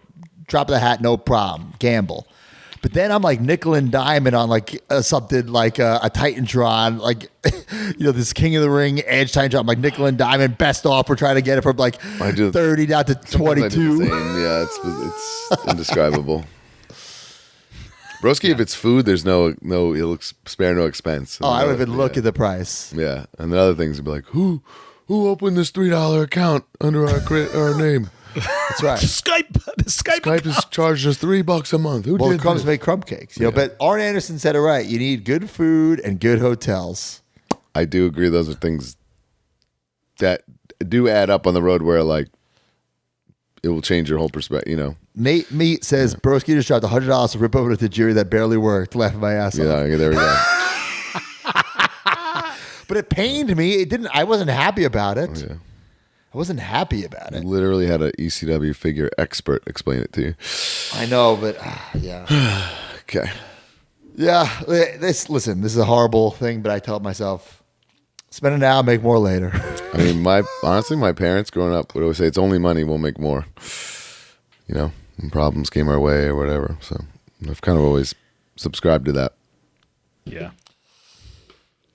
drop of the hat, no problem. Gamble. But then I'm like nickel and diamond on like something like a Titantron, like this King of the Ring Edge Titantron. I'm like nickel and diamond, best offer, trying to get it from like 30 down to 22. Yeah, it's indescribable. Broski, if it's food, there's he'll spare no expense. I don't even look at the price. Yeah, and the other things would be like, who opened this $3 account under our name? That's right. Skype is charged us $3 a month. Who did crumbs this? make crumb cakes. But Arn Anderson said it right. You need good food and good hotels. I do agree. Those are things that do add up on the road where like it will change your whole perspective. You know. Nate Meat says Broski just dropped $100 to rip over the Tajiri that barely worked. Laughing my ass off. Yeah, there we go. But it pained me. It didn't. I wasn't happy about it. Oh, yeah. I wasn't happy about it. Literally had an ECW figure expert explain it to you. I know, but yeah. Okay. Yeah. This is a horrible thing, but I tell myself, spend it now, make more later. I mean, honestly, my parents growing up would always say, it's only money, we'll make more. You know, when problems came our way or whatever. So I've kind of always subscribed to that. Yeah.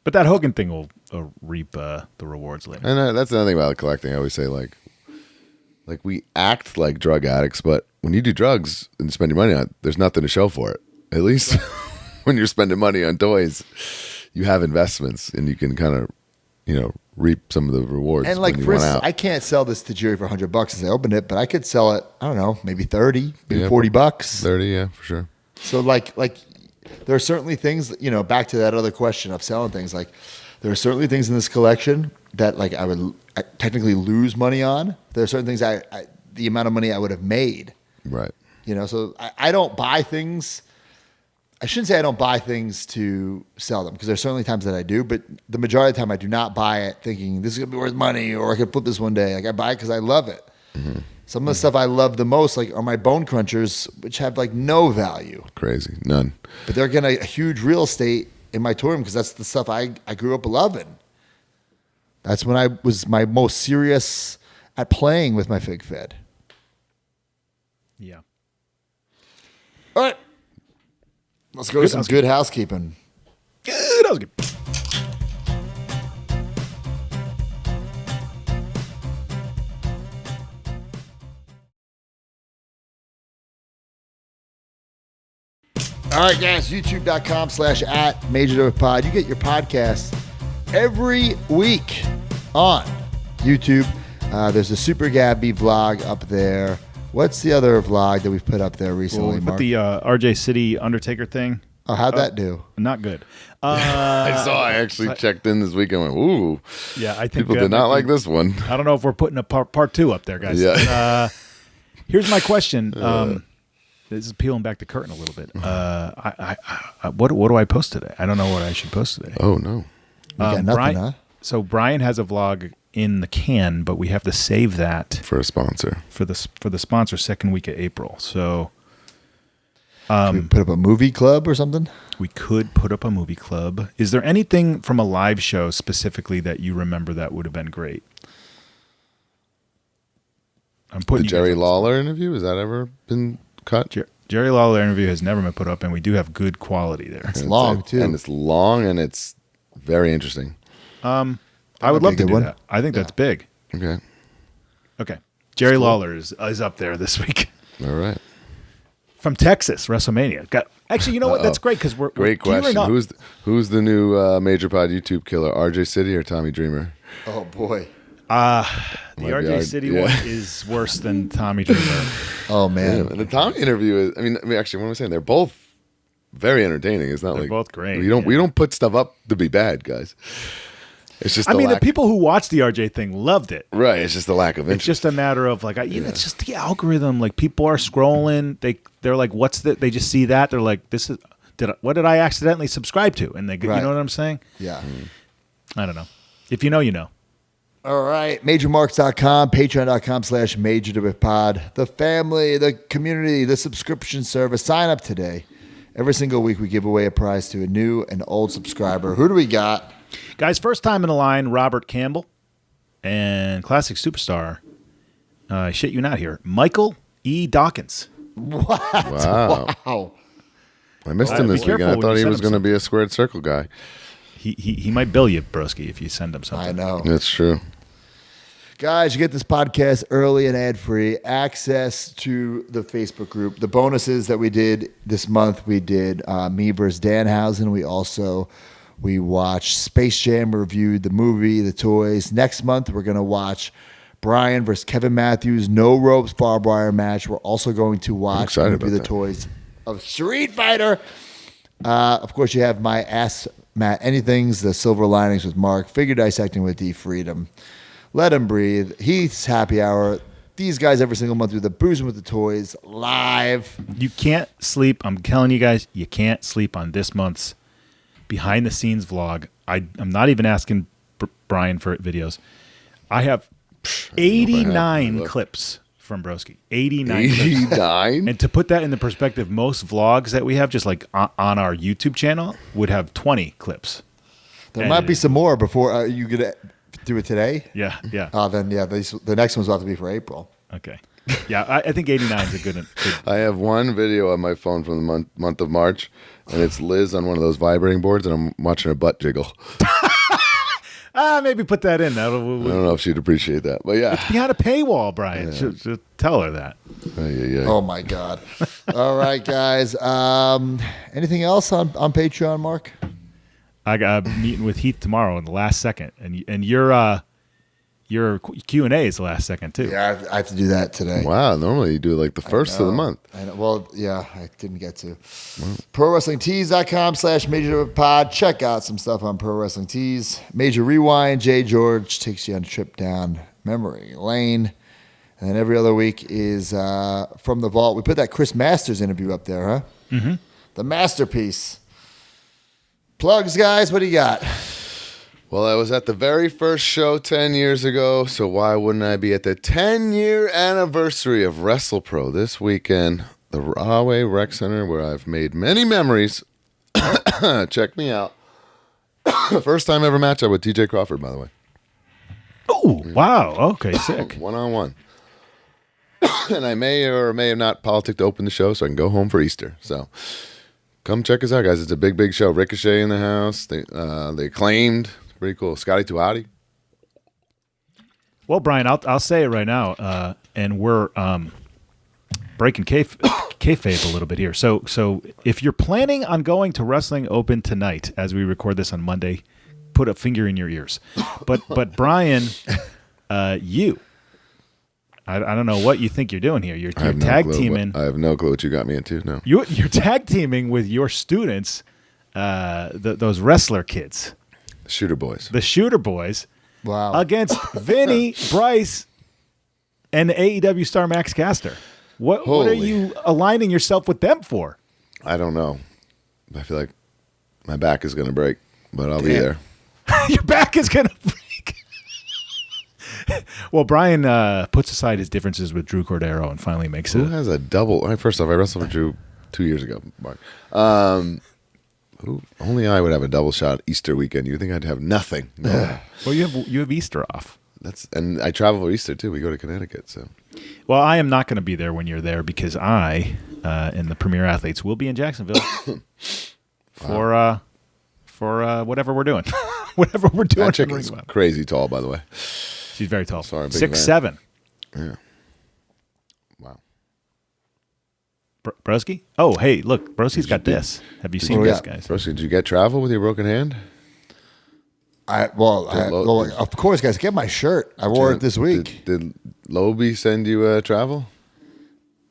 But that Hogan thing will reap the rewards later. And that's another thing about collecting. I always say, like we act like drug addicts, but when you do drugs and spend your money on it, there's nothing to show for it. At least when you're spending money on toys, you have investments and you can kind of, reap some of the rewards. And like, for instance, I can't sell this Tajiri for $100 as I opened it, but I could sell it, I don't know, maybe 30, maybe $40. 30, yeah, for sure. So like there are certainly things, back to that other question of selling things, like there are certainly things in this collection that like I would technically lose money on. There are certain things the amount of money I would have made. Right. So I don't buy things. I shouldn't say I don't buy things to sell them, because there's certainly times that I do, but the majority of the time I do not buy it thinking this is going to be worth money or I could flip this one day. Like I buy it because I love it. Mm-hmm. Some of the stuff I love the most, like, are my bone crunchers, which have like no value. Crazy, none. But they're getting a huge real estate in my toy room because that's the stuff I grew up loving. That's when I was my most serious at playing with my Fig Fed. Yeah. All right. Let's go to some good housekeeping. Good housekeeping. All right, guys, youtube.com/@MajorDopePod. You get your podcast every week on YouTube. There's a Super Gabby vlog up there. What's the other vlog that we've put up there recently, Mark? Mark? The RJ City Undertaker thing. Oh, how'd that do? Not good. I actually checked in this week and went, ooh. Yeah, I think people did not like this one. I don't know if we're putting a part two up there, guys. Yeah. Here's my question. This is peeling back the curtain a little bit. What do I post today? I don't know what I should post today. Oh, no. You got nothing, Brian, huh? So Brian has a vlog in the can, but we have to save that For a sponsor. for the sponsor second week of April. So Can we put up a movie club or something? we could put up a movie club. Is there anything from a live show specifically that you remember that would have been great? I'm The putting you Jerry guys on the Lawler interview, has that ever been cut? Jerry Lawler interview has never been put up, and we do have good quality there. It's long, too. And it's long, and it's very interesting. I might would be love a to good do one. that. I think that's big. Okay. Okay. Jerry Lawler is up there this week. All right. From Texas, WrestleMania. Actually, you know what? That's great because we're Great gearing question. up. Who's the new Major Pod YouTube killer? RJ City or Tommy Dreamer? Oh, boy. The Might be RJ hard. City Yeah. one is worse than Tommy Dreamer. Oh, Yeah, man. and the Tommy interview is. I mean, actually, what am I saying? They're both very entertaining. It's not They're like both great, We don't put stuff up to be bad, guys. It's just. I mean, the lack, people who watched the RJ thing loved it. right? It's just the lack of It's interest. just a matter of like, it's just the algorithm. Like people are scrolling. They're like, what's that? They just see that. They're like, what did I accidentally subscribe to? And they, you Right. know what I'm saying? Yeah. I don't know. If you know, you know. All right. MajorMarks.com, Patreon.com/MajorWithPod. The family, the community, the subscription service. Sign up today. Every single week we give away a prize to a new and old subscriber. Who do we got? Guys, first time in the line, Robert Campbell and classic superstar. I shit you not here, Michael E. Dawkins. What? Wow. Wow. I missed Be him this weekend. careful I when thought you he send was him going to something. be a squared circle guy. He might bill you, broski, if you send him something. I know. That's true. Guys, you get this podcast early and ad-free, access to the Facebook group. The bonuses that we did this month, we did me versus Danhausen. We watched Space Jam, reviewed the movie, the toys. Next month, we're going to watch Brian versus Kevin Matthews, no ropes barbed wire match. We're also going to watch and excited review about the that. toys of Street Fighter. Of course, you have my Ask Matt Anythings, the Silver Linings with Mark, Figure Dissecting with D Freedom. Let Him Breathe, Heath's Happy Hour. These guys every single month do the Boozing with the Toys live. You can't sleep. I'm telling you guys, you can't sleep on this month's behind the scenes vlog. I'm not even asking Brian for videos. I have 89 Look. clips from Broski. 89 clips. 89? And to put that in the perspective, most vlogs that we have, just like on our YouTube channel, would have 20 clips. There might be some more before you get to do it today. Yeah, yeah. Then the next one's about to be for April. Okay. Yeah, I think 89 is a good. I have one video on my phone from the month of March, and it's Liz on one of those vibrating boards, and I'm watching her butt jiggle. Maybe put that in. I don't know if she'd appreciate that, but yeah. It's behind a paywall, Brian. Just tell her that. Oh my God! All right, guys. Anything else on Patreon, Mark? I got a meeting with Heath tomorrow in the last second, and your Q&A is the last second too. Yeah, I have to do that today. Wow, normally you do like the first of the month. I know. Well, yeah, I didn't get to. ProWrestlingTees.com/MajorPod. Check out some stuff on Pro Wrestling Tees. Major Rewind. Jay George takes you on a trip down memory lane. And then every other week is From the Vault. We put that Chris Masters interview up there, huh? Mm-hmm. The masterpiece. Plugs, guys. What do you got? Well, I was at the very first show 10 years ago, so why wouldn't I be at the 10-year anniversary of WrestlePro this weekend, the Rahway Rec Center, where I've made many memories. Check me out. First time ever match up with TJ Crawford, by the way. Oh, wow. Okay, sick. One-on-one. And I may or may have not politicked to open the show so I can go home for Easter. So come check us out, guys. It's a big, big show. Ricochet in the house. They Acclaimed. Pretty cool. Scotty Tuati. Well, Brian, I'll say it right now, and we're breaking kayfabe a little bit here. So if you're planning on going to Wrestling Open tonight, as we record this on Monday, put a finger in your ears. But Brian, you. I don't know what you think you're doing here. You're tag teaming. I have no clue what you got me into. No. You're tag teaming with your students, those wrestler kids. Shooter Boys. The Shooter Boys. Wow. Against Vinny, Bryce, and the AEW star Max Caster. What are you aligning yourself with them for? I don't know. I feel like my back is going to break, but I'll be there. Your back is going to break. Well, Brian puts aside his differences with Drew Cordero and finally makes Who it. has a double? First off, I wrestled with Drew 2 years ago, Mark. Only I would have a double shot Easter weekend. You think I'd have nothing? No. Well, you have Easter off. And I travel for Easter too. We go to Connecticut, so. Well, I am not going to be there when you're there because I and the Premier Athletes will be in Jacksonville for whatever we're doing. Whatever we're doing. That chick is crazy tall, by the way. She's very tall. Sorry, 6'7". Yeah. Wow. Broski? Oh, hey, look, Broski's got this. Have you seen this, guys? Broski, did you get travel with your broken hand? Of course, guys. Get my shirt. I wore it this week. Did Lobe send you travel?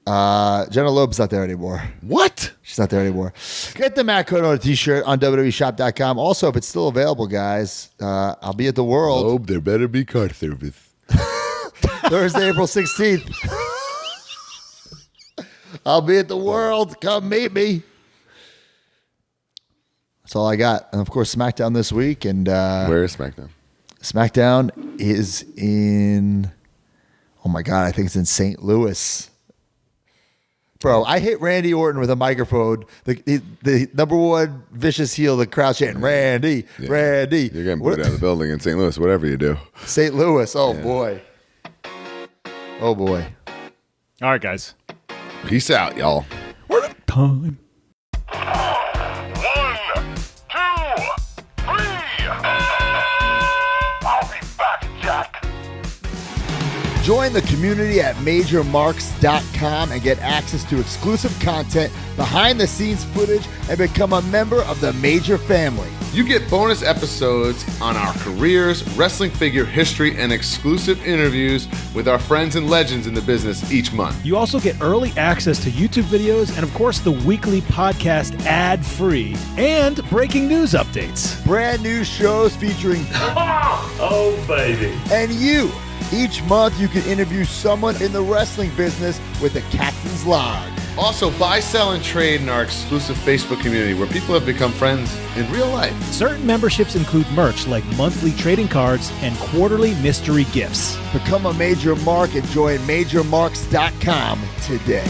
Jenna Loeb's not there anymore. What? She's not there anymore. Get the Matt Cardona t-shirt on WWEshop.com. Also, if it's still available, guys, I'll be at the World. Loeb, there better be card service. Thursday, April 16th. I'll be at the World. Come meet me. That's all I got. And, of course, SmackDown this week. And where is SmackDown? SmackDown is in, oh, my God, I think it's in St. Louis. Bro, I hit Randy Orton with a microphone. The number one vicious heel, the crowd chanting, Randy, Randy. You're getting put out of the building in St. Louis, whatever you do. St. Louis, boy. Oh, boy. All right, guys. Peace out, y'all. We're at time. 1, 2, 3. I'll be back, Jack. Join the community at MajorMarks.com and get access to exclusive content, behind-the-scenes footage, and become a member of the Major family. You get bonus episodes on our careers, wrestling figure history, and exclusive interviews with our friends and legends in the business each month. You also get early access to YouTube videos and, of course, the weekly podcast ad-free and breaking news updates. Brand new shows featuring Oh, baby. and you. Each month, you can interview someone in the wrestling business with the Captain's Log. Also, buy, sell, and trade in our exclusive Facebook community where people have become friends in real life. Certain memberships include merch like monthly trading cards and quarterly mystery gifts. Become a Major Mark and join MajorMarks.com today.